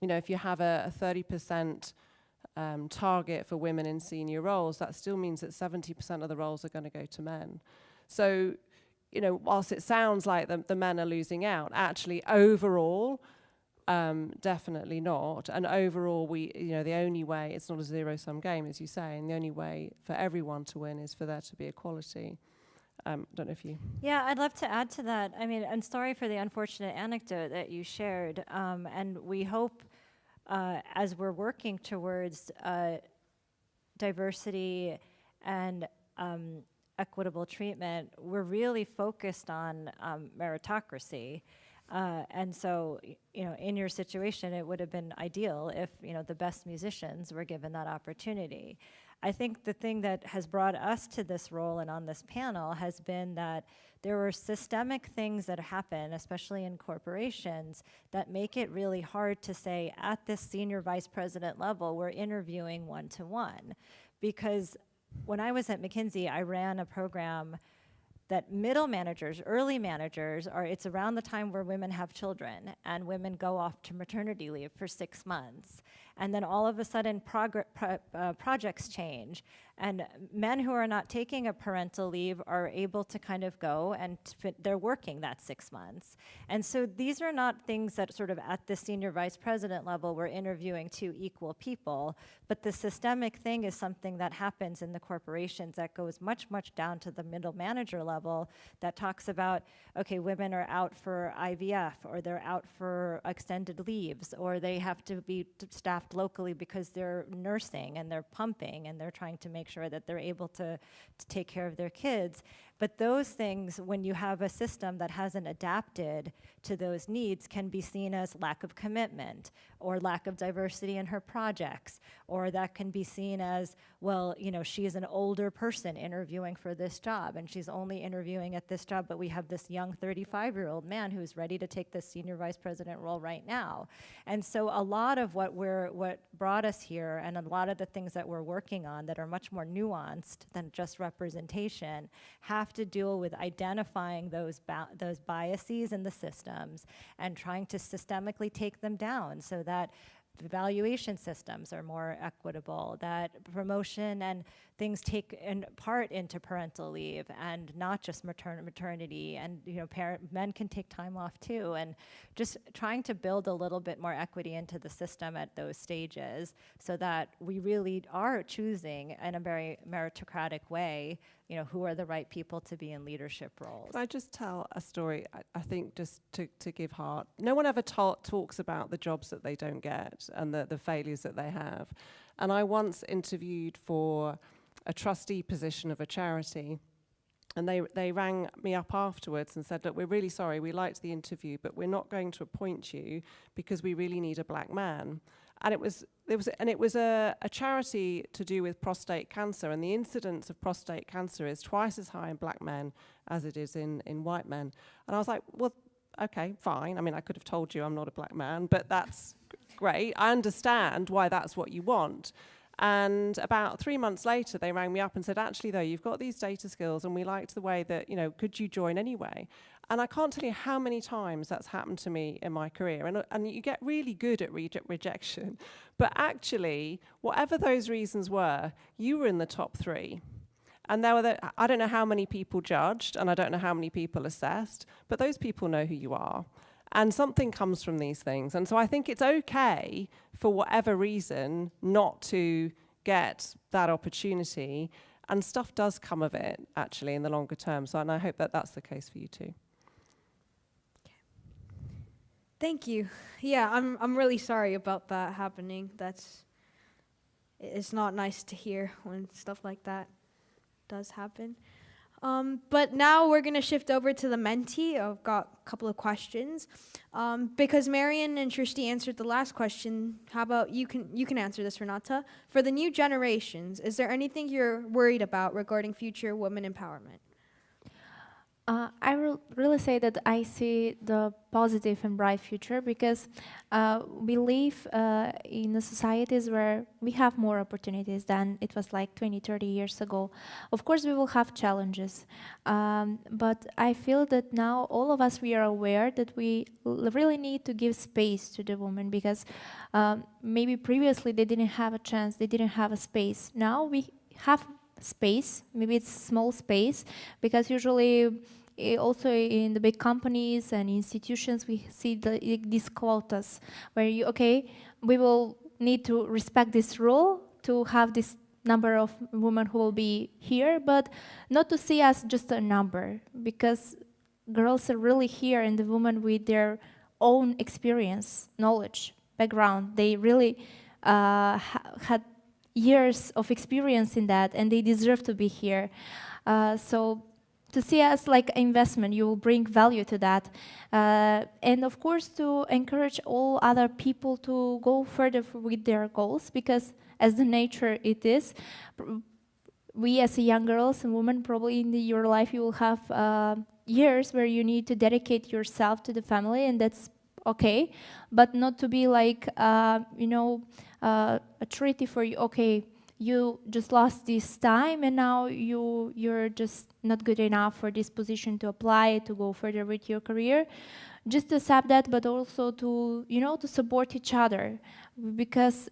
if you have a 30% target for women in senior roles, that still means that 70% of the roles are going to go to men. So, whilst it sounds like the men are losing out, actually overall, definitely not. And overall, the only way, it's not a zero-sum game, as you say, and the only way for everyone to win is for there to be equality. Don't know if you... Yeah, I'd love to add to that. I mean, and sorry for the unfortunate anecdote that you shared. And we hope, as we're working towards diversity and equitable treatment, we're really focused on meritocracy. And so, in your situation, it would have been ideal if, the best musicians were given that opportunity. I think the thing that has brought us to this role and on this panel has been that there were systemic things that happen, especially in corporations, that make it really hard to say at this senior vice president level, we're interviewing one-to-one. Because when I was at McKinsey, I ran a program that middle managers, early managers, it's around the time where women have children and women go off to maternity leave for 6 months. and then all of a sudden projects change. And men who are not taking a parental leave are able to kind of go and they're working that 6 months. And so these are not things that sort of at the senior vice president level we're interviewing two equal people, but the systemic thing is something that happens in the corporations that goes much, much down to the middle manager level that talks about, okay, women are out for IVF, or they're out for extended leaves, or they have to be staffed locally because they're nursing and they're pumping and they're trying to make sure that they're able to take care of their kids. But those things, when you have a system that hasn't adapted to those needs, can be seen as lack of commitment or lack of diversity in her projects, or that can be seen as, well, you know, she is an older person interviewing for this job and she's only interviewing at this job, but we have this young 35-year-old man who's ready to take the senior vice president role right now. And so a lot of what brought us here, and a lot of the things that we're working on that are much more nuanced than just representation, have to deal with identifying those biases in the systems and trying to systemically take them down so that evaluation systems are more equitable, that promotion and things take in part into parental leave and not just maternity, and you know, men can take time off too, and just trying to build a little bit more equity into the system at those stages so that we really are choosing in a very meritocratic way, you know, who are the right people to be in leadership roles. Can I just tell a story, I think, just to give heart? No one ever talks about the jobs that they don't get and the failures that they have. And I once interviewed for a trustee position of a charity, and they rang me up afterwards and said, look, we're really sorry, we liked the interview, but we're not going to appoint you because we really need a black man. And it was a charity to do with prostate cancer, and the incidence of prostate cancer is twice as high in black men as it is in white men. And I was like, well, okay, fine. I mean, I could have told you I'm not a black man, but that's great. I understand why that's what you want. And about 3 months later, they rang me up and said, actually, though, you've got these data skills and we liked the way that, you know, could you join anyway? And I can't tell you how many times that's happened to me in my career. And you get really good at rejection. But actually, whatever those reasons were, you were in the top 3. And there were I don't know how many people judged, and I don't know how many people assessed, but those people know who you are. And something comes from these things. And so I think it's okay, for whatever reason, not to get that opportunity. And stuff does come of it, actually, in the longer term. So, and I hope that that's the case for you too. Thank you. Yeah, I'm really sorry about that happening. It's not nice to hear when stuff like that does happen. But now we're going to shift over to the mentee. I've got a couple of questions. Because Marian and Trishti answered the last question, how about you can answer this, Renata. For the new generations, is there anything you're worried about regarding future women empowerment? I will really say that I see the positive and bright future because we live in a societies where we have more opportunities than it was like 20, 30 years ago. Of course, we will have challenges, but I feel that now all of us, we are aware that we really need to give space to the women because maybe previously they didn't have a chance, they didn't have a space. Now we have space, maybe it's small space, because usually also in the big companies and institutions we see these quotas where we will need to respect this rule to have this number of women who will be here, but not to see us just a number, because girls are really here and the women with their own experience, knowledge, background, they really had years of experience in that, and they deserve to be here. So to see us like investment, you will bring value to that. And of course, to encourage all other people to go further with their goals, because as the nature it is, we as young girls and women, probably in your life, you will have years where you need to dedicate yourself to the family, and that's okay, but not to be like, a treaty for you, okay, you just lost this time and now you're just not good enough for this position to apply, to go further with your career. just accept that, but also to, to support each other, because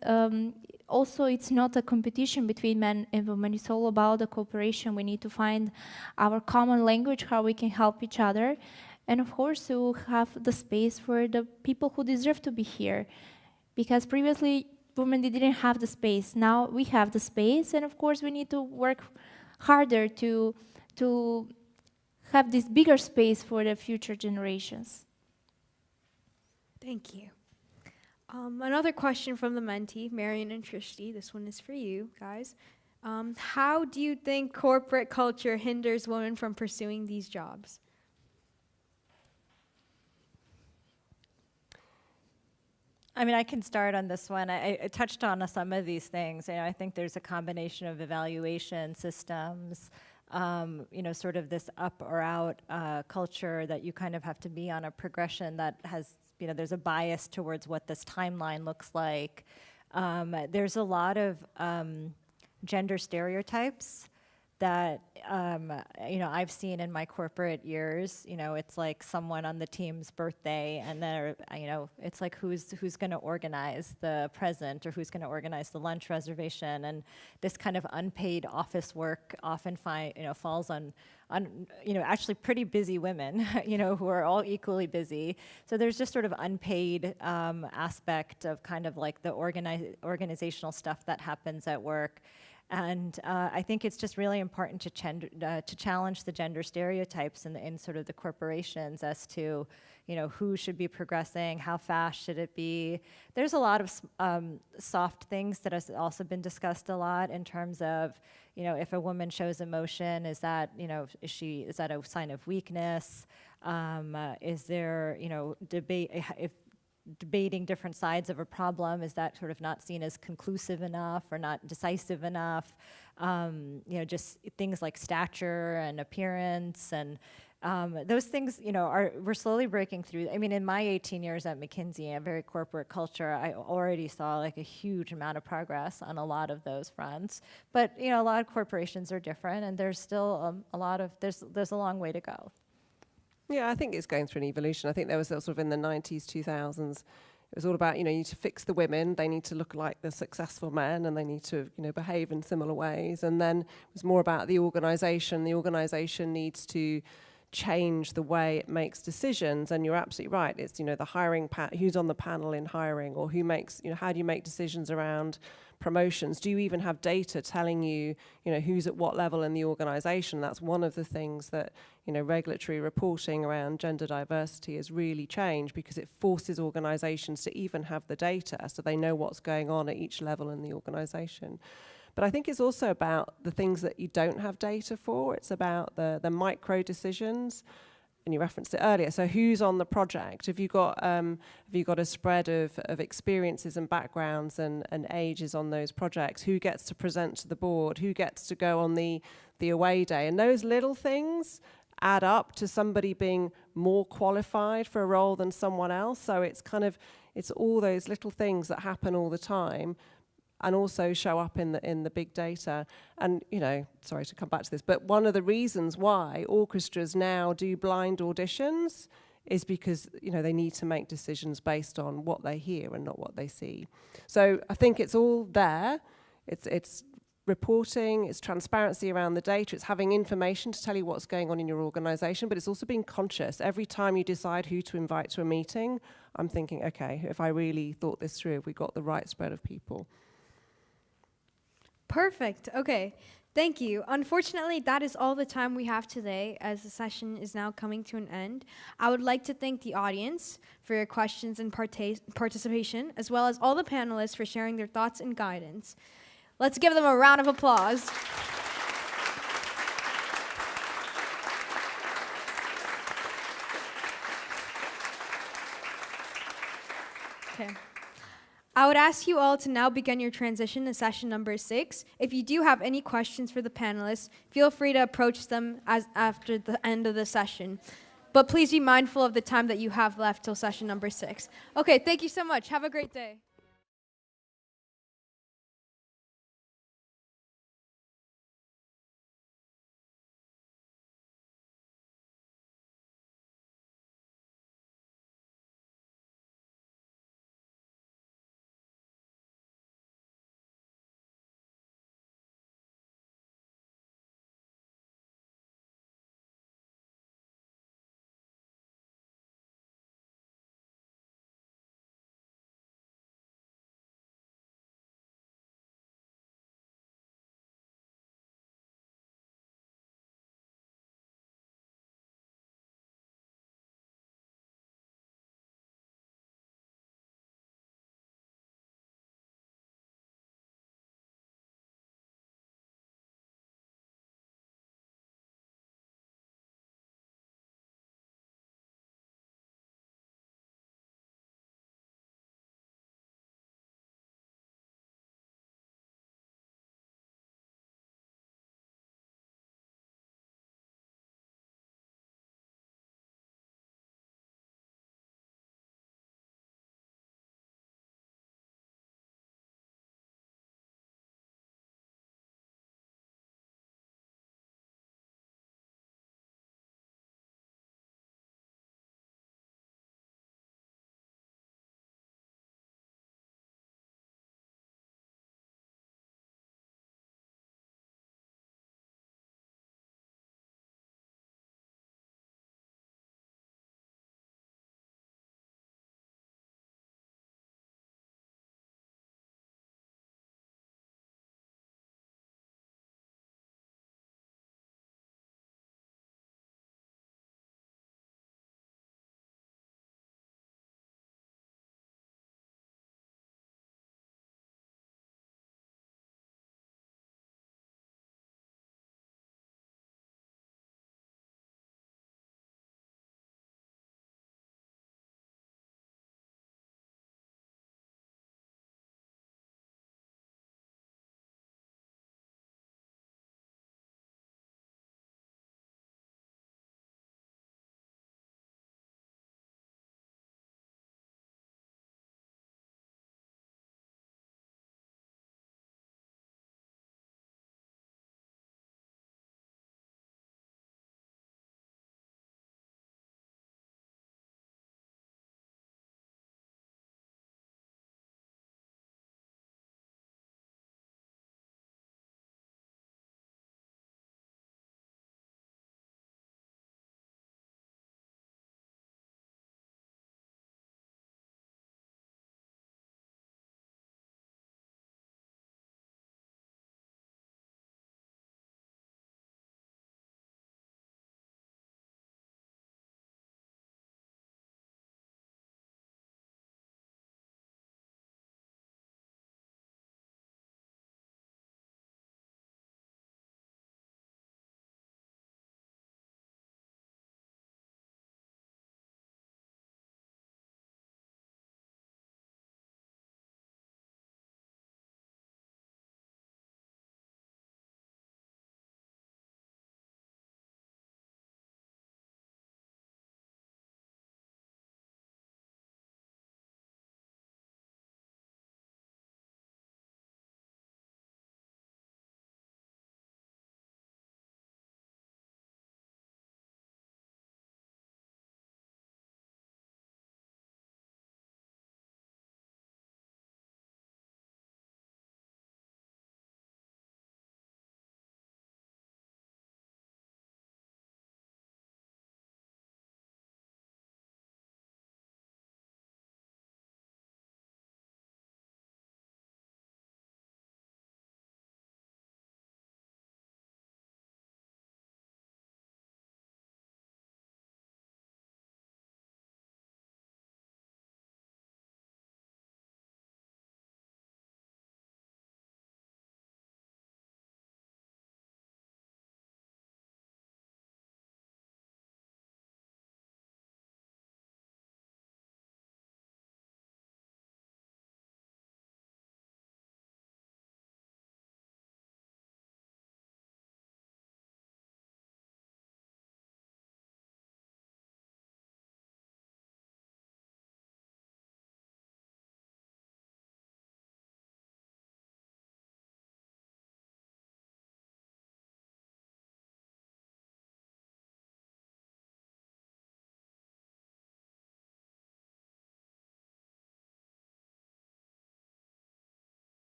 also it's not a competition between men and women, it's all about the cooperation. We need to find our common language, how we can help each other, and of course to have the space for the people who deserve to be here, because previously women didn't have the space. Now we have the space, and of course we need to work harder to have this bigger space for the future generations. Thank you. Another question from the mentee, Marion and Trishti. This one is for you guys. How do you think corporate culture hinders women from pursuing these jobs? I mean, I can start on this one. I touched on some of these things. I think there's a combination of evaluation systems, sort of this up or out culture that you kind of have to be on a progression that has, there's a bias towards what this timeline looks like. There's a lot of gender stereotypes that I've seen in my corporate years. It's like someone on the team's birthday, and they're, it's like who's going to organize the present, or who's going to organize the lunch reservation, and this kind of unpaid office work often falls on actually pretty busy women, who are all equally busy. So there's just sort of unpaid aspect of kind of like the organizational stuff that happens at work. And I think it's just really important to challenge the gender stereotypes in sort of the corporations as to, who should be progressing, how fast should it be. There's a lot of soft things that has also been discussed a lot in terms of, if a woman shows emotion, is that, is that a sign of weakness? Is there, debate, if debating different sides of a problem, is that sort of not seen as conclusive enough or not decisive enough? Just things like stature and appearance, and those things, we're slowly breaking through. I mean, in my 18 years at McKinsey, a very corporate culture, I already saw like a huge amount of progress on a lot of those fronts. But a lot of corporations are different, and there's still there's a long way to go. Yeah, I think it's going through an evolution. I think there was sort of in the 90s, 2000s, it was all about, you need to fix the women. They need to look like the successful men, and they need to, behave in similar ways. And then it was more about the organization. The organization needs to change the way it makes decisions. And you're absolutely right. It's, the hiring, who's on the panel in hiring, or who makes, how do you make decisions around promotions? Do you even have data telling you, who's at what level in the organization? That's one of the things that, regulatory reporting around gender diversity has really changed, because it forces organizations to even have the data so they know what's going on at each level in the organization. But I think it's also about the things that you don't have data for. It's about the micro decisions. And you referenced it earlier. So who's on the project? Have you got a spread of experiences and backgrounds and ages on those projects? Who gets to present to the board? Who gets to go on the away day? And those little things add up to somebody being more qualified for a role than someone else. So it's all those little things that happen all the time, and also show up in the big data. And, sorry to come back to this, but one of the reasons why orchestras now do blind auditions is because, they need to make decisions based on what they hear and not what they see. So I think it's all there. It's reporting, it's transparency around the data, it's having information to tell you what's going on in your organization, but it's also being conscious. Every time you decide who to invite to a meeting, I'm thinking, okay, if I really thought this through, have we got the right spread of people? Perfect. Okay. Thank you. Unfortunately, that is all the time we have today, as the session is now coming to an end. I would like to thank the audience for your questions and participation, as well as all the panelists for sharing their thoughts and guidance. Let's give them a round of applause. Okay. I would ask you all to now begin your transition to session number 6. If you do have any questions for the panelists, feel free to approach them after the end of the session. But please be mindful of the time that you have left till session number 6. Okay, thank you so much. Have a great day.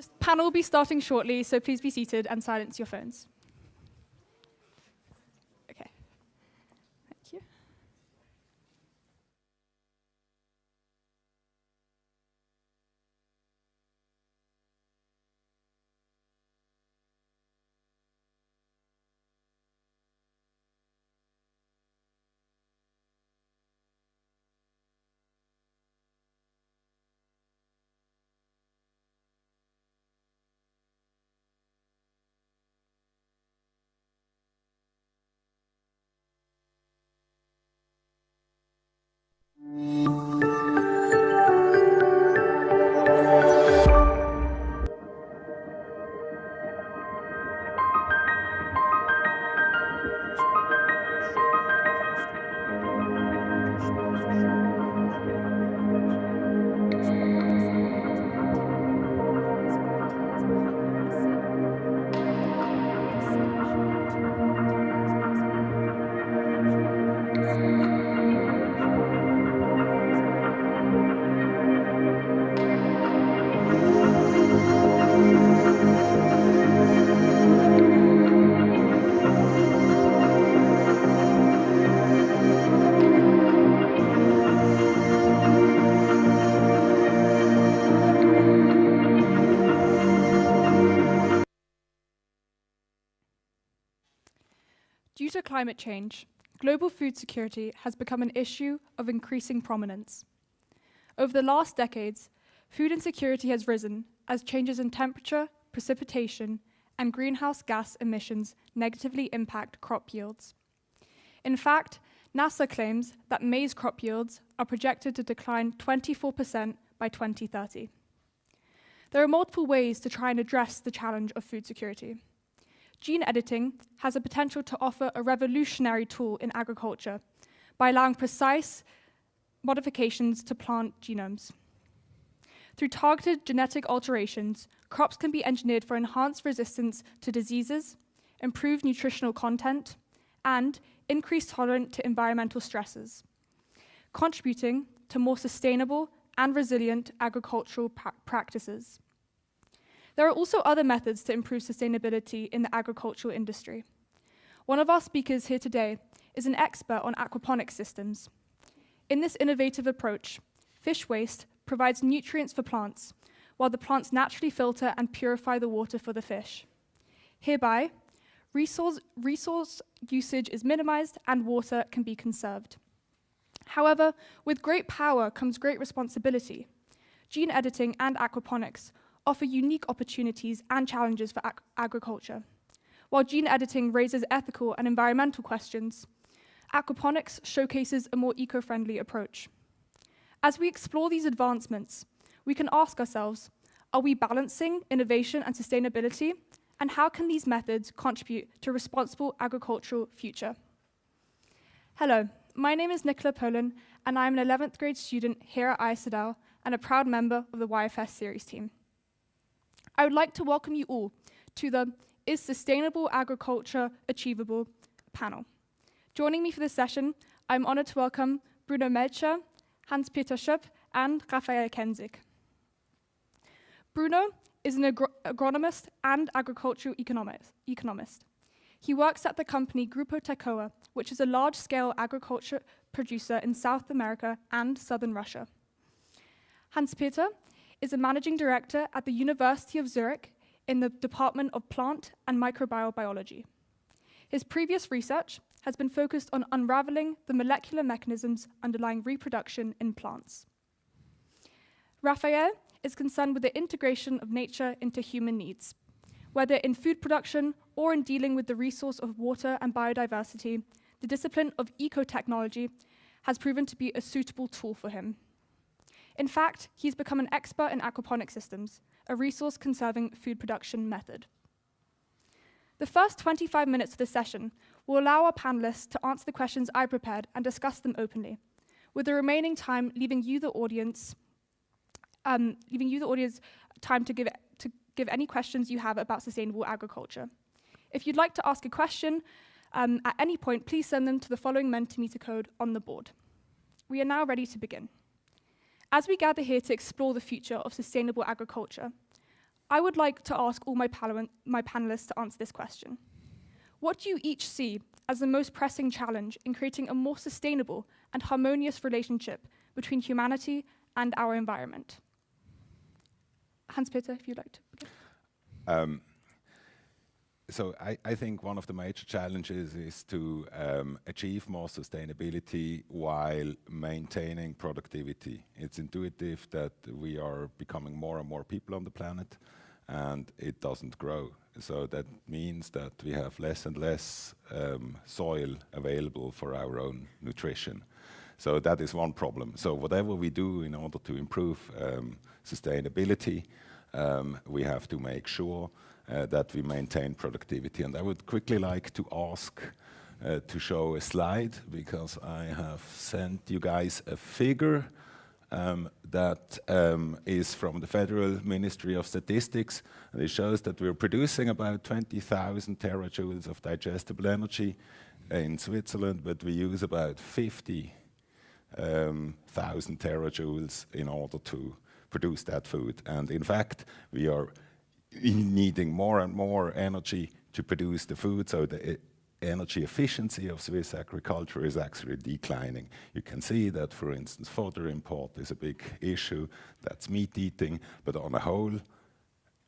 This panel will be starting shortly, so please be seated and silence your phones. Okay. Thank you. Due to climate change, global food security has become an issue of increasing prominence. Over the last decades, food insecurity has risen as changes in temperature, precipitation, and greenhouse gas emissions negatively impact crop yields. In fact, NASA claims that maize crop yields are projected to decline 24% by 2030. There are multiple ways to try and address the challenge of food security. Gene editing has the potential to offer a revolutionary tool in agriculture by allowing precise modifications to plant genomes. Through targeted genetic alterations, crops can be engineered for enhanced resistance to diseases, improved nutritional content, and increased tolerance to environmental stresses, contributing to more sustainable and resilient agricultural practices. There are also other methods to improve sustainability in the agricultural industry. One of our speakers here today is an expert on aquaponics systems. In this innovative approach, fish waste provides nutrients for plants, while the plants naturally filter and purify the water for the fish. Hereby, resource usage is minimized and water can be conserved. However, with great power comes great responsibility. Gene editing and aquaponics offer unique opportunities and challenges for agriculture. While gene editing raises ethical and environmental questions, aquaponics showcases a more eco-friendly approach. As we explore these advancements, we can ask ourselves, are we balancing innovation and sustainability? And how can these methods contribute to a responsible agricultural future? Hello, my name is Nicola Poland, and I'm an 11th grade student here at ISADL and a proud member of the YFS series team. I would like to welcome you all to the Is Sustainable Agriculture Achievable panel. Joining me for this session, I'm honored to welcome Bruno Melcher, Hans-Peter Schöpp, and Raphael Kensig. Bruno is an agronomist and agricultural economist. He works at the company Grupo Tecoa, which is a large-scale agriculture producer in South America and southern Russia. Hans-Peter is a managing director at the University of Zurich in the Department of Plant and Microbial Biology. His previous research has been focused on unraveling the molecular mechanisms underlying reproduction in plants. Raphael is concerned with the integration of nature into human needs. Whether in food production or in dealing with the resource of water and biodiversity, the discipline of ecotechnology has proven to be a suitable tool for him. In fact, he's become an expert in aquaponic systems, a resource-conserving food production method. The first 25 minutes of the session will allow our panelists to answer the questions I prepared and discuss them openly, with the remaining time leaving you, the audience, time to give any questions you have about sustainable agriculture. If you'd like to ask a question at any point, please send them to the following Mentimeter code on the board. We are now ready to begin. As we gather here to explore the future of sustainable agriculture, I would like to ask all my panelists to answer this question. What do you each see as the most pressing challenge in creating a more sustainable and harmonious relationship between humanity and our environment? Hans-Peter, if you'd like to begin. So I think one of the major challenges is to achieve more sustainability while maintaining productivity. It's intuitive that we are becoming more and more people on the planet, and it doesn't grow. So that means that we have less and less soil available for our own nutrition. So that is one problem. So whatever we do in order to improve sustainability, we have to make sure that we maintain productivity. And I would quickly like to ask to show a slide, because I have sent you guys a figure that is from the Federal Ministry of Statistics, and it shows that we're producing about 20,000 terajoules of digestible energy in Switzerland, but we use about 50,000 terajoules in order to produce that food. And in fact, we are needing more and more energy to produce the food, so the energy efficiency of Swiss agriculture is actually declining. You can see that, for instance, fodder import is a big issue, that's meat eating, but on a whole,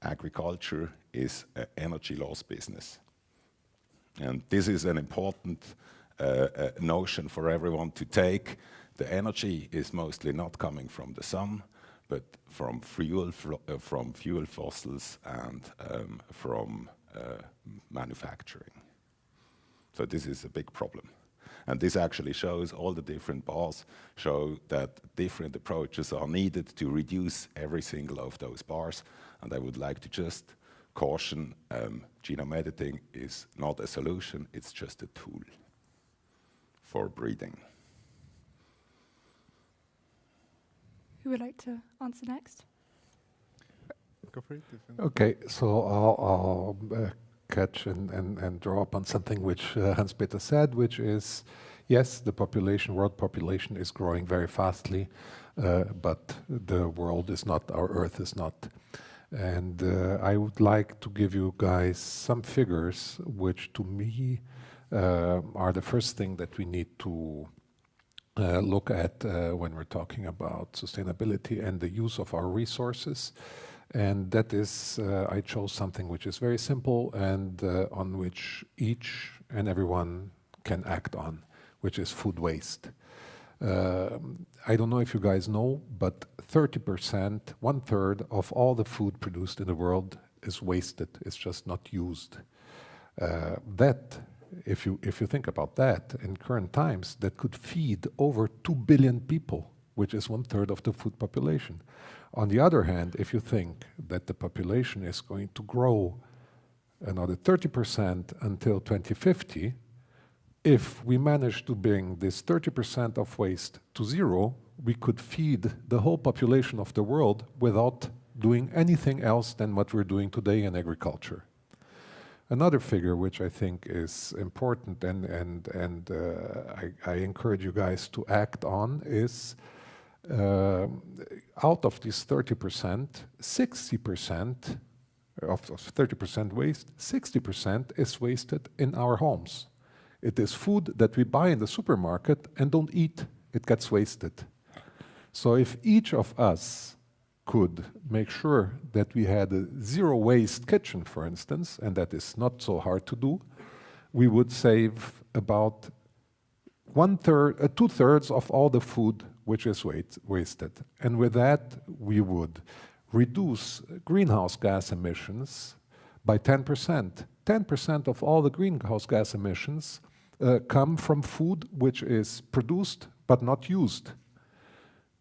agriculture is an energy loss business. And this is an important notion for everyone to take. The energy is mostly not coming from the sun, but from fuel fossils and from manufacturing. So this is a big problem. And this actually shows, all the different bars show that different approaches are needed to reduce every single of those bars. And I would like to just caution, genome editing is not a solution, it's just a tool for breeding. Who would like to answer next? Go for it. Okay, so I'll catch and draw up on something which Hans-Peter said, which is, yes, the population, world population is growing very fastly, but the world is not, our Earth is not. And I would like to give you guys some figures which to me are the first thing that we need to look at when we're talking about sustainability and the use of our resources. And that is, I chose something which is very simple and on which each and everyone can act on, which is food waste. I don't know if you guys know, but 30%, 1/3 of all the food produced in the world is wasted. It's just not used. If you think about that, in current times, that could feed over 2 billion people, which is 1/3 of the food population. On the other hand, if you think that the population is going to grow another 30% until 2050, if we manage to bring this 30% of waste to zero, we could feed the whole population of the world without doing anything else than what we're doing today in agriculture. Another figure which I think is important and I encourage you guys to act on is out of this 30%, 60% of 30% waste, 60% is wasted in our homes. It is food that we buy in the supermarket and don't eat, it gets wasted. So if each of us could make sure that we had a zero waste kitchen, for instance, and that is not so hard to do, we would save about 2/3 of all the food which is wasted. And with that, we would reduce greenhouse gas emissions by 10%. 10% of all the greenhouse gas emissions come from food which is produced but not used.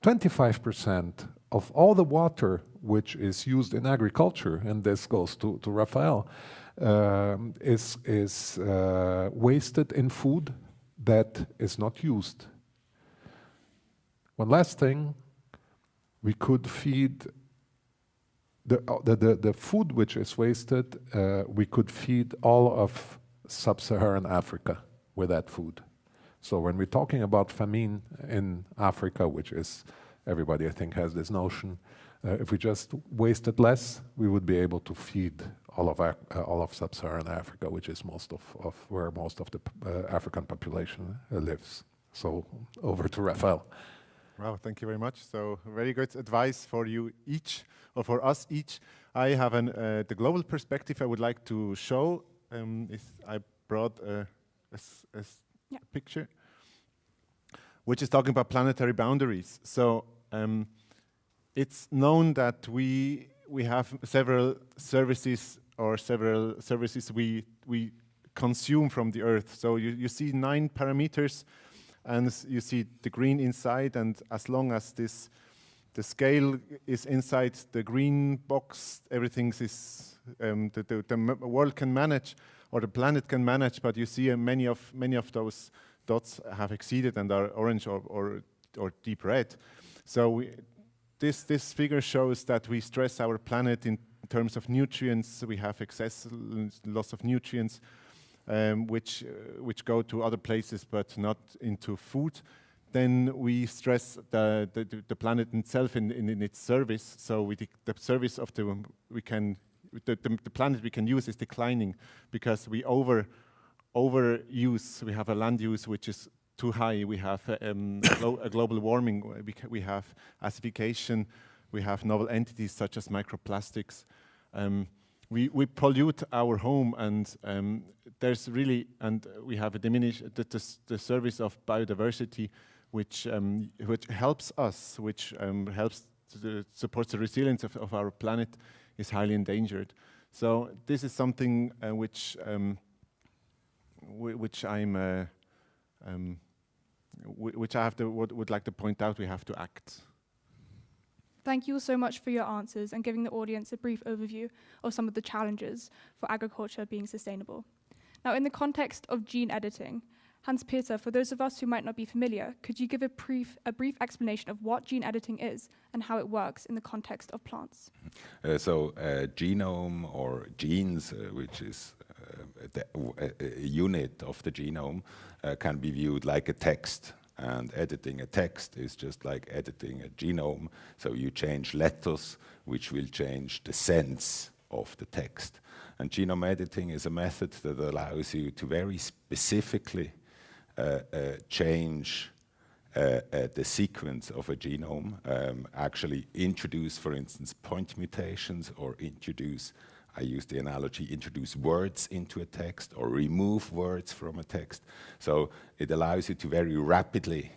25% of all the water which is used in agriculture, and this goes to Raphael, is wasted in food that is not used. One last thing, we could feed the food which is wasted, we could feed all of sub-Saharan Africa with that food. So when we're talking about famine in Africa, which is everybody, I think, has this notion. If we just wasted less, we would be able to feed all of sub-Saharan Africa, which is where most of the African population lives. So over to Raphael. Wow, thank you very much. So very good advice for you each, or for us each. I have the global perspective I would like to show. I brought a picture, which is talking about planetary boundaries. So it's known that we have several services we consume from the Earth. So you see 9 parameters, and you see the green inside, and as long as the scale is inside the green box, everything is the world can manage, or the planet can manage. But you see many of those dots have exceeded and are orange or deep red. So this figure shows that we stress our planet in terms of nutrients. We have excess loss of nutrients, which go to other places but not into food. Then we stress the planet itself in its service. So the service of the planet we can use is declining because we overuse. We have a land use which is too high. We have a global warming. We have acidification. We have novel entities such as microplastics. We pollute our home, and we have a the service of biodiversity, which helps us, helps to support the resilience of our planet, is highly endangered. So this is something which I would like to point out. We have to act. Thank you all so much for your answers and giving the audience a brief overview of some of the challenges for agriculture being sustainable. Now, in the context of gene editing, Hans-Peter, for those of us who might not be familiar, could you give a brief explanation of what gene editing is and how it works in the context of plants? Genome, or genes, which is a unit of the genome, can be viewed like a text. And editing a text is just like editing a genome. So you change letters, which will change the sense of the text. And genome editing is a method that allows you to very specifically change the sequence of a genome, actually introduce, for instance, point mutations, or I use the analogy, introduce words into a text or remove words from a text. So it allows you to very rapidly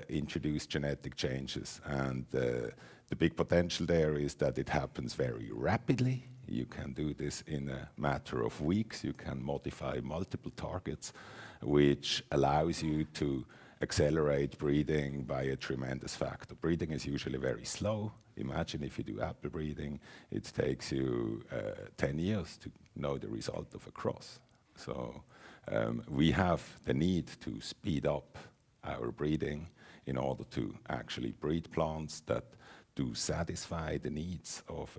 introduce genetic changes. And the big potential there is that it happens very rapidly. You can do this in a matter of weeks. You can modify multiple targets, which allows you to accelerate breeding by a tremendous factor. Breeding is usually very slow. Imagine if you do apple breeding, it takes you 10 years to know the result of a cross. So we have the need to speed up our breeding in order to actually breed plants that do satisfy the needs of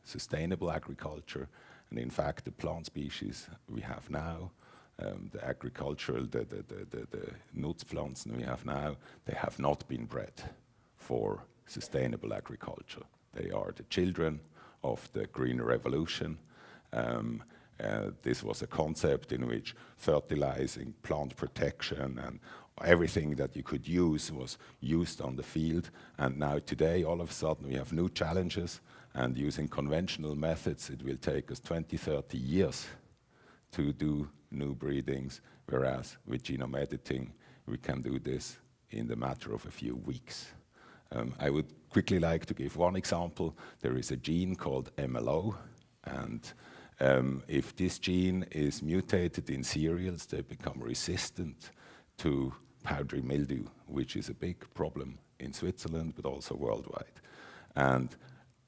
sustainable agriculture. And in fact, the plant species we have now, the Nutzpflanzen we have now, they have not been bred for sustainable agriculture. They are the children of the Green Revolution. This was a concept in which fertilizing, plant protection, and everything that you could use was used on the field. And now today, all of a sudden, we have new challenges. And using conventional methods, it will take us 20, 30 years to do new breedings, whereas with genome editing, we can do this in the matter of a few weeks. I would quickly like to give one example. There is a gene called MLO, and if this gene is mutated in cereals, they become resistant to powdery mildew, which is a big problem in Switzerland, but also worldwide. And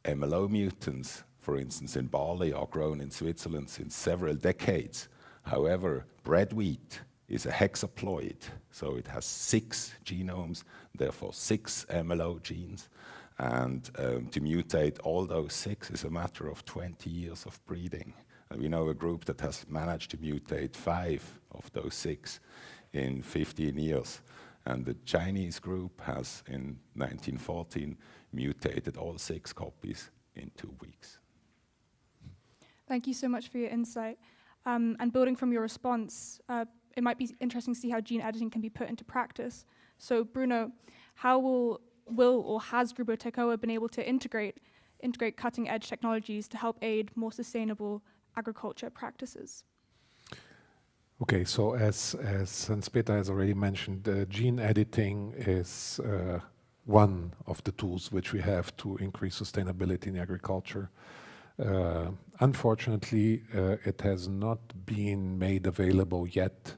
MLO mutants, for instance, in barley, are grown in Switzerland since several decades. However, bread wheat is a hexaploid, so it has 6 genomes, therefore 6 MLO genes. And to mutate all those 6 is a matter of 20 years of breeding. And we know a group that has managed to mutate 5 of those 6 in 15 years. And the Chinese group has, in 1914, mutated all 6 copies in 2 weeks. Thank you so much for your insight. And building from your response, it might be interesting to see how gene editing can be put into practice. So Bruno, how will or has Grupo Tecoa been able to integrate cutting-edge technologies to help aid more sustainable agriculture practices? Okay, so as Hans-Peter has already mentioned, gene editing is one of the tools which we have to increase sustainability in agriculture. Unfortunately, it has not been made available yet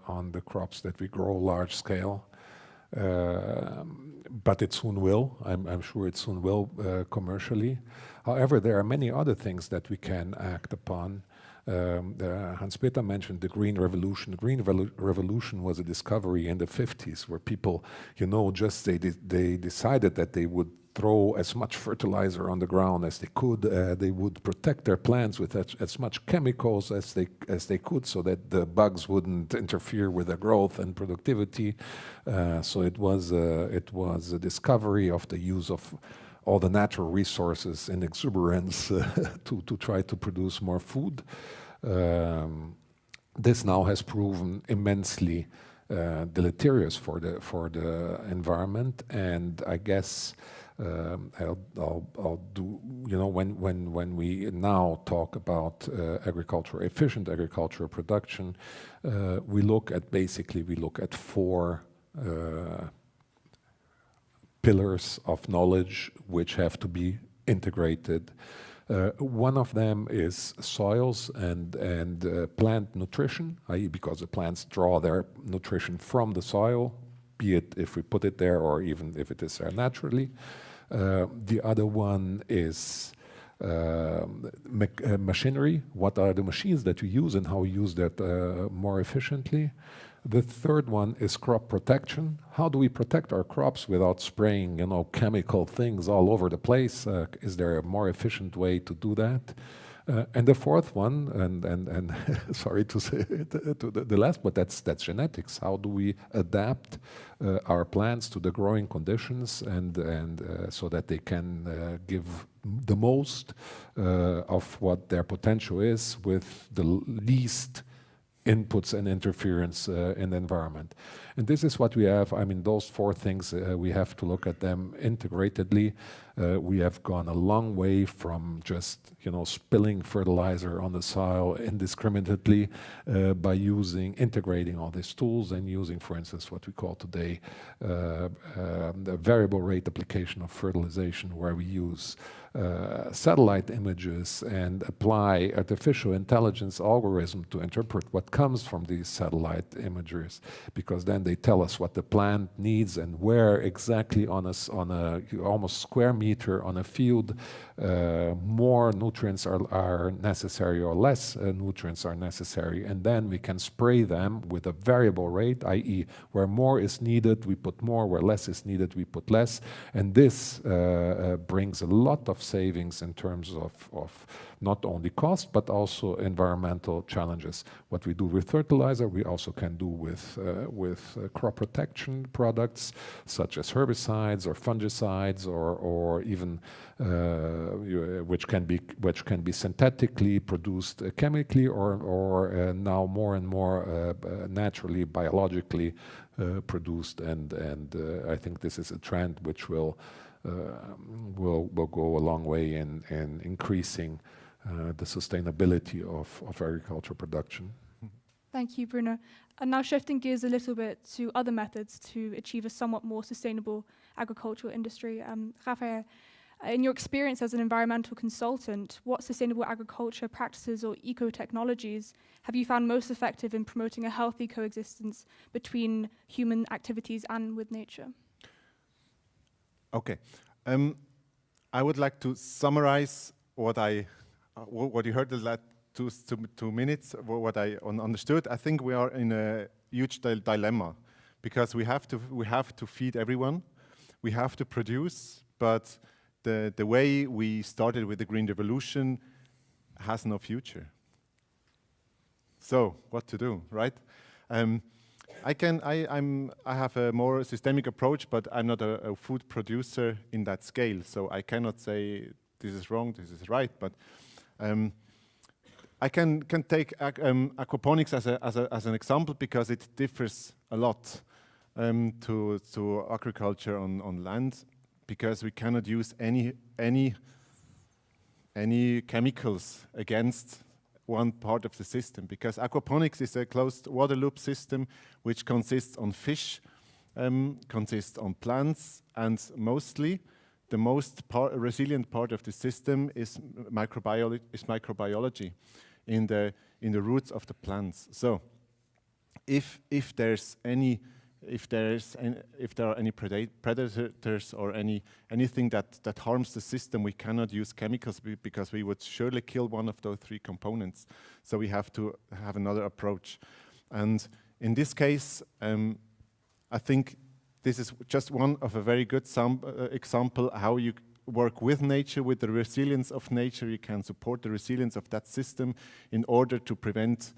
on the crops that we grow large scale, but it soon will. I'm sure it soon will commercially. However, there are many other things that we can act upon. Hans-Peter mentioned the Green Revolution. The Green Revolution was a discovery in the 50s where people, they decided that they would throw as much fertilizer on the ground as they could. They would protect their plants with as much chemicals as they could, so that the bugs wouldn't interfere with their growth and productivity. So it was a discovery of the use of all the natural resources in exuberance to try to produce more food. This now has proven immensely deleterious for the environment, and I guess I'll do, when we now talk about efficient agricultural production, we look at 4 pillars of knowledge which have to be integrated. One of them is soils and plant nutrition, i.e. because the plants draw their nutrition from the soil, be it if we put it there or even if it is there naturally. The other one is machinery. What are the machines that we use and how we use that more efficiently? The third one is crop protection. How do we protect our crops without spraying, chemical things all over the place? Is there a more efficient way to do that? And the fourth one, and sorry to say the last, but that's genetics. How do we adapt our plants to the growing conditions and so that they can give the most of what their potential is with the least inputs and interference in the environment. And this is what we have. I mean, those 4 things, we have to look at them integratedly. We have gone a long way from just, spilling fertilizer on the soil indiscriminately by integrating all these tools and using, for instance, what we call today the variable rate application of fertilization, where we use satellite images and apply artificial intelligence algorithm to interpret what comes from these satellite images, because then they tell us what the plant needs and where exactly on a almost square meter on a field more nutrients are necessary or less nutrients are necessary, and then we can spray them with a variable rate, i.e. where more is needed we put more, where less is needed we put less, and this brings a lot of savings in terms of not only cost but also environmental challenges. What we do with fertilizer we also can do with crop protection products such as herbicides or fungicides or even which can be synthetically produced chemically or now more and more naturally biologically produced, and I think this is a trend which will go a long way in increasing the sustainability of agricultural production. Thank you, Bruno. And now shifting gears a little bit to other methods to achieve a somewhat more sustainable agricultural industry. Rafael, in your experience as an environmental consultant, what sustainable agriculture practices or eco-technologies have you found most effective in promoting a healthy coexistence between human activities and with nature? Okay. I would like to summarize what you heard the last two minutes, what I understood. I think we are in a huge dilemma because we have to feed everyone, we have to produce, but the way we started with the Green Revolution has no future. So what to do, right? I have a more systemic approach, but I'm not a food producer in that scale, so I cannot say this is wrong, this is right. But I can take aquaponics as an example because it differs a lot to agriculture on land, because we cannot use any chemicals against one part of the system, because aquaponics is a closed water loop system which consists on fish, consists on plants, and mostly the most resilient part of the system is microbiology in the roots of the plants. So if there are any predators or anything that harms the system, we cannot use chemicals because we would surely kill one of those three components. So we have to have another approach. And in this case, I think this is just one of a very good example how you work with nature, with the resilience of nature. You can support the resilience of that system in order to prevent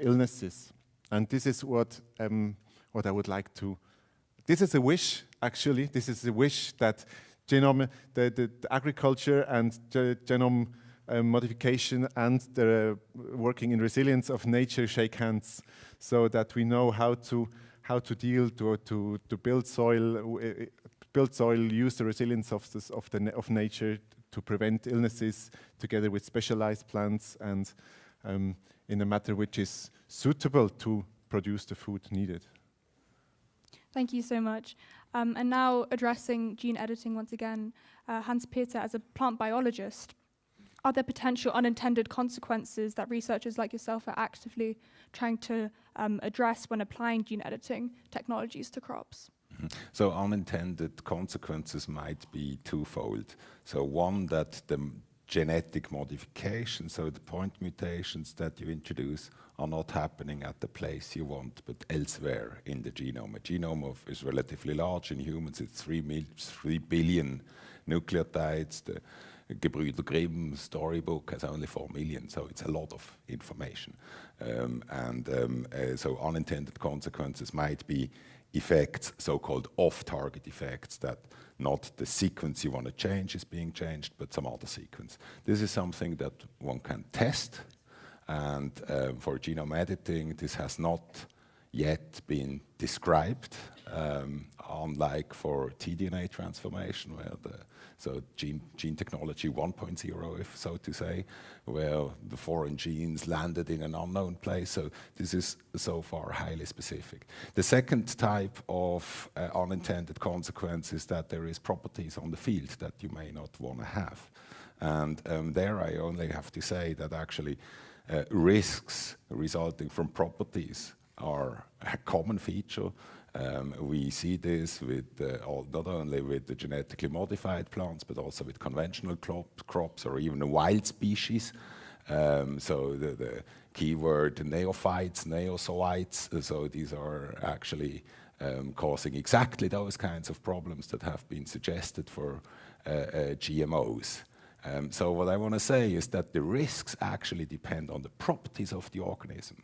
illnesses. And this is what I would like to. This is a wish, actually. This is a wish that the agriculture and the genome modification and the working in resilience of nature shake hands, so that we know how to deal to build soil, use the resilience of nature to prevent illnesses, together with specialized plants and in a matter which is suitable to produce the food needed. Thank you so much. And now addressing gene editing once again, Hans-Peter, as a plant biologist, are there potential unintended consequences that researchers like yourself are actively trying to address when applying gene editing technologies to crops? So unintended consequences might be twofold. So one, that the genetic modifications, so the point mutations that you introduce, are not happening at the place you want, but elsewhere in the genome. A genome is relatively large. In humans, it's 3 billion nucleotides. The Gebrüder Grimm storybook has only 4 million, so it's a lot of information. So unintended consequences might be effects, so-called off-target effects, that not the sequence you want to change is being changed, but some other sequence. This is something that one can test, and for genome editing, this has not yet been described, unlike for tDNA transformation, where so gene technology 1.0, if so to say, where the foreign genes landed in an unknown place. So this is so far highly specific. The second type of unintended consequence is that there is properties on the field that you may not want to have. And there I only have to say that actually risks resulting from properties are a common feature. We see this with not only with the genetically modified plants, but also with conventional crops or even wild species. So the keyword neophytes, neozoites, so these are actually causing exactly those kinds of problems that have been suggested for GMOs. So what I want to say is that the risks actually depend on the properties of the organism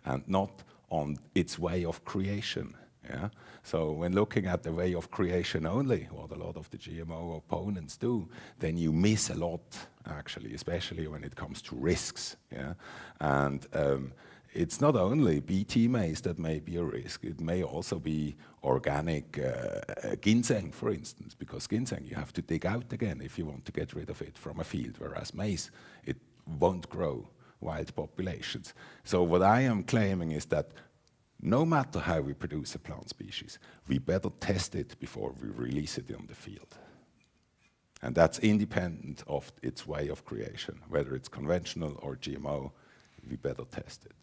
and not on its way of creation. Yeah? So when looking at the way of creation only, what a lot of the GMO opponents do, then you miss a lot, actually, especially when it comes to risks. Yeah? And it's not only Bt maize that may be a risk, it may also be organic ginseng, for instance, because ginseng you have to dig out again if you want to get rid of it from a field, whereas maize, it won't grow wild populations. So what I am claiming is that no matter how we produce a plant species, we better test it before we release it on the field. And that's independent of its way of creation, whether it's conventional or GMO, we better test it.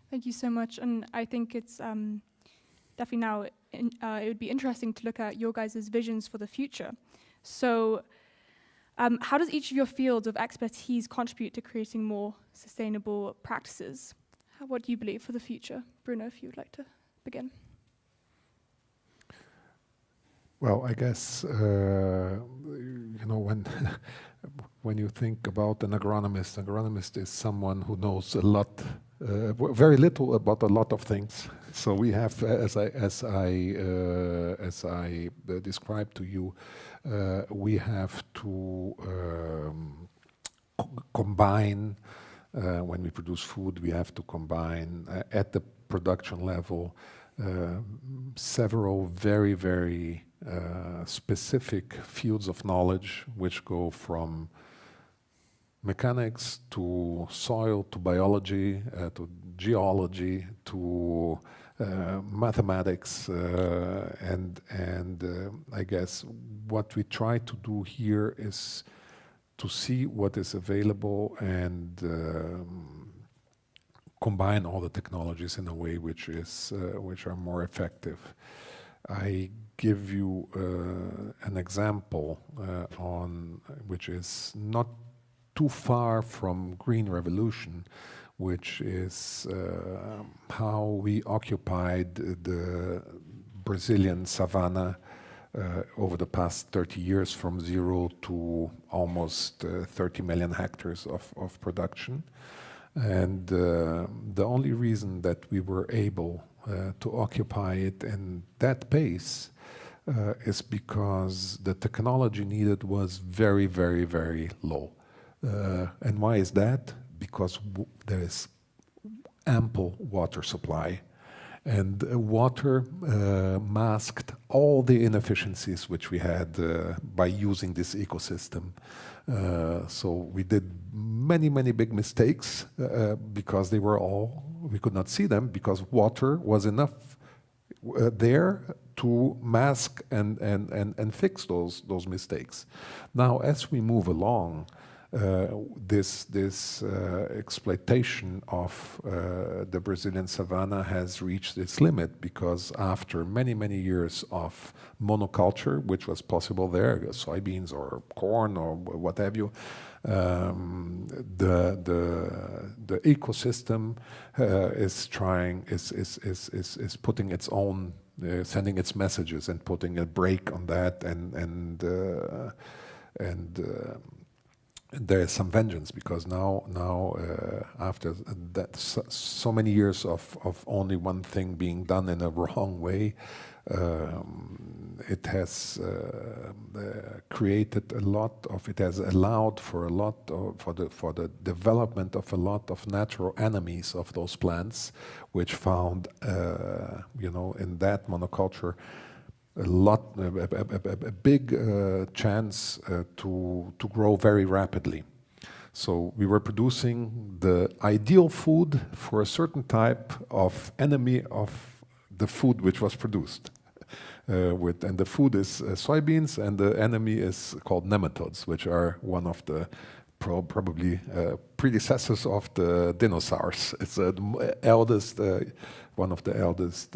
Thank you so much. And I think it's definitely now, it would be interesting to look at your guys' visions for the future. So how does each of your fields of expertise contribute to creating more sustainable practices? What do you believe for the future? Bruno, if you would like to begin. Well, I guess, you know, when you think about an agronomist is someone who knows a lot very little about a lot of things. So we have, as I described to you, we have to combine. When we produce food, we have to combine at the production level several very, very specific fields of knowledge, which go from mechanics to soil to biology to geology to mathematics, and I guess what we try to do here is to see what is available and combine all the technologies in a way which are more effective. I give you an example on which is not too far from Green Revolution, which is how we occupied the Brazilian savanna over the past 30 years, from 0 to almost 30 million hectares of production. And the only reason that we were able to occupy it in that pace is because the technology needed was very, very, very low. And why is that? Because there is ample water supply. And water masked all the inefficiencies which we had by using this ecosystem. So we did many, many big mistakes because they were all, we could not see them because water was enough there to mask and fix those mistakes. Now, as we move along, this exploitation of the Brazilian savanna has reached its limit, because after many, many years of monoculture, which was possible there, soybeans or corn or what have you, the ecosystem is putting its own, sending its messages and putting a brake on that, and there is some vengeance, because now after that so many years of only one thing being done in a wrong way, it has created a lot of, it has allowed for a lot of, for the development of a lot of natural enemies of those plants, which found in that monoculture a big chance to grow very rapidly. So we were producing the ideal food for a certain type of enemy of the food which was produced. And the food is soybeans, and the enemy is called nematodes, which are one of the probably predecessors of the dinosaurs. It's the eldest, one of the eldest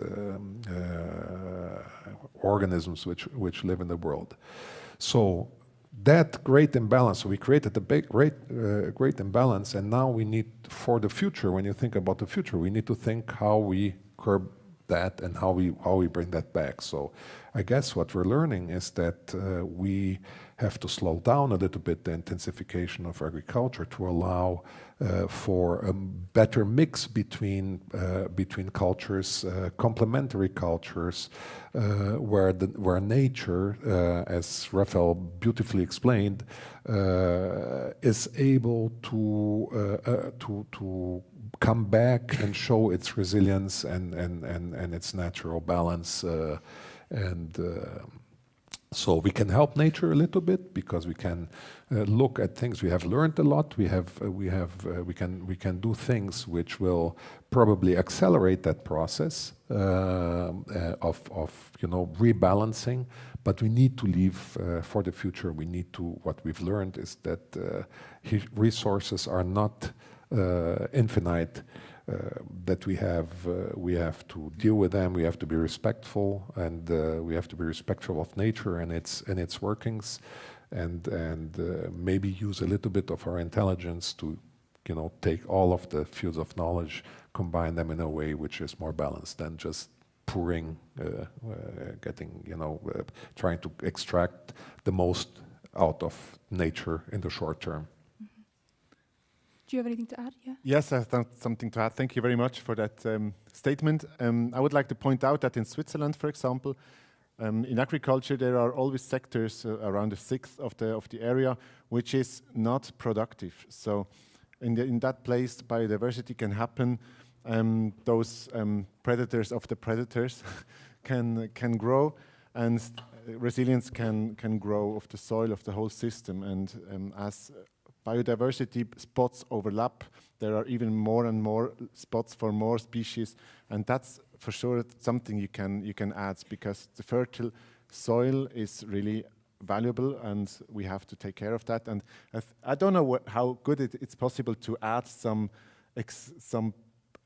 organisms which live in the world. So that great imbalance, so we created a big, great imbalance, and now we need, for the future, when you think about the future, we need to think how we curb that and how we bring that back. So I guess what we're learning is that we have to slow down a little bit the intensification of agriculture to allow for a better mix between cultures, complementary cultures, where nature, as Raphael beautifully explained, is able to come back and show its resilience and its natural balance, so we can help nature a little bit, because we can look at things. We have learned a lot. We can do things which will probably accelerate that process of rebalancing. But we need to leave for the future. We need to. What we've learned is that resources are not infinite. That we have to deal with them. We have to be respectful, and we have to be respectful of nature and its workings, and maybe use a little bit of our intelligence to, take all of the fields of knowledge, combine them in a way which is more balanced than just pouring, trying to extract the most out of nature in the short term. Do you have anything to add? Yeah. Yes, I have something to add. Thank you very much for that statement. I would like to point out that in Switzerland, for example, in agriculture, there are always sectors around a sixth of the area which is not productive. So in that place, biodiversity can happen. Those predators of the predators can grow, and resilience can grow of the soil, of the whole system. And as biodiversity spots overlap, there are even more and more spots for more species, and that's for sure something you can add, because the fertile soil is really valuable, and we have to take care of that. And I don't know how good it's possible to add some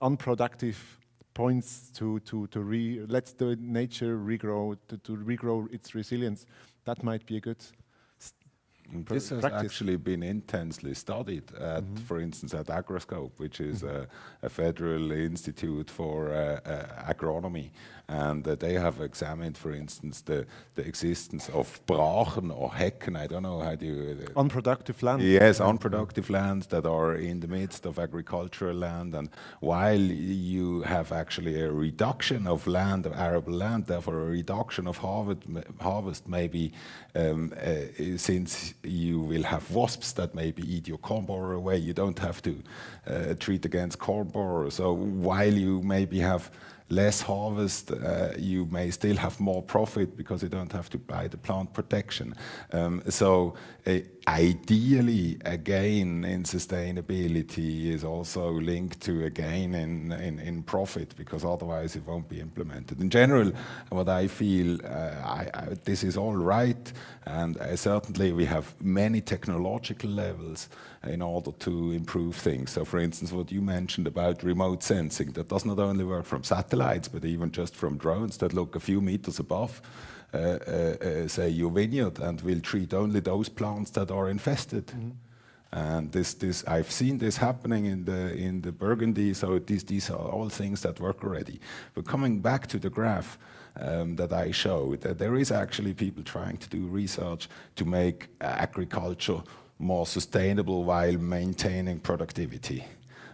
unproductive points to let the nature regrow, to regrow its resilience. That might be a good This has practice. actually been intensely studied at, for instance, at Agroscope, which is a federal institute for agronomy, and they have examined, for instance, the existence of Brachen or Hecken. I don't know how do you... unproductive land. Yes, unproductive lands that are in the midst of agricultural land, and while you have actually a reduction of land, of arable land, therefore a reduction of harvest maybe since you will have wasps that maybe eat your corn borer away, you don't have to treat against corn borer. So while you maybe have less harvest, you may still have more profit because you don't have to buy the plant protection. Ideally, a gain in sustainability is also linked to a gain in profit, because otherwise it won't be implemented. In general, what I feel, this is all right, and certainly we have many technological levels in order to improve things. So for instance, what you mentioned about remote sensing, that does not only work from satellites, but even just from drones that look a few meters above, say, your vineyard, and will treat only those plants that are infested. And this I've seen this happening in the Burgundy, so these are all things that work already. But coming back to the graph that I showed, there is actually people trying to do research to make agriculture more sustainable while maintaining productivity.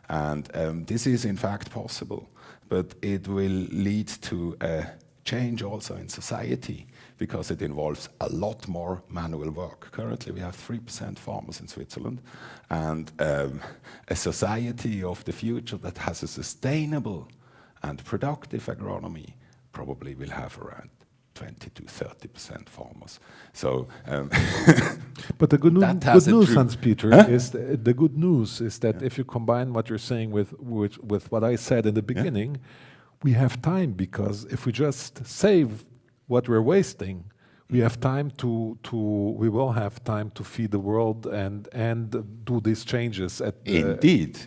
And this is in fact possible, but it will lead to a change also in society, because it involves a lot more manual work. Currently we have 3% farmers in Switzerland, and a society of the future that has a sustainable and productive agronomy probably will have around 20 to 30% farmers. So, but the good news, Hans-Peter, Huh? is the good news is that if you combine what you're saying with what I said in the beginning, we have time, because if we just save what we're wasting, we have time we will have time to feed the world and do these changes at Indeed.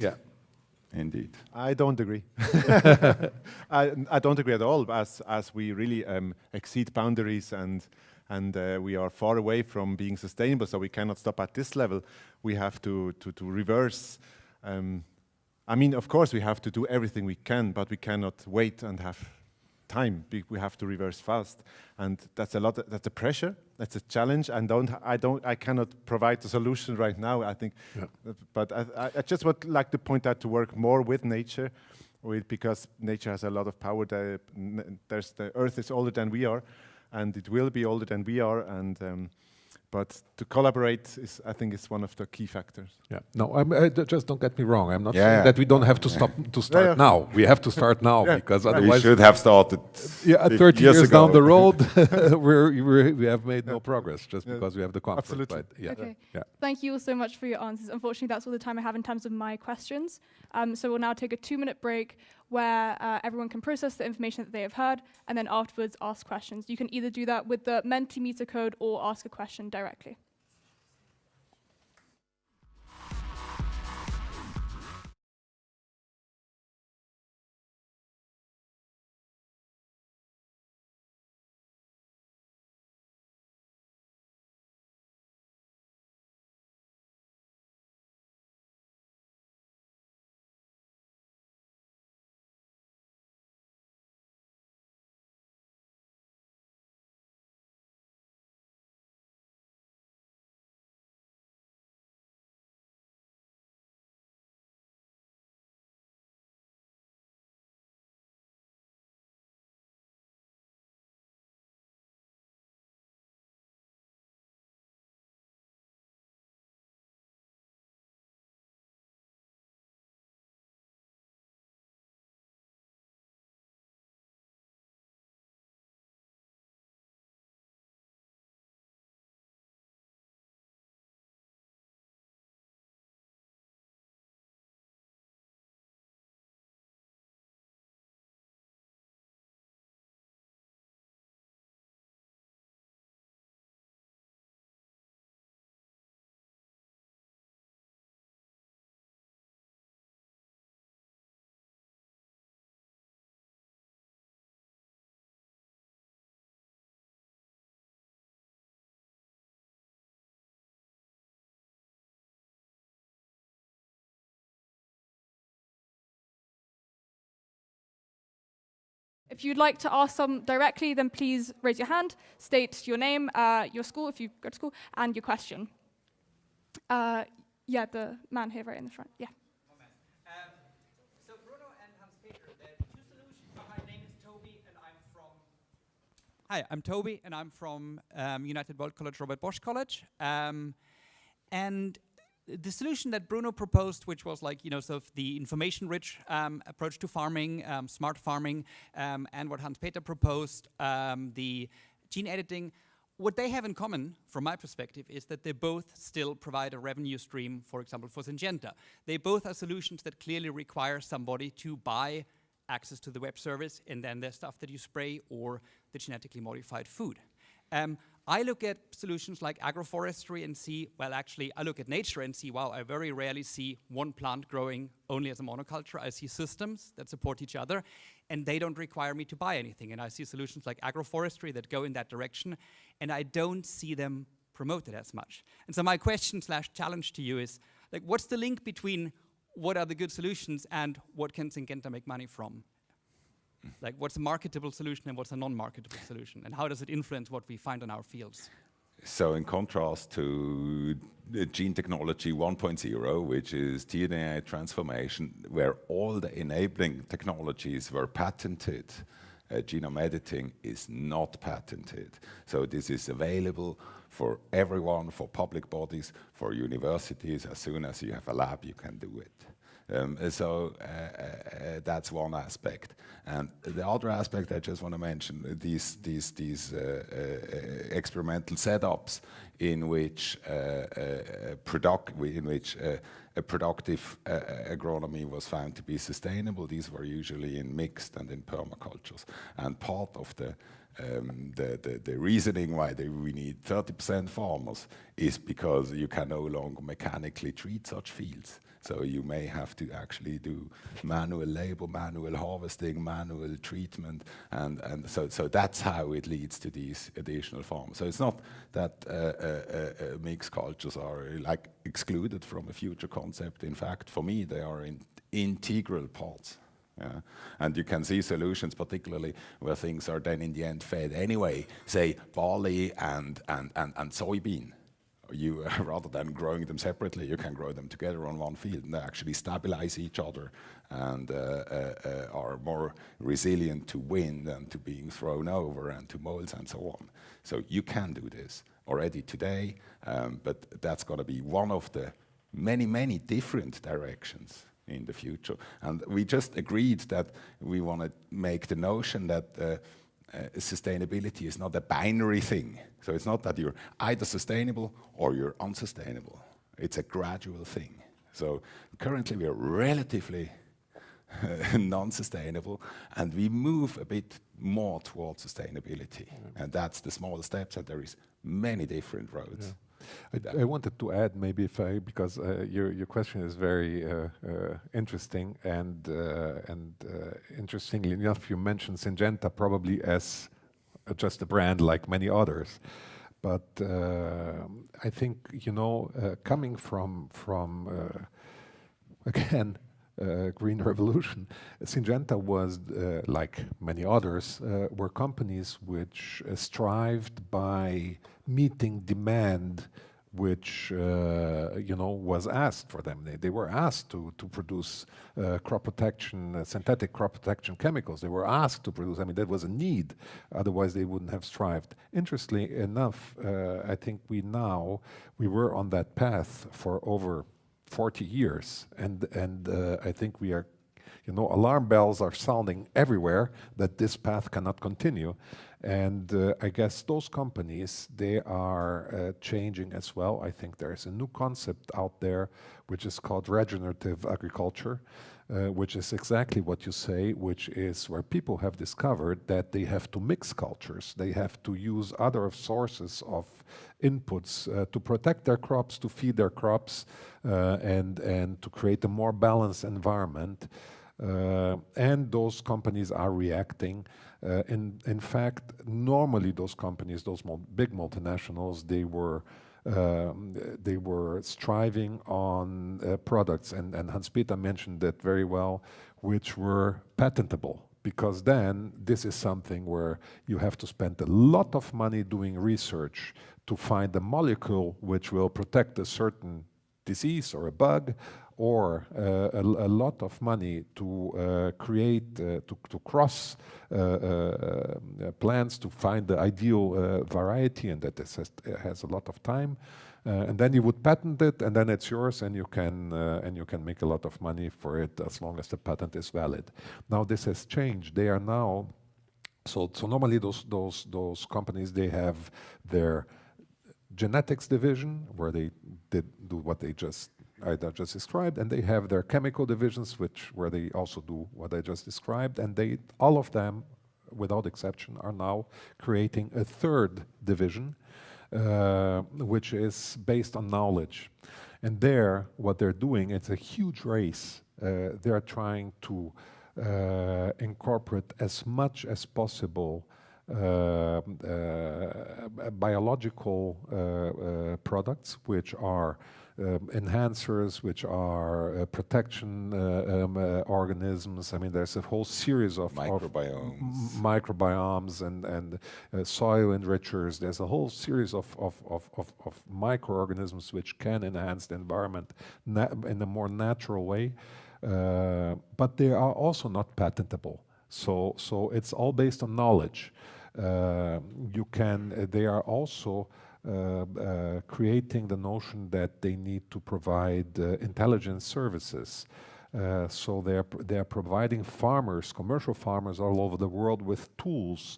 Yeah. Indeed. I don't agree. I don't agree at all, as we really exceed boundaries, and we are far away from being sustainable, so we cannot stop at this level. We have to reverse. I mean, of course, we have to do everything we can, but we cannot wait and have time. We have to reverse fast, and that's a pressure. That's a challenge, and I cannot provide the solution right now. I think, but I just would like to point out to work more with nature, because nature has a lot of power. The Earth is older than we are, and it will be older than we are, and. But to collaborate I think is one of the key factors. Yeah. No, just don't get me wrong. I'm not saying that we don't have to start now. We have to start now, because otherwise we should have started. 30 years down the road, we have made no progress just because we have the comfort. Absolutely. Okay. Thank you all so much for your answers. Unfortunately, that's all the time I have in terms of my questions. So we'll now take a 2-minute break where everyone can process the information that they have heard, and then afterwards ask questions. You can either do that with the Mentimeter code or ask a question directly. If you'd like to ask some directly, then please raise your hand, state your name, your school, if you go to school, and your question. Yeah, the man here right in the front, yeah. So Bruno and Hans-Peter, the two solutions. My name is Toby, and I'm from. Hi, I'm Toby, and I'm from United World College, Robert Bosch College, and the solution that Bruno proposed, which was like, you know, sort of the information-rich approach to farming, smart farming, and what Hans-Peter proposed, the gene editing. What they have in common, from my perspective, is that they both still provide a revenue stream, for example, for Syngenta. They both are solutions that clearly require somebody to buy access to the web service, and then there's stuff that you spray or the genetically modified food. I look at solutions like agroforestry and see, well, actually, I look at nature and see, wow, I very rarely see one plant growing only as a monoculture. I see systems that support each other, and they don't require me to buy anything. And I see solutions like agroforestry that go in that direction, and I don't see them promoted as much. And so my question / challenge to you is, like, what's the link between what are the good solutions and what can Syngenta make money from? Like, what's a marketable solution and what's a non-marketable solution? And how does it influence what we find in our fields? So in contrast to the gene technology 1.0, which is DNA transformation, where all the enabling technologies were patented, genome editing is not patented. So this is available for everyone, for public bodies, for universities. As soon as you have a lab, you can do it. That's one aspect. And the other aspect I just want to mention, these experimental setups in which a productive agronomy was found to be sustainable. These were usually in mixed and in permacultures. And part of the reasoning why we need 30% farmers is because you can no longer mechanically treat such fields. So you may have to actually do manual labor, manual harvesting, manual treatment, and so that's how it leads to these additional farms. So it's not that mixed cultures are like excluded from a future concept. In fact, for me, they are integral parts. Yeah. And you can see solutions, particularly where things are then in the end fed anyway, say barley and soybean. You rather than growing them separately, you can grow them together on one field, and they actually stabilize each other and are more resilient to wind and to being thrown over and to molds and so on. So you can do this already today, but that's going to be one of the many different directions in the future. And we just agreed that we want to make the notion that sustainability is not a binary thing. So it's not that you're either sustainable or you're unsustainable. It's a gradual thing. So currently we are relatively non-sustainable, and we move a bit more towards sustainability. And that's the small steps, and there is many different roads. I wanted to add, maybe because your question is very interesting, and interestingly enough, you mentioned Syngenta probably as just a brand like many others, but I think, you know, coming from again, Green Revolution, Syngenta was, like many others, were companies which strived by meeting demand which you know, was asked for them. They were asked to produce crop protection, synthetic crop protection chemicals. They were asked to produce, I mean, that was a need, otherwise they wouldn't have strived. Interestingly enough, I think we were on that path for over 40 years, and I think we are, you know, alarm bells are sounding everywhere that this path cannot continue. And I guess those companies, they are changing as well. I think there's a new concept out there which is called regenerative agriculture, which is exactly what you say, which is where people have discovered that they have to mix cultures. They have to use other sources of inputs to protect their crops, to feed their crops, and to create a more balanced environment. And those companies are reacting. In fact, normally those companies, those big multinationals, they were striving on products, and Hans-Peter mentioned that very well, which were patentable, because then this is something where you have to spend a lot of money doing research to find a molecule which will protect a certain disease or a bug, or a lot of money to create, to cross plants to find the ideal variety, and that has a lot of time. And then you would patent it, and then it's yours, and you can make a lot of money for it as long as the patent is valid. Now this has changed. They are now so normally those companies, they have their genetics division where they do what I just described, and they have their chemical divisions where they also do what I just described, and all of them, without exception, are now creating a third division, which is based on knowledge. And what they're doing, it's a huge race. They're trying to incorporate as much as possible biological products, which are enhancers, which are protection organisms. I mean, there's a whole series of microbiomes and soil enrichers. There's a whole series of microorganisms which can enhance the environment in a more natural way, but they are also not patentable. So it's all based on knowledge. They are also creating the notion that they need to provide intelligence services. So they're providing farmers, commercial farmers all over the world, with tools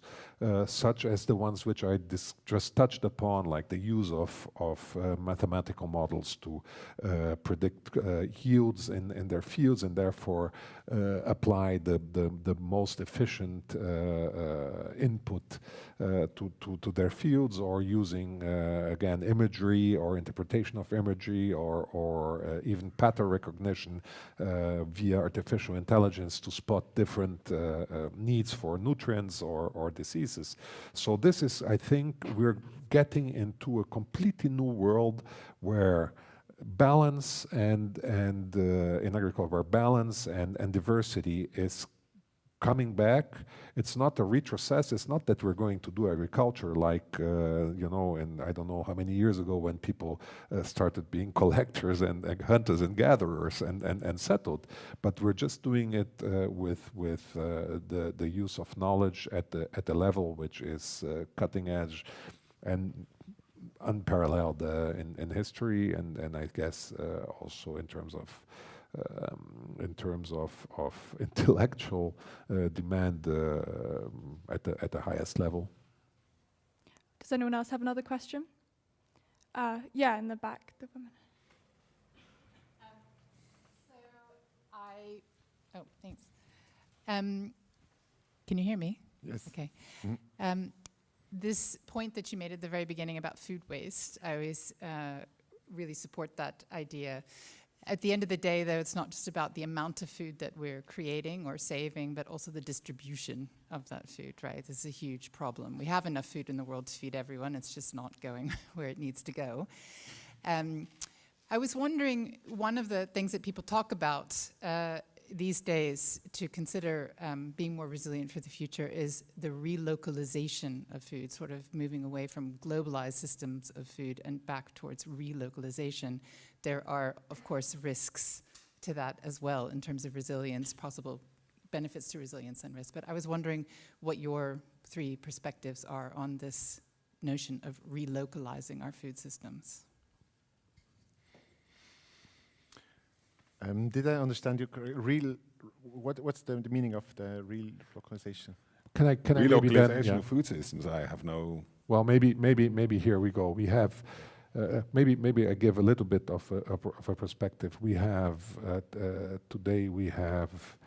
such as the ones which I just touched upon, like the use of mathematical models to predict yields in their fields, and therefore apply the most efficient input to their fields, or using again imagery or interpretation of imagery, or even pattern recognition via artificial intelligence to spot different needs for nutrients or diseases. So this is, I think, we're getting into a completely new world where balance and in agriculture, where balance and diversity is coming back. It's not a retrocess. It's not that we're going to do agriculture like, in I don't know how many years ago, when people started being collectors and hunters and gatherers and settled. But we're just doing it with the use of knowledge at the level which is cutting edge and unparalleled in history, and I guess also in terms of intellectual demand at the highest level. Does anyone else have another question? Yeah, in the back, the woman. Oh, thanks. Can you hear me? Yes. Okay. Mm-hmm. This point that you made at the very beginning about food waste, I always really support that idea. At the end of the day, though, it's not just about the amount of food that we're creating or saving, but also the distribution of that food, right? This is a huge problem. We have enough food in the world to feed everyone. It's just not going where it needs to go. I was wondering, one of the things that people talk about these days to consider being more resilient for the future is the relocalization of food, sort of moving away from globalized systems of food and back towards relocalization. There are, of course, risks to that as well in terms of resilience, possible benefits to resilience and risk. But I was wondering what your three perspectives are on this notion of relocalizing our food systems. Did I understand you correctly? What's the meaning of the relocalization? Can I relocalization of food systems? I have no. Well, maybe here we go. We have maybe I give a little bit of a perspective. We have today we have.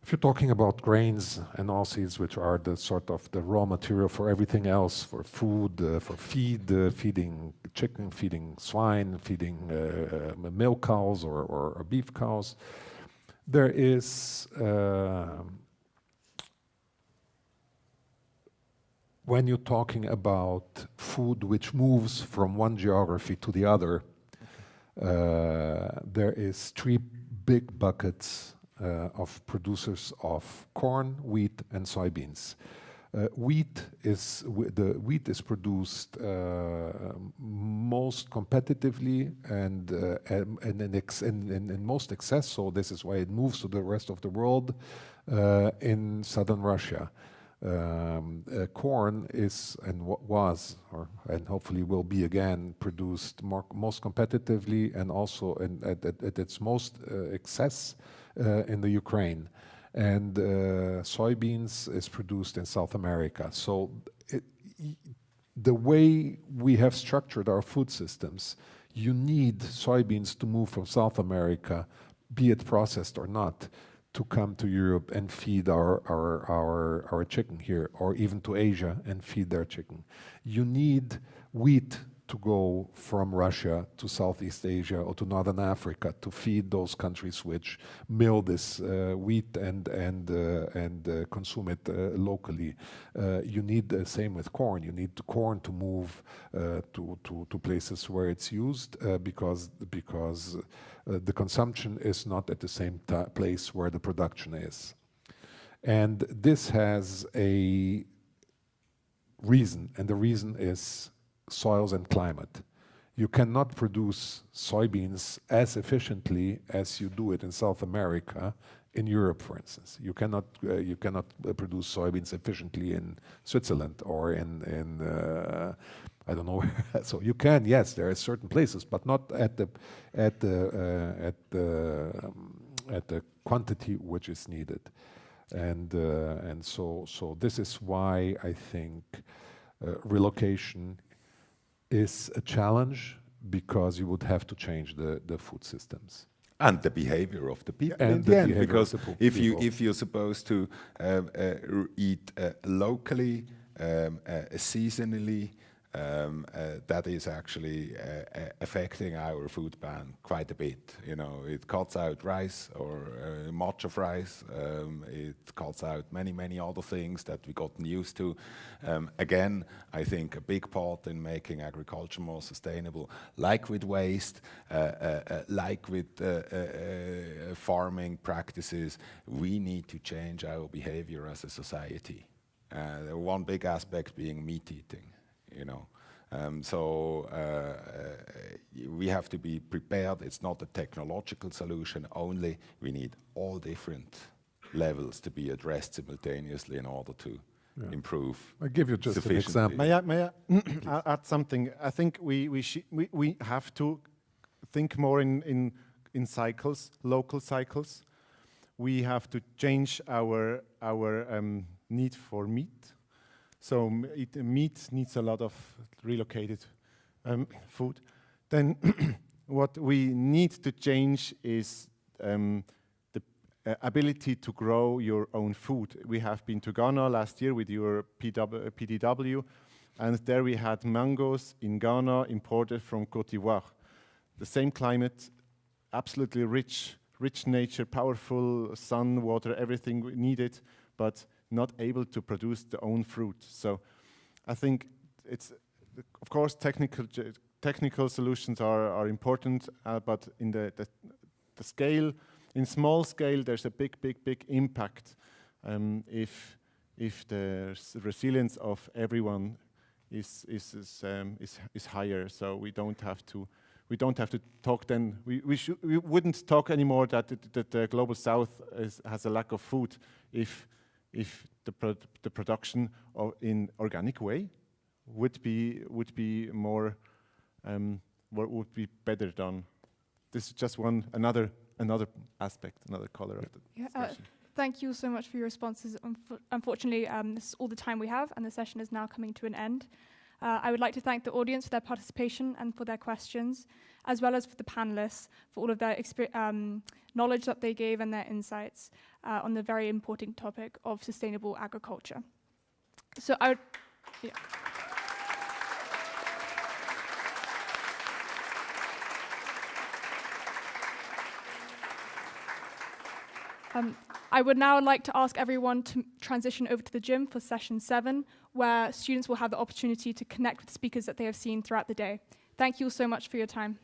If you're talking about grains and oilseeds, which are the sort of the raw material for everything else, for food, for feeding chicken, feeding swine, feeding milk cows or beef cows, there is, when you're talking about food which moves from one geography to the other, there is three big buckets of producers of corn, wheat, and soybeans. Wheat is produced most competitively and in most excess. So this is why it moves to the rest of the world in southern Russia. Corn is and and hopefully will be again produced most competitively and also at its most excess in the Ukraine. And soybeans is produced in South America. So the way we have structured our food systems, you need soybeans to move from South America, be it processed or not, to come to Europe and feed our chicken here, or even to Asia and feed their chicken. You need wheat to go from Russia to Southeast Asia or to Northern Africa to feed those countries which mill this wheat and consume it locally. You need the same with corn. You need the corn to move to places where it's used because the consumption is not at the same place where the production is. And this has a reason, and the reason is soils and climate. You cannot produce soybeans as efficiently as you do it in South America, in Europe, for instance. You cannot produce soybeans efficiently in Switzerland or in I don't know. So you can, yes, there are certain places, but not at the quantity which is needed. And so this is why I think relocation is a challenge, because you would have to change the food systems. And the behavior of the people and in the end, because if you're supposed to eat locally, seasonally, that is actually affecting our food plan quite a bit. You know, it cuts out rice or much of rice. It cuts out many other things that we gotten used to. Again, I think a big part in making agriculture more sustainable, like with waste, like with farming practices, we need to change our behavior as a society. One big aspect being meat eating. You know, we have to be prepared. It's not a technological solution only. We need all different levels to be addressed simultaneously in order to improve. I'll give you just an example. May I add something? I think we have to think more in cycles, local cycles. We have to change our need for meat. So meat needs a lot of relocated food. Then what we need to change is the ability to grow your own food. We have been to Ghana last year with your PDW, and there we had mangoes in Ghana imported from Côte d'Ivoire. The same climate, absolutely rich nature, powerful sun, water, everything we needed, but not able to produce their own fruit. So I think it's, of course, technical solutions are important, but in the scale, in small scale, there's a big impact if the resilience of everyone is higher. So we don't have to talk then. We wouldn't talk anymore that the global south has a lack of food if the production in organic way would be more would be better done. This is just another aspect, another color of the discussion. Thank you so much for your responses. Unfortunately, this is all the time we have, and the session is now coming to an end. I would like to thank the audience for their participation and for their questions, as well as for the panelists for all of their knowledge that they gave and their insights on the very important topic of sustainable agriculture. So I would, I would now like to ask everyone to transition over to the gym for session 7, where students will have the opportunity to connect with speakers that they have seen throughout the day. Thank you all so much for your time.